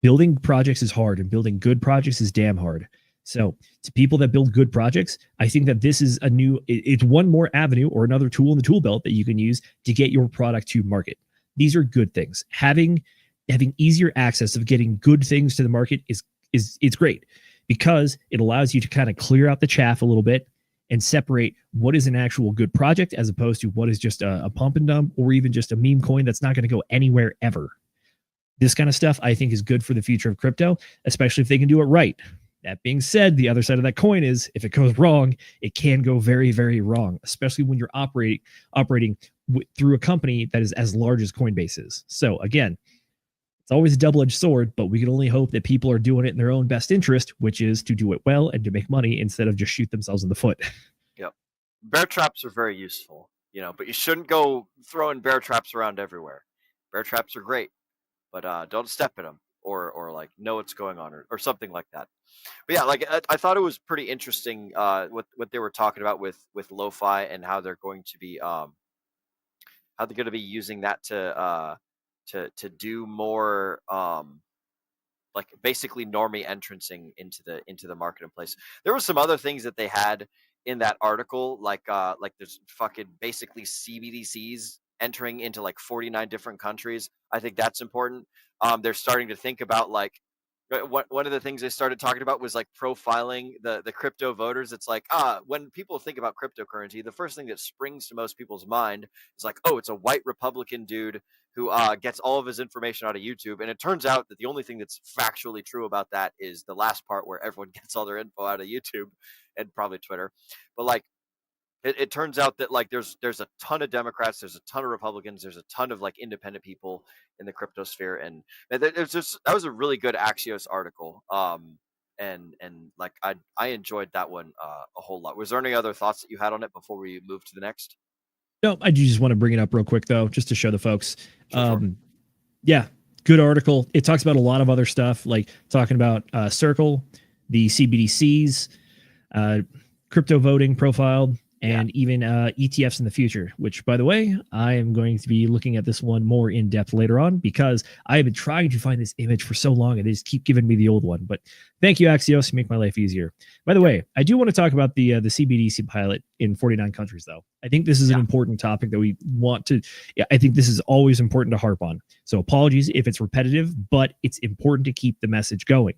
Building projects is hard, and building good projects is damn hard. So to people that build good projects, I think that this is it's one more avenue or another tool in the tool belt that you can use to get your product to market. These are good things. Having easier access of getting good things to the market it's great, because it allows you to kind of clear out the chaff a little bit and separate what is an actual good project as opposed to what is just a pump and dump, or even just a meme coin that's not going to go anywhere ever. This kind of stuff, I think, is good for the future of crypto, especially if they can do it right. That being said, the other side of that coin is if it goes wrong, it can go very, very wrong, especially when you're operating through a company that is as large as Coinbase is. So again, it's always a double-edged sword, but we can only hope that people are doing it in their own best interest, which is to do it well and to make money instead of just shoot themselves in the foot. Yep. Bear traps are very useful, but you shouldn't go throwing bear traps around everywhere. Bear traps are great, but don't step in them or like know what's going on or something like that. But yeah, like I thought it was pretty interesting what they were talking about with lo-fi and how they're going to be using that to do more like basically normie entrancing into the marketplace. There were some other things that they had in that article, like there's fucking basically CBDCs entering into like 49 different countries. I think that's important. They're starting to think about like one of the things they started talking about was like profiling the crypto voters. It's like, when people think about cryptocurrency, the first thing that springs to most people's mind is like, oh, it's a white Republican dude who gets all of his information out of YouTube. And it turns out that the only thing that's factually true about that is the last part where everyone gets all their info out of YouTube and probably Twitter. But like, it turns out that like there's a ton of Democrats, there's a ton of Republicans, there's a ton of like independent people in the crypto sphere, and there's just that was a really good Axios article. And like I enjoyed that one a whole lot. Was there any other thoughts that you had on it before we move to the next? No, I do just want to bring it up real quick though, just to show the folks. Sure. Yeah, good article. It talks about a lot of other stuff, like talking about Circle, the CBDCs, crypto voting profiled, and even ETFs in the future, which, by the way, I am going to be looking at this one more in depth later on because I have been trying to find this image for so long and they just keep giving me the old one. But thank you, Axios, you make my life easier. By the way, I do want to talk about the CBDC pilot in 49 countries, though. I think this is an important topic that we want to, I think this is always important to harp on. So apologies if it's repetitive, but it's important to keep the message going.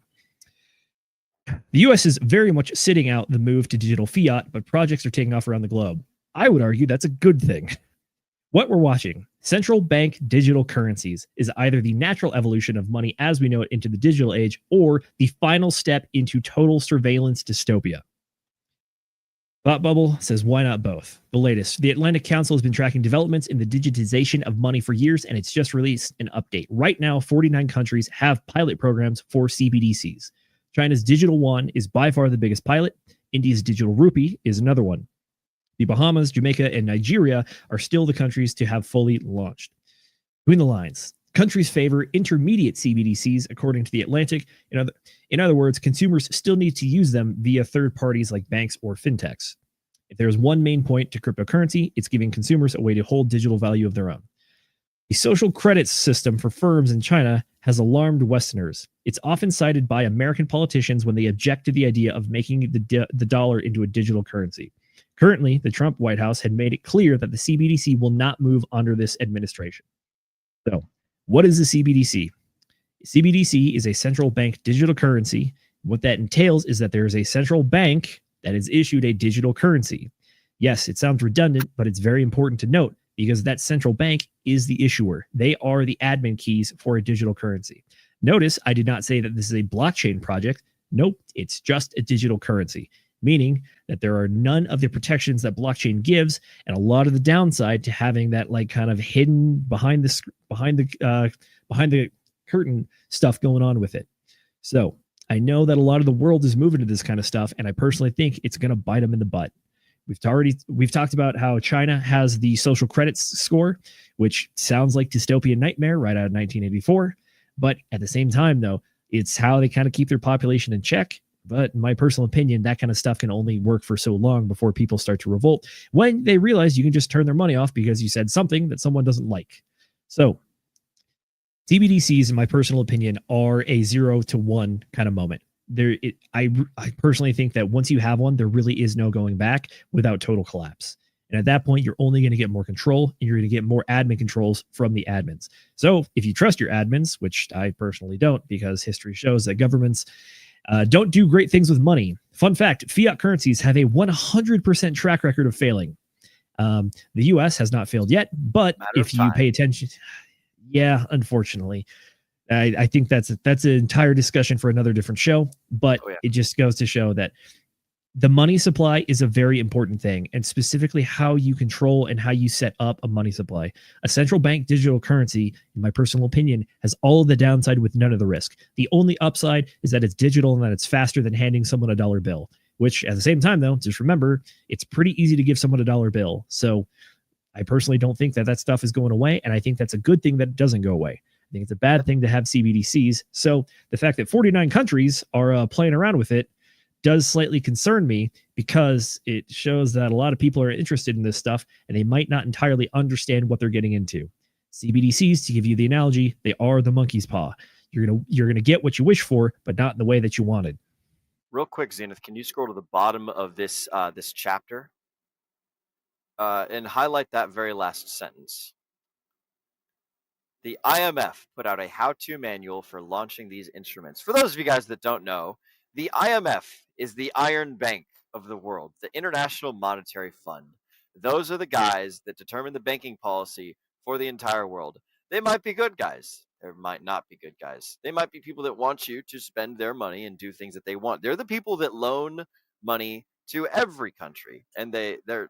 The US is very much sitting out the move to digital fiat, but projects are taking off around the globe. I would argue that's a good thing. What we're watching, central bank digital currencies, is either the natural evolution of money as we know it into the digital age or the final step into total surveillance dystopia. Thought Bubble says, why not both? The latest. The Atlantic Council has been tracking developments in the digitization of money for years, and it's just released an update. Right now, 49 countries have pilot programs for CBDCs. China's Digital Yuan is by far the biggest pilot. India's Digital Rupee is another one. The Bahamas, Jamaica, and Nigeria are still the countries to have fully launched. Between the lines, countries favor intermediate CBDCs, according to The Atlantic. In other words, consumers still need to use them via third parties like banks or fintechs. If there's one main point to cryptocurrency, it's giving consumers a way to hold digital value of their own. The social credit system for firms in China has alarmed Westerners. It's often cited by American politicians when they object to the idea of making the dollar into a digital currency. Currently, the Trump White House had made it clear that the CBDC will not move under this administration. So, what is the CBDC? CBDC is a central bank digital currency. What that entails is that there is a central bank that has issued a digital currency. Yes, it sounds redundant, but it's very important to note because that central bank is the issuer. They are the admin keys for a digital currency. Notice I did not say that this is a blockchain project. Nope, it's just a digital currency, meaning that there are none of the protections that blockchain gives and a lot of the downside to having that like kind of hidden behind the curtain stuff going on with it. So I know that a lot of the world is moving to this kind of stuff, and I personally think it's going to bite them in the butt. We've talked about how China has the social credit score, which sounds like dystopian nightmare right out of 1984. But at the same time, though, it's how they kind of keep their population in check. But in my personal opinion, that kind of stuff can only work for so long before people start to revolt when they realize you can just turn their money off because you said something that someone doesn't like. So CBDCs, in my personal opinion, are a 0 to 1 kind of moment. I personally think that once you have one, there really is no going back without total collapse. And at that point, you're only going to get more control and you're going to get more admin controls from the admins. So if you trust your admins, which I personally don't, because history shows that governments don't do great things with money. Fun fact, fiat currencies have a 100% track record of failing. The US has not failed yet, but if you pay attention, yeah, unfortunately. I think that's an entire discussion for another different show, but it just goes to show that the money supply is a very important thing, and specifically how you control and how you set up a money supply. A central bank digital currency, in my personal opinion, has all of the downside with none of the risk. The only upside is that it's digital and that it's faster than handing someone a dollar bill, which at the same time, though, just remember, it's pretty easy to give someone a dollar bill. So I personally don't think that stuff is going away, and I think that's a good thing that it doesn't go away. I think it's a bad thing to have CBDCs. So the fact that 49 countries are playing around with it does slightly concern me because it shows that a lot of people are interested in this stuff and they might not entirely understand what they're getting into. CBDCs, to give you the analogy, they are the monkey's paw. You're gonna get what you wish for, but not in the way that you wanted. Real quick, Zenith, can you scroll to the bottom of this this chapter and highlight that very last sentence? The IMF put out a how-to manual for launching these instruments. For those of you guys that don't know, the IMF is the Iron Bank of the world, the International Monetary Fund. Those are the guys that determine the banking policy for the entire world. They might be good guys. They might not be good guys. They might be people that want you to spend their money and do things that they want. They're the people that loan money to every country, and they're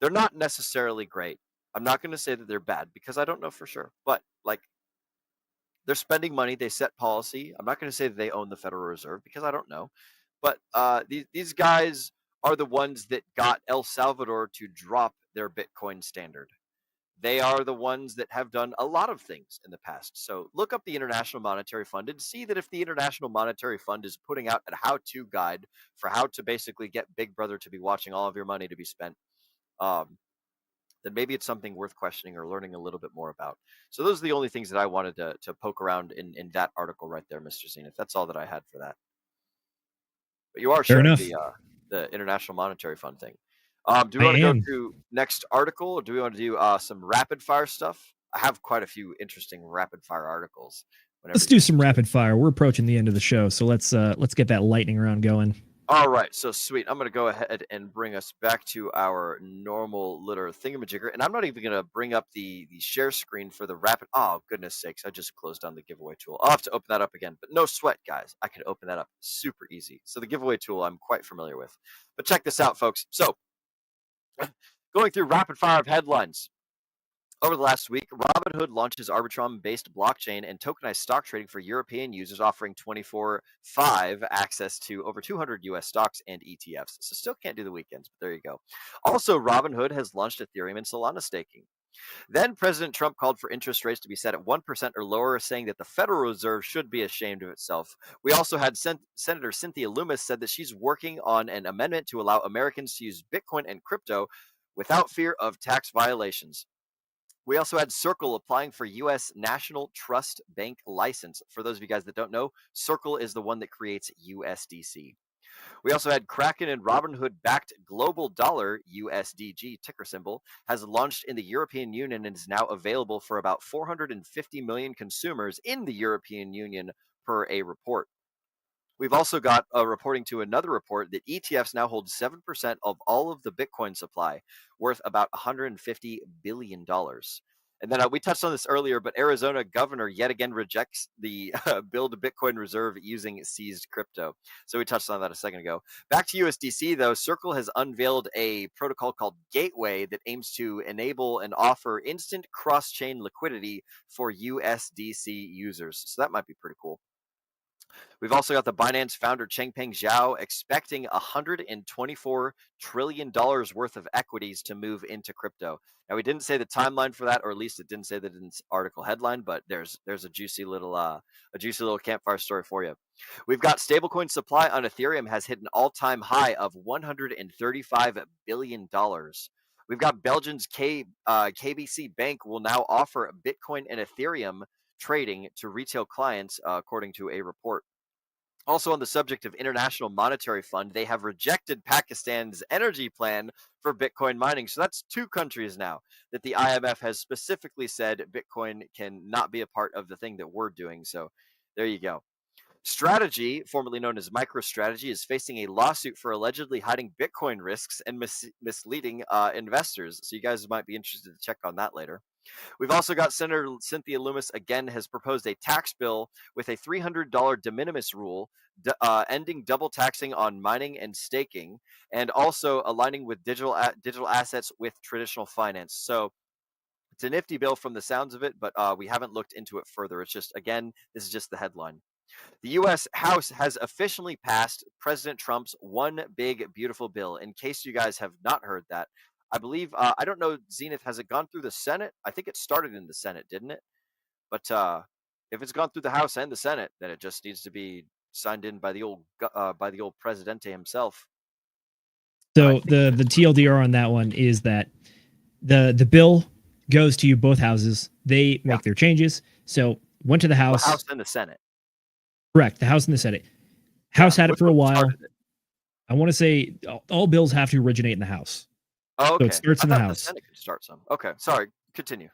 not necessarily great. I'm not going to say that they're bad because I don't know for sure, but like they're spending money, they set policy. I'm not going to say that they own the Federal Reserve because I don't know, but these guys are the ones that got El Salvador to drop their Bitcoin standard. They are the ones that have done a lot of things in the past. So look up the International Monetary Fund and see that if the International Monetary Fund is putting out a how-to guide for how to basically get Big Brother to be watching all of your money to be spent, then maybe it's something worth questioning or learning a little bit more about. So those are the only things that I wanted to poke around in that article right there, Mr. Zenith. That's all that I had for that. But you are sharing the International Monetary Fund thing. Do we want to go to next article, or do we want to do some rapid fire stuff? I have quite a few interesting rapid fire articles. Let's do some rapid fire. We're approaching the end of the show, so let's get that lightning round going. All right, so sweet. I'm going to go ahead and bring us back to our normal little thingamajigger, and I'm not even going to bring up the share screen for the rapid. Oh, goodness sakes, I just closed down the giveaway tool. I'll have to open that up again, but no sweat, guys. I can open that up super easy. So the giveaway tool I'm quite familiar with. But check this out, folks. So going through rapid fire of headlines. Over the last week, Robinhood launches Arbitrum-based blockchain and tokenized stock trading for European users, offering 24/5 access to over 200 US stocks and ETFs. So still can't do the weekends, but there you go. Also, Robinhood has launched Ethereum and Solana staking. Then President Trump called for interest rates to be set at 1% or lower, saying that the Federal Reserve should be ashamed of itself. We also had Senator Cynthia Lummis said that she's working on an amendment to allow Americans to use Bitcoin and crypto without fear of tax violations. We also had Circle applying for U.S. National Trust Bank license. For those of you guys that don't know, Circle is the one that creates USDC. We also had Kraken and Robinhood-backed Global Dollar, USDG ticker symbol, has launched in the European Union and is now available for about 450 million consumers in the European Union per a report. We've also got reporting to another report that ETFs now hold 7% of all of the Bitcoin supply, worth about $150 billion. And then we touched on this earlier, but Arizona governor yet again rejects the build a Bitcoin reserve using seized crypto. So we touched on that a second ago. Back to USDC, though, Circle has unveiled a protocol called Gateway that aims to enable and offer instant cross-chain liquidity for USDC users. So that might be pretty cool. We've also got the Binance founder Changpeng Zhao expecting $124 trillion worth of equities to move into crypto. Now, we didn't say the timeline for that, or at least it didn't say that in this article headline, but there's a juicy little campfire story for you. We've got stablecoin supply on Ethereum has hit an all-time high of $135 billion. We've got Belgium's KBC Bank will now offer Bitcoin and Ethereum trading to retail clients, according to a report. Also, on the subject of International Monetary Fund, they have rejected Pakistan's energy plan for Bitcoin mining. So that's two countries now that the IMF has specifically said Bitcoin can not be a part of the thing that we're doing. So there you go. Strategy, formerly known as MicroStrategy, is facing a lawsuit for allegedly hiding Bitcoin risks and misleading investors. So you guys might be interested to check on that later. We've also got Senator Cynthia Lummis again has proposed a tax bill with a $300 de minimis rule, ending double taxing on mining and staking, and also aligning with digital assets with traditional finance. So it's a nifty bill from the sounds of it, but we haven't looked into it further. It's just, again, this is just the headline. The U.S. House has officially passed President Trump's One Big Beautiful Bill. In case you guys have not heard that, I believe, I don't know, Zenith, has it gone through the Senate? I think it started in the Senate, didn't it? But if it's gone through the House and the Senate, then it just needs to be signed in by the old Presidente himself. So the TLDR on that one is that the bill goes to both houses. They make their changes. So went to the House. The House and the Senate. Correct. The House and the Senate. House had it for a while. I want to say all bills have to originate in the House. Oh, okay. So it starts in the House. The Senate could start some. Okay, sorry. Continue.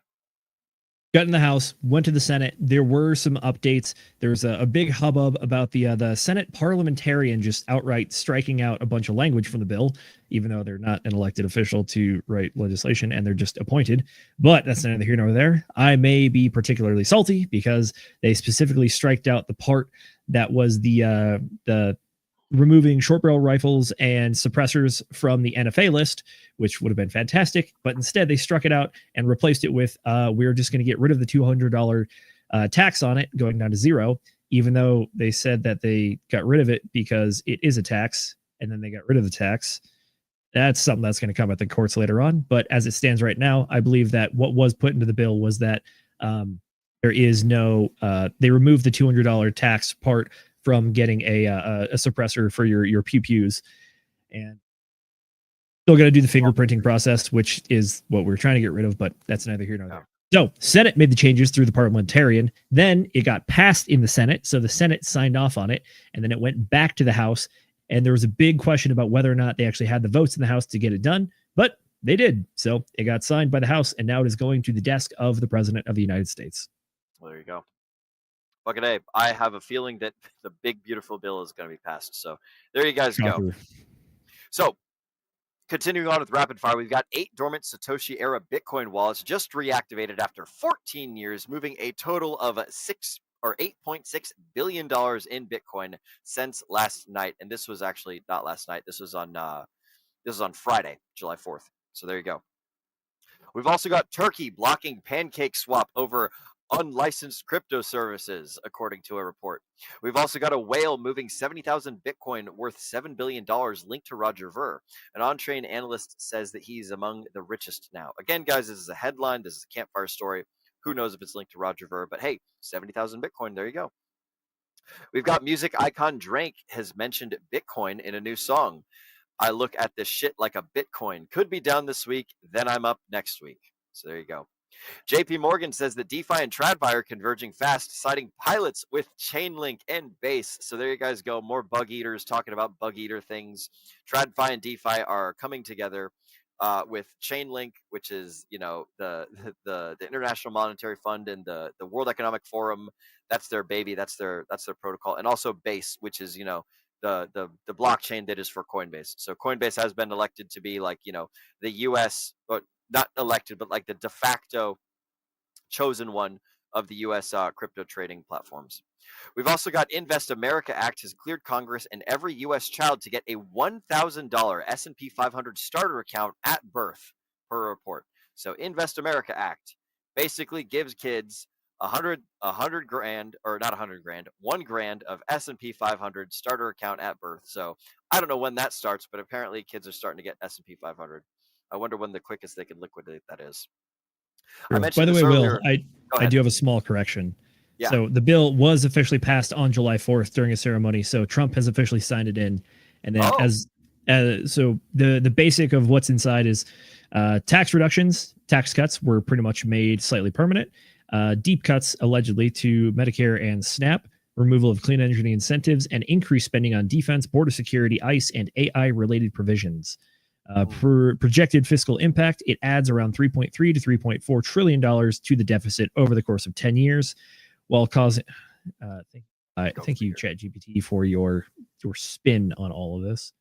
Got in the House, went to the Senate. There were some updates. There's a big hubbub about the Senate parliamentarian just outright striking out a bunch of language from the bill, even though they're not an elected official to write legislation and they're just appointed. But that's neither here nor there. I may be particularly salty because they specifically striked out the part that was the removing short barrel rifles and suppressors from the NFA list, which would have been fantastic. But instead, they struck it out and replaced it with we're just going to get rid of the $200 tax on it, going down to zero, even though they said that they got rid of it because it is a tax, and then they got rid of the tax. That's something that's going to come at the courts later on. But as it stands right now, I believe that what was put into the bill was that there is no, they removed the $200 tax part from getting a suppressor for your pew-pews, and still got to do the fingerprinting process, which is what we're trying to get rid of, but that's neither here nor there. So Senate made the changes through the parliamentarian. Then it got passed in the Senate. So the Senate signed off on it, and then it went back to the House. And there was a big question about whether or not they actually had the votes in the House to get it done, but they did. So it got signed by the House, and now it is going to the desk of the President of the United States. Well, there you go. Fucking A. I have a feeling that the big, beautiful bill is going to be passed. So there you guys go. So continuing on with rapid fire, we've got 8 dormant Satoshi era Bitcoin wallets just reactivated after 14 years, moving a total of $8.6 billion in Bitcoin since last night. And this was actually not last night. This was on Friday, July 4th. So there you go. We've also got Turkey blocking Pancake Swap over unlicensed crypto services, according to a report. We've also got a whale moving 70,000 Bitcoin worth $7 billion linked to Roger Ver. An on-chain analyst says that he's among the richest now. Again, guys, this is a headline. This is a campfire story. Who knows if it's linked to Roger Ver, but hey, 70,000 Bitcoin. There you go. We've got music icon Drake has mentioned Bitcoin in a new song. I look at this shit like a Bitcoin. Could be down this week, then I'm up next week. So there you go. JP Morgan says that DeFi and TradFi are converging fast, citing pilots with Chainlink and Base. So there you guys go. More bug eaters talking about bug eater things. TradFi and DeFi are coming together with Chainlink, which is, you know, the International Monetary Fund and the World Economic Forum. That's their baby. That's their protocol. And also Base, which is, you know, the blockchain that is for Coinbase. So Coinbase has been elected to be like, you know, the US, but not elected, but like the de facto chosen one of the U.S. Crypto trading platforms. We've also got Invest America Act has cleared Congress and every U.S. child to get a $1,000 S&P 500 starter account at birth, per report. So Invest America Act basically gives kids $100 grand, or not $100 grand, $1,000 of S&P 500 starter account at birth. So I don't know when that starts, but apparently kids are starting to get S&P 500. I wonder when the quickest they can liquidate that is. Sure. I mentioned By the way, earlier. Will, I do have a small correction. Yeah. So the bill was officially passed on July 4th during a ceremony. So Trump has officially signed it in. And then so the basic of what's inside is tax reductions, tax cuts were pretty much made slightly permanent. Deep cuts allegedly to Medicare and SNAP, removal of clean energy incentives, and increased spending on defense, border security, ICE, and AI-related provisions. Projected fiscal impact, it adds around $3.3 to $3.4 trillion to the deficit over the course of 10 years, while causing. Thank you, ChatGPT, for your spin on all of this.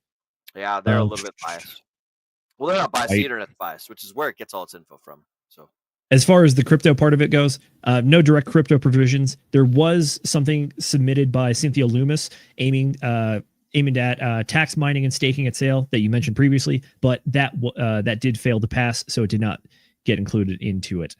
Yeah, they're a little bit biased. Well, they're not biased. The internet's biased, which is where it gets all its info from. So, as far as the crypto part of it goes, no direct crypto provisions. There was something submitted by Cynthia Loomis aiming at tax mining and staking at sale that you mentioned previously, but that did fail to pass, so it did not get included into it.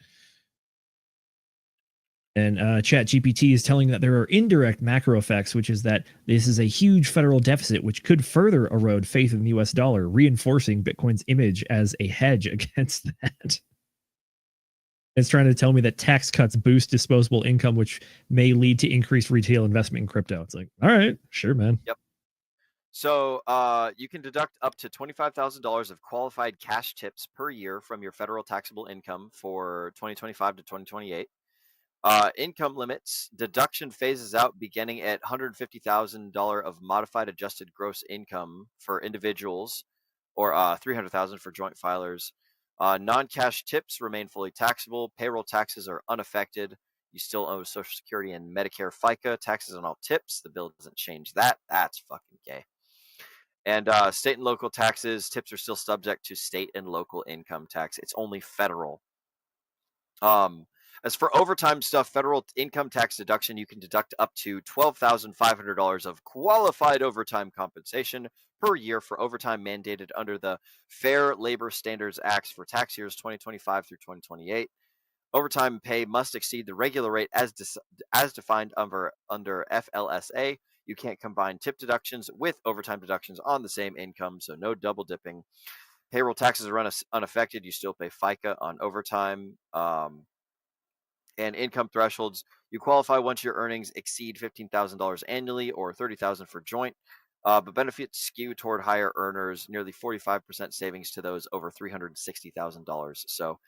And ChatGPT is telling that there are indirect macro effects, which is that this is a huge federal deficit, which could further erode faith in the U.S. dollar, reinforcing Bitcoin's image as a hedge against that. It's trying to tell me that tax cuts boost disposable income, which may lead to increased retail investment in crypto. It's like, all right, sure, man. Yep. So you can deduct up to $25,000 of qualified cash tips per year from your federal taxable income for 2025 to 2028. Income limits, deduction phases out beginning at $150,000 of modified adjusted gross income for individuals, or $300,000 for joint filers. Non-cash tips remain fully taxable. Payroll taxes are unaffected. You still owe Social Security and Medicare FICA taxes on all tips. The bill doesn't change that. That's fucking gay. And state and local taxes, tips are still subject to state and local income tax. It's only federal. As for overtime stuff, federal income tax deduction, you can deduct up to $12,500 of qualified overtime compensation per year for overtime mandated under the Fair Labor Standards Acts for tax years 2025 through 2028. Overtime pay must exceed the regular rate as defined under FLSA. You can't combine tip deductions with overtime deductions on the same income, so no double dipping. Payroll taxes are unaffected. You still pay FICA on overtime. And income thresholds, you qualify once your earnings exceed $15,000 annually or $30,000 for joint. But benefits skew toward higher earners, nearly 45% savings to those over $360,000. So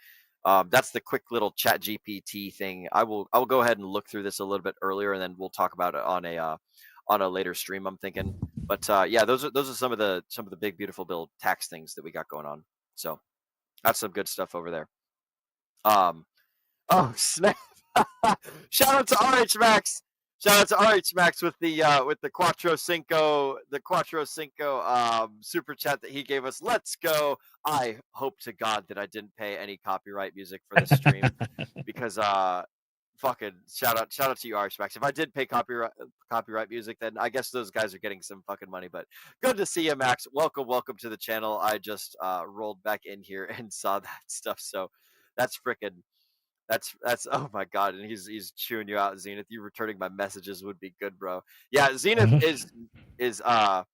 that's the quick little Chat GPT thing. I will go ahead and look through this a little bit earlier, and then we'll talk about it on a later stream, I'm thinking. But yeah, those are some of the big beautiful bill tax things that we got going on. So that's some good stuff over there. Oh snap! Shout out to RH Max. Shout out to RH Max with the Quattro Cinco super chat that he gave us. Let's go. I hope to God that I didn't pay any copyright music for this stream because fucking shout out to you, RH Max. If I did pay copyright music, then I guess those guys are getting some fucking money. But good to see you, Max. Welcome to the channel. I just rolled back in here and saw that stuff. So that's freaking. That's oh my God, and he's chewing you out, Zenith. You returning my messages would be good, bro. Yeah, Zenith is I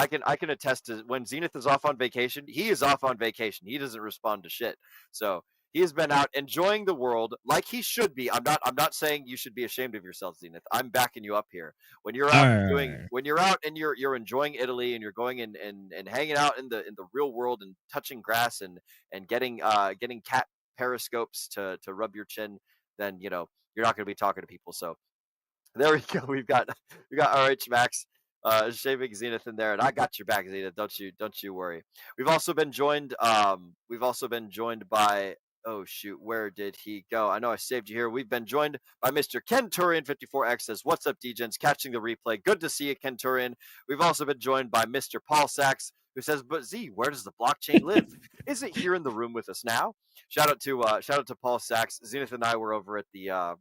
can attest to when Zenith is off on vacation, he is off on vacation. He doesn't respond to shit. So he has been out enjoying the world like he should be. I'm not saying you should be ashamed of yourself, Zenith. I'm backing you up here. When you're out when you're out and you're enjoying Italy and you're going and hanging out in the real world and touching grass and getting cat periscopes to rub your chin, then you're not going to be talking to people. So there we go. We got RH Max shaving Zenith in there, and I got your back, Zenith. Don't you worry. We've also been joined by, oh shoot, where did he go? I know I saved you here. We've been joined by Mr. Ken Turian 54X says, what's up, DGens? Catching the replay. Good to see you, Ken Turian. We've also been joined by Mr. Paul Sachs, who says, but Z, where does the blockchain live? Is it here in the room with us now? Shout out to Paul Sachs. Zenith and I were over at the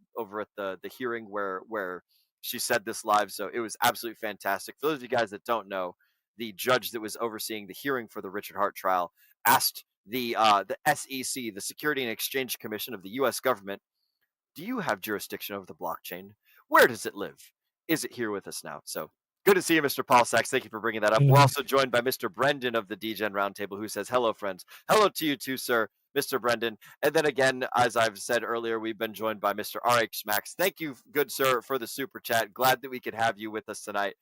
hearing where she said this live, so it was absolutely fantastic. For those of you guys that don't know, the judge that was overseeing the hearing for the Richard Hart trial asked the SEC, the Security and Exchange Commission of the U.S. government, do you have jurisdiction over the blockchain? Where does it live? Is it here with us now? So good to see you, Mr. Paul Sachs. Thank you for bringing that up. We're also joined by Mr. Brendan of the DGen Roundtable, who says, hello, friends. Hello to you too, sir, Mr. Brendan. And then again, as I've said earlier, we've been joined by Mr. RH Max. Thank you, good sir, for the super chat. Glad that we could have you with us tonight.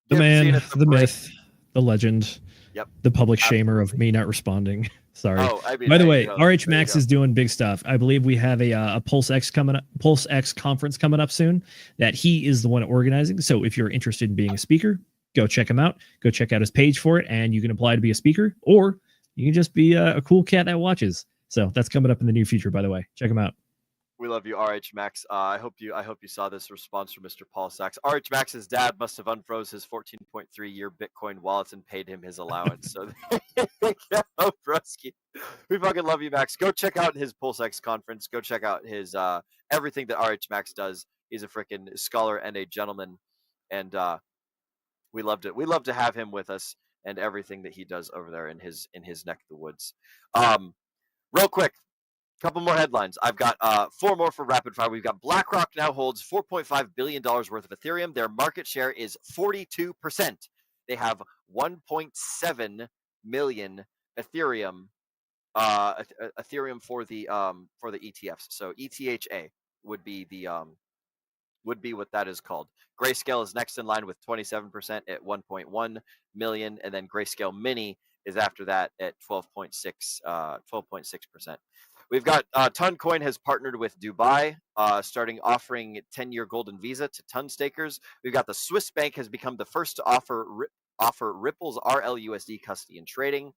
The man, the myth, the legend, yep, the public shamer of me not responding. Sorry. Oh, I mean, by the way, RH Max is doing big stuff. I believe we have a Pulse X conference coming up soon that he is the one organizing. So if you're interested in being a speaker, go check him out. Go check out his page for it, and you can apply to be a speaker, or you can just be a cool cat that watches. So that's coming up in the near future, by the way. Check him out. We love you, RH Max. I hope you saw this response from Mr. Paul Sachs. RH Max's dad must have unfroze his 14.3-year Bitcoin wallets and paid him his allowance. So oh, broski. We fucking love you, Max. Go check out his Pulse X conference. Go check out his everything that RH Max does. He's a freaking scholar and a gentleman, and we loved it. We love to have him with us and everything that he does over there in his neck of the woods. Real quick, couple more headlines. I've got 4 more for rapid fire. We've got BlackRock now holds $4.5 billion worth of Ethereum. Their market share is 42%. They have 1.7 million Ethereum for the ETFs. So ETHA would be what that is called. Grayscale is next in line with 27% at 1.1 million, and then Grayscale Mini is after that at 12.6%. We've got Toncoin has partnered with Dubai, starting offering 10-year golden visa to ton stakers. We've got the Swiss bank has become the first to offer Ripple's RLUSD custody and trading.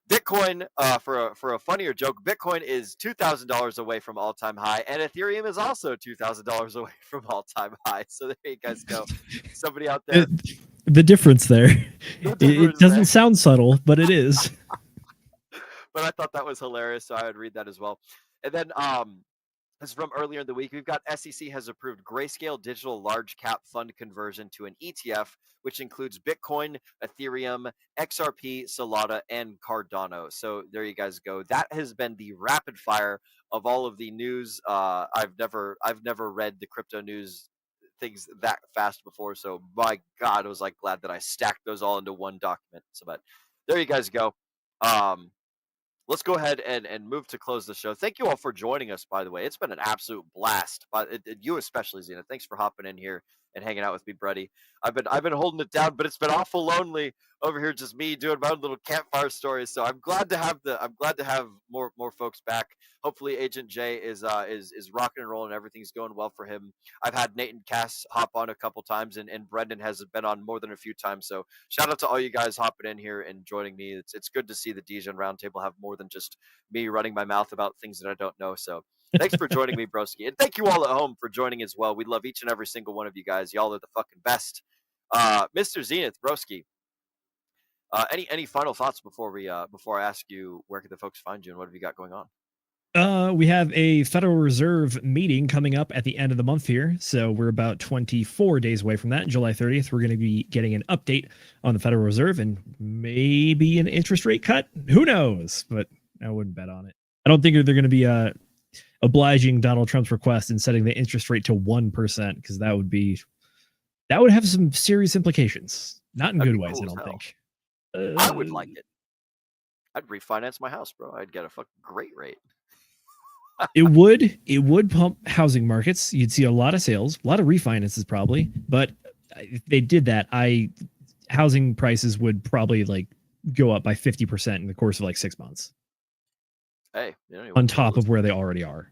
Bitcoin, for a funnier joke, Bitcoin is $2,000 away from all-time high, and Ethereum is also $2,000 away from all-time high. So there you guys go. Somebody out there. The difference there. It doesn't sound subtle, but it is. But I thought that was hilarious, so I would read that as well. And then This is from earlier in the week. We've got SEC has approved Grayscale Digital Large Cap Fund conversion to an ETF, which includes Bitcoin, Ethereum, XRP, Solana, and Cardano. So there you guys go. That has been the rapid fire of all of the news. I've never read the crypto news things that fast before. So my God, I was like glad that I stacked those all into one document. So, but there you guys go. Let's go ahead and move to close the show. Thank you all for joining us, by the way. It's been an absolute blast. But you especially, Zena. Thanks for hopping in here and hanging out with me, buddy. I've been holding it down, but it's been awful lonely over here, just me doing my own little campfire stories. So I'm glad to have more folks back. Hopefully Agent J is rocking and rolling. Everything's going well for him. I've had Nate and Cass hop on a couple times, and Brendan has been on more than a few times. So shout out to all you guys hopping in here and joining me. It's good to see the DJ and Roundtable have more than just me running my mouth about things that I don't know. So thanks for joining me, broski. And thank you all at home for joining as well. We love each and every single one of you guys. Y'all are the fucking best. Mr. Zenith, broski. Any final thoughts before I ask you where can the folks find you and what have you got going on? We have a Federal Reserve meeting coming up at the end of the month here. So we're about 24 days away from that. July 30th, we're going to be getting an update on the Federal Reserve and maybe an interest rate cut. Who knows? But I wouldn't bet on it. I don't think they're going to be obliging Donald Trump's request and setting the interest rate to 1%, because that would have some serious implications. Not in good ways, cool I don't think. I would like it. I'd refinance my house, bro. I'd get a fucking great rate. It would pump housing markets. You'd see a lot of sales, a lot of refinances probably. But if they did that, housing prices would probably like go up by 50% in the course of like 6 months. Hey, on top of where they already are.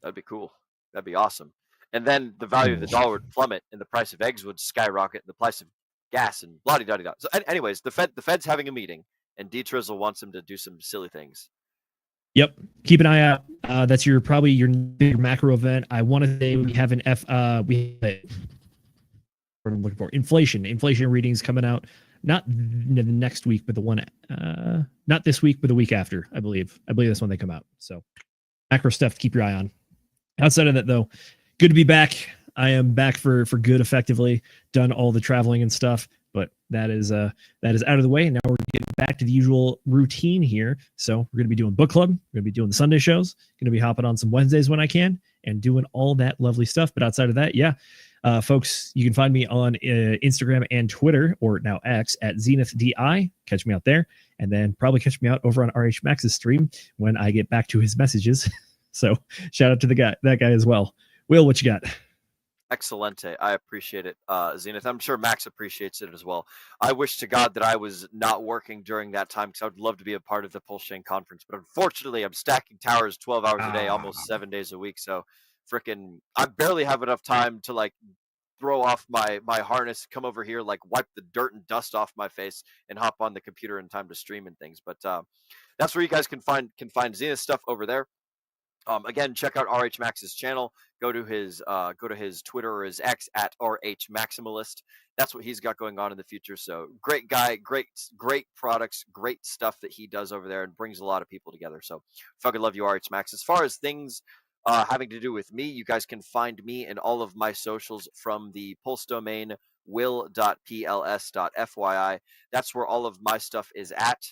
That'd be cool. That'd be awesome. And then the value of the dollar would plummet, and the price of eggs would skyrocket, and the price of gas and blah de da da. So, anyways, the Fed's having a meeting, and D Trizzle wants them to do some silly things. Yep. Keep an eye out. That's probably your macro event. I want to say we have what I'm looking for. Inflation readings coming out. Not the next week, but the one, not this week, but the week after, I believe. That's when they come out. So macro stuff to keep your eye on. Outside of that, though, good to be back. I am back for good, effectively. Done all the traveling and stuff, but that is out of the way. And now we're getting back to the usual routine here. So we're going to be doing book club. We're going to be doing the Sunday shows. Going to be hopping on some Wednesdays when I can and doing all that lovely stuff. But outside of that, yeah. Folks, you can find me on Instagram and Twitter, or now X, at ZenithDI. Catch me out there. And then probably catch me out over on RH Max's stream when I get back to his messages. So shout out to that guy as well. Will, what you got? Excelente. I appreciate it, Zenith. I'm sure Max appreciates it as well. I wish to God that I was not working during that time, because I would love to be a part of the Pulse Chain conference. But unfortunately, I'm stacking towers 12 hours a day, almost 7 days a week. So I barely have enough time to like throw off my harness, come over here, like wipe the dirt and dust off my face, and hop on the computer in time to stream and things. But that's where you guys can find Zenith stuff over there. Again, check out RH Max's channel. Go to his Twitter or his X at RH Maximalist. That's what he's got going on in the future. So great guy, great products, great stuff that he does over there, and brings a lot of people together. So fucking love you, RH Max. As far as things having to do with me, you guys can find me and all of my socials from the Pulse domain will.pls.fyi. That's where all of my stuff is at.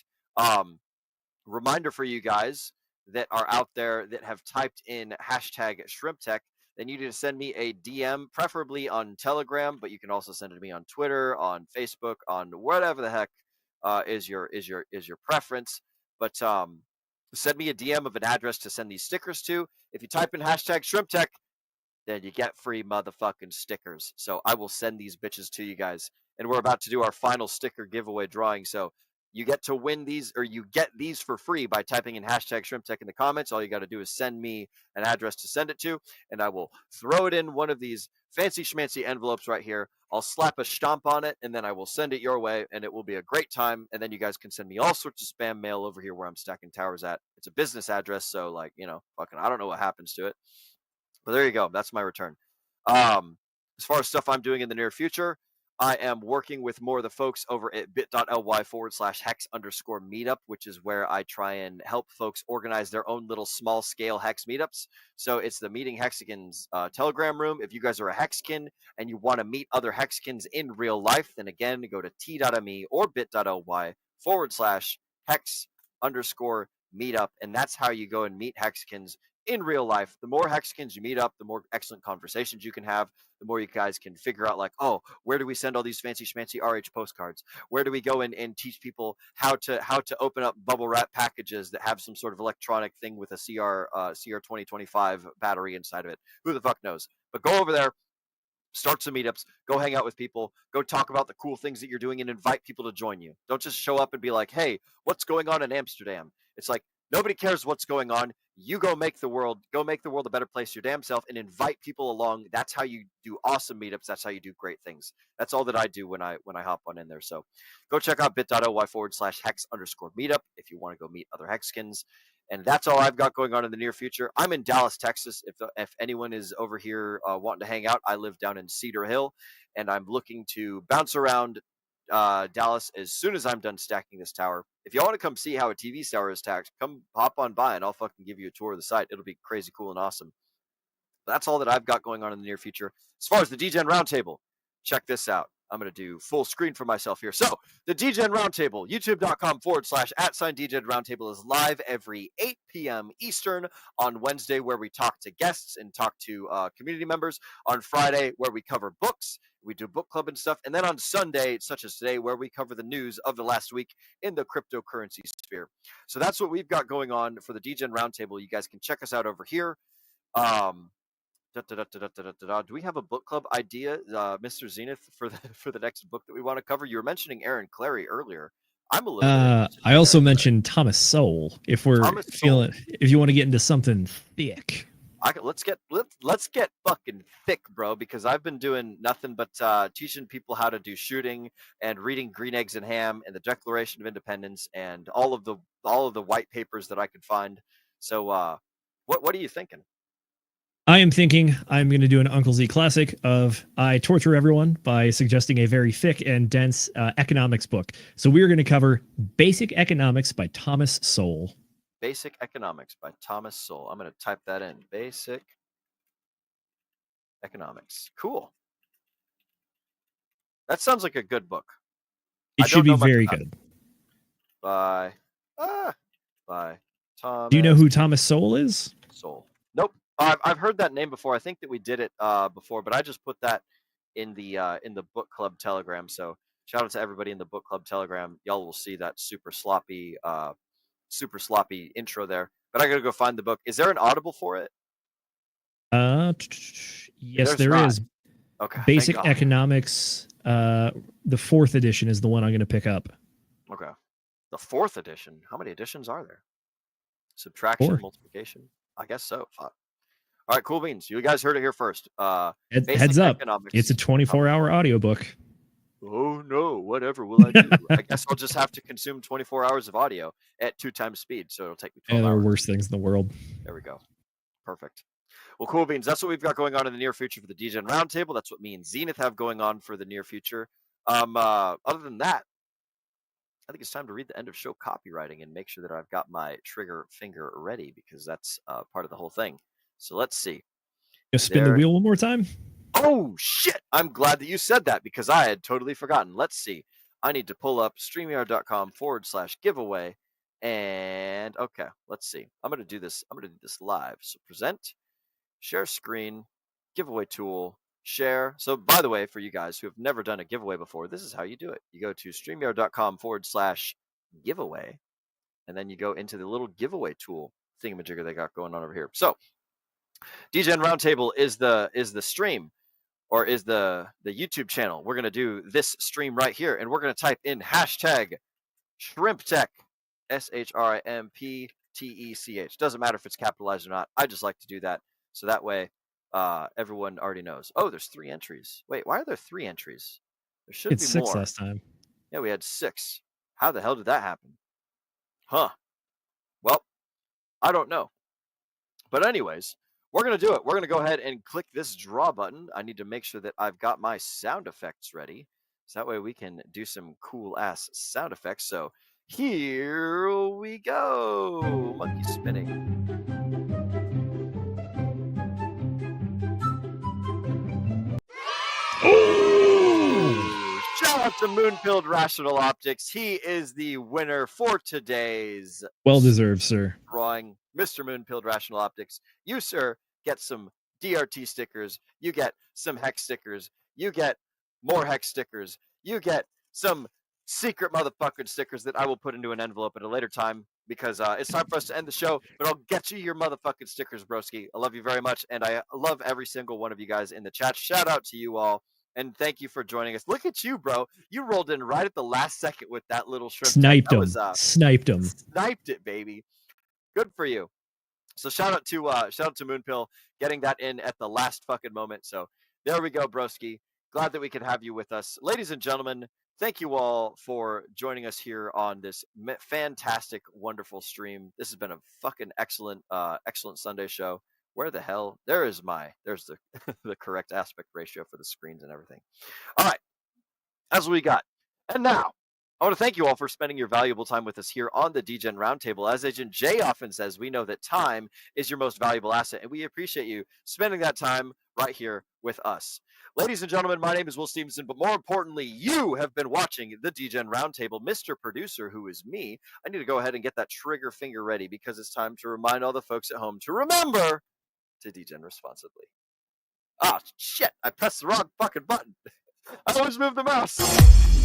Reminder for you guys that are out there that have typed in hashtag ShrimpTech, then you need to send me a DM, preferably on Telegram, but you can also send it to me on Twitter, on Facebook, on whatever the heck is your preference. But send me a DM of an address to send these stickers to. If you type in hashtag ShrimpTech, then you get free motherfucking stickers. So I will send these bitches to you guys. And we're about to do our final sticker giveaway drawing. So you get to win these, or you get these for free by typing in hashtag ShrimpTech in the comments. All you got to do is send me an address to send it to, and I will throw it in one of these fancy schmancy envelopes right here. I'll slap a stomp on it, and then I will send it your way, and it will be a great time. And then you guys can send me all sorts of spam mail over here where I'm stacking towers at. It's a business address, so like, fucking, I don't know what happens to it. But there you go. That's my return. As far as stuff I'm doing in the near future, I am working with more of the folks over at bit.ly/hex_meetup, which is where I try and help folks organize their own little small scale hex meetups. So it's the Meeting Hexagons Telegram room. If you guys are a hexkin and you want to meet other hexkins in real life, then again, go to t.me or bit.ly/hex_meetup. And that's how you go and meet hexkins in real life. The more hexkins you meet up, the more excellent conversations you can have. The more you guys can figure out, like, oh, where do we send all these fancy schmancy RH postcards? Where do we go and teach people how to open up bubble wrap packages that have some sort of electronic thing with a CR 2025 battery inside of it? Who the fuck knows? But go over there, start some meetups, go hang out with people, go talk about the cool things that you're doing, and invite people to join you. Don't just show up and be like, hey, what's going on in Amsterdam? It's like, nobody cares what's going on. You go make the world a better place your damn self, and invite people along. That's how you do awesome meetups. That's how you do great things. That's all that I do when I hop on in there. So go check out bit.ly/hex_meetup if you want to go meet other hexkins. And that's all I've got going on in the near future. I'm in Dallas, Texas. If anyone is over here wanting to hang out, I live down in Cedar Hill, and I'm looking to bounce around Dallas as soon as I'm done stacking this tower. If y'all want to come see how a TV tower is stacked, come hop on by and I'll fucking give you a tour of the site. It'll be crazy cool and awesome. That's all that I've got going on in the near future. As far as the DGen Roundtable, check this out. I'm going to do full screen for myself here. So the DGen Roundtable, youtube.com/@DGen Roundtable is live every 8 p.m. Eastern on Wednesday, where we talk to guests and talk to community members. On Friday, where we cover books, we do book club and stuff. And then on Sunday, such as today, where we cover the news of the last week in the cryptocurrency sphere. So that's what we've got going on for the DGen Roundtable. You guys can check us out over here. Do we have a book club idea, Mr. Zenith, for the next book that we want to cover? You were mentioning Aaron Clary earlier. I'm a little. I also mentioned Thomas Sowell. If we're feeling, if you want to get into something thick, let's get fucking thick, bro. Because I've been doing nothing but teaching people how to do shooting and reading Green Eggs and Ham and the Declaration of Independence and all of the white papers that I could find. So, what are you thinking? I am thinking I'm going to do an Uncle Z classic of I torture everyone by suggesting a very thick and dense economics book. So we're going to cover Basic Economics by Thomas Sowell. Basic Economics by Thomas Sowell. I'm going to type that in. Basic Economics. Cool. That sounds like a good book. It should be very good. By Thomas. Do you know who Thomas Sowell is? Sowell. Nope. I've heard that name before. I think that we did it before, but I just put that in the book club Telegram. So shout out to everybody in the book club Telegram. Y'all will see that super sloppy intro there. But I gotta go find the book. Is there an Audible for it? Yes, there is. Okay. Basic Economics. The 4th edition is the one I'm going to pick up. Okay. The 4th edition. How many editions are there? Subtraction, 4. Multiplication. I guess so. Fuck. All right, cool beans. You guys heard it here first. Heads up. It's a 24-hour audiobook. Oh, no. Whatever will I do? I guess I'll just have to consume 24 hours of audio at 2 times speed, so it'll take me 12 hours. There are hours. worse things in the world. There we go. Perfect. Well, cool beans. That's what we've got going on in the near future for the DGen Roundtable. That's what me and Zenith have going on for the near future. Other than that, I think it's time to read the end of show copywriting and make sure that I've got my trigger finger ready, because that's part of the whole thing. So let's see. Just spin the wheel one more time. Oh, shit. I'm glad that you said that, because I had totally forgotten. Let's see. I need to pull up StreamYard.com/giveaway. And okay, let's see. I'm going to do this live. So present, share screen, giveaway tool, share. So by the way, for you guys who have never done a giveaway before, this is how you do it. You go to StreamYard.com/giveaway, and then you go into the little giveaway tool thingamajigger they got going on over here. So DGen Roundtable is the stream, or is the YouTube channel. We're going to do this stream right here, and we're going to type in hashtag ShrimpTech, ShrimpTech. Doesn't matter if it's capitalized or not. I just like to do that, so that way everyone already knows. Oh, there's 3 entries. Wait, why are there 3 entries? There should be 6 more. last time. Yeah, we had 6. How the hell did that happen? Huh. Well, I don't know. But anyways, we're going to do it. We're going to go ahead and click this draw button. I need to make sure that I've got my sound effects ready. So that way we can do some cool ass sound effects. So here we go. Monkey spinning. Shout out to Moonpilled Rational Optics. He is the winner for today's Well deserved, sir. drawing. Mr. Moonpilled Rational Optics. You, sir, get some DRT stickers. You get some Hex stickers. You get more Hex stickers. You get some secret motherfucking stickers that I will put into an envelope at a later time because it's time for us to end the show. But I'll get you your motherfucking stickers, broski. I love you very much, and I love every single one of you guys in the chat. Shout out to you all. And thank you for joining us. Look at you, bro. You rolled in right at the last second with that little shrimp. Sniped him. Sniped it, baby. Good for you. So shout out to Moonpill getting that in at the last fucking moment. So there we go, broski. Glad that we could have you with us, ladies and gentlemen. Thank you all for joining us here on this fantastic, wonderful stream. This has been a fucking excellent Sunday show. Where the hell? There's the the correct aspect ratio for the screens and everything. All right, that's what we got. And now, I want to thank you all for spending your valuable time with us here on the DGen Roundtable. As Agent J often says, we know that time is your most valuable asset, and we appreciate you spending that time right here with us. Ladies and gentlemen, my name is Will Stevenson, but more importantly, you have been watching the DGen Roundtable. Mr. Producer, who is me, I need to go ahead and get that trigger finger ready because it's time to remind all the folks at home to remember to DGen responsibly. Ah, shit, I pressed the wrong fucking button. I always moved the mouse.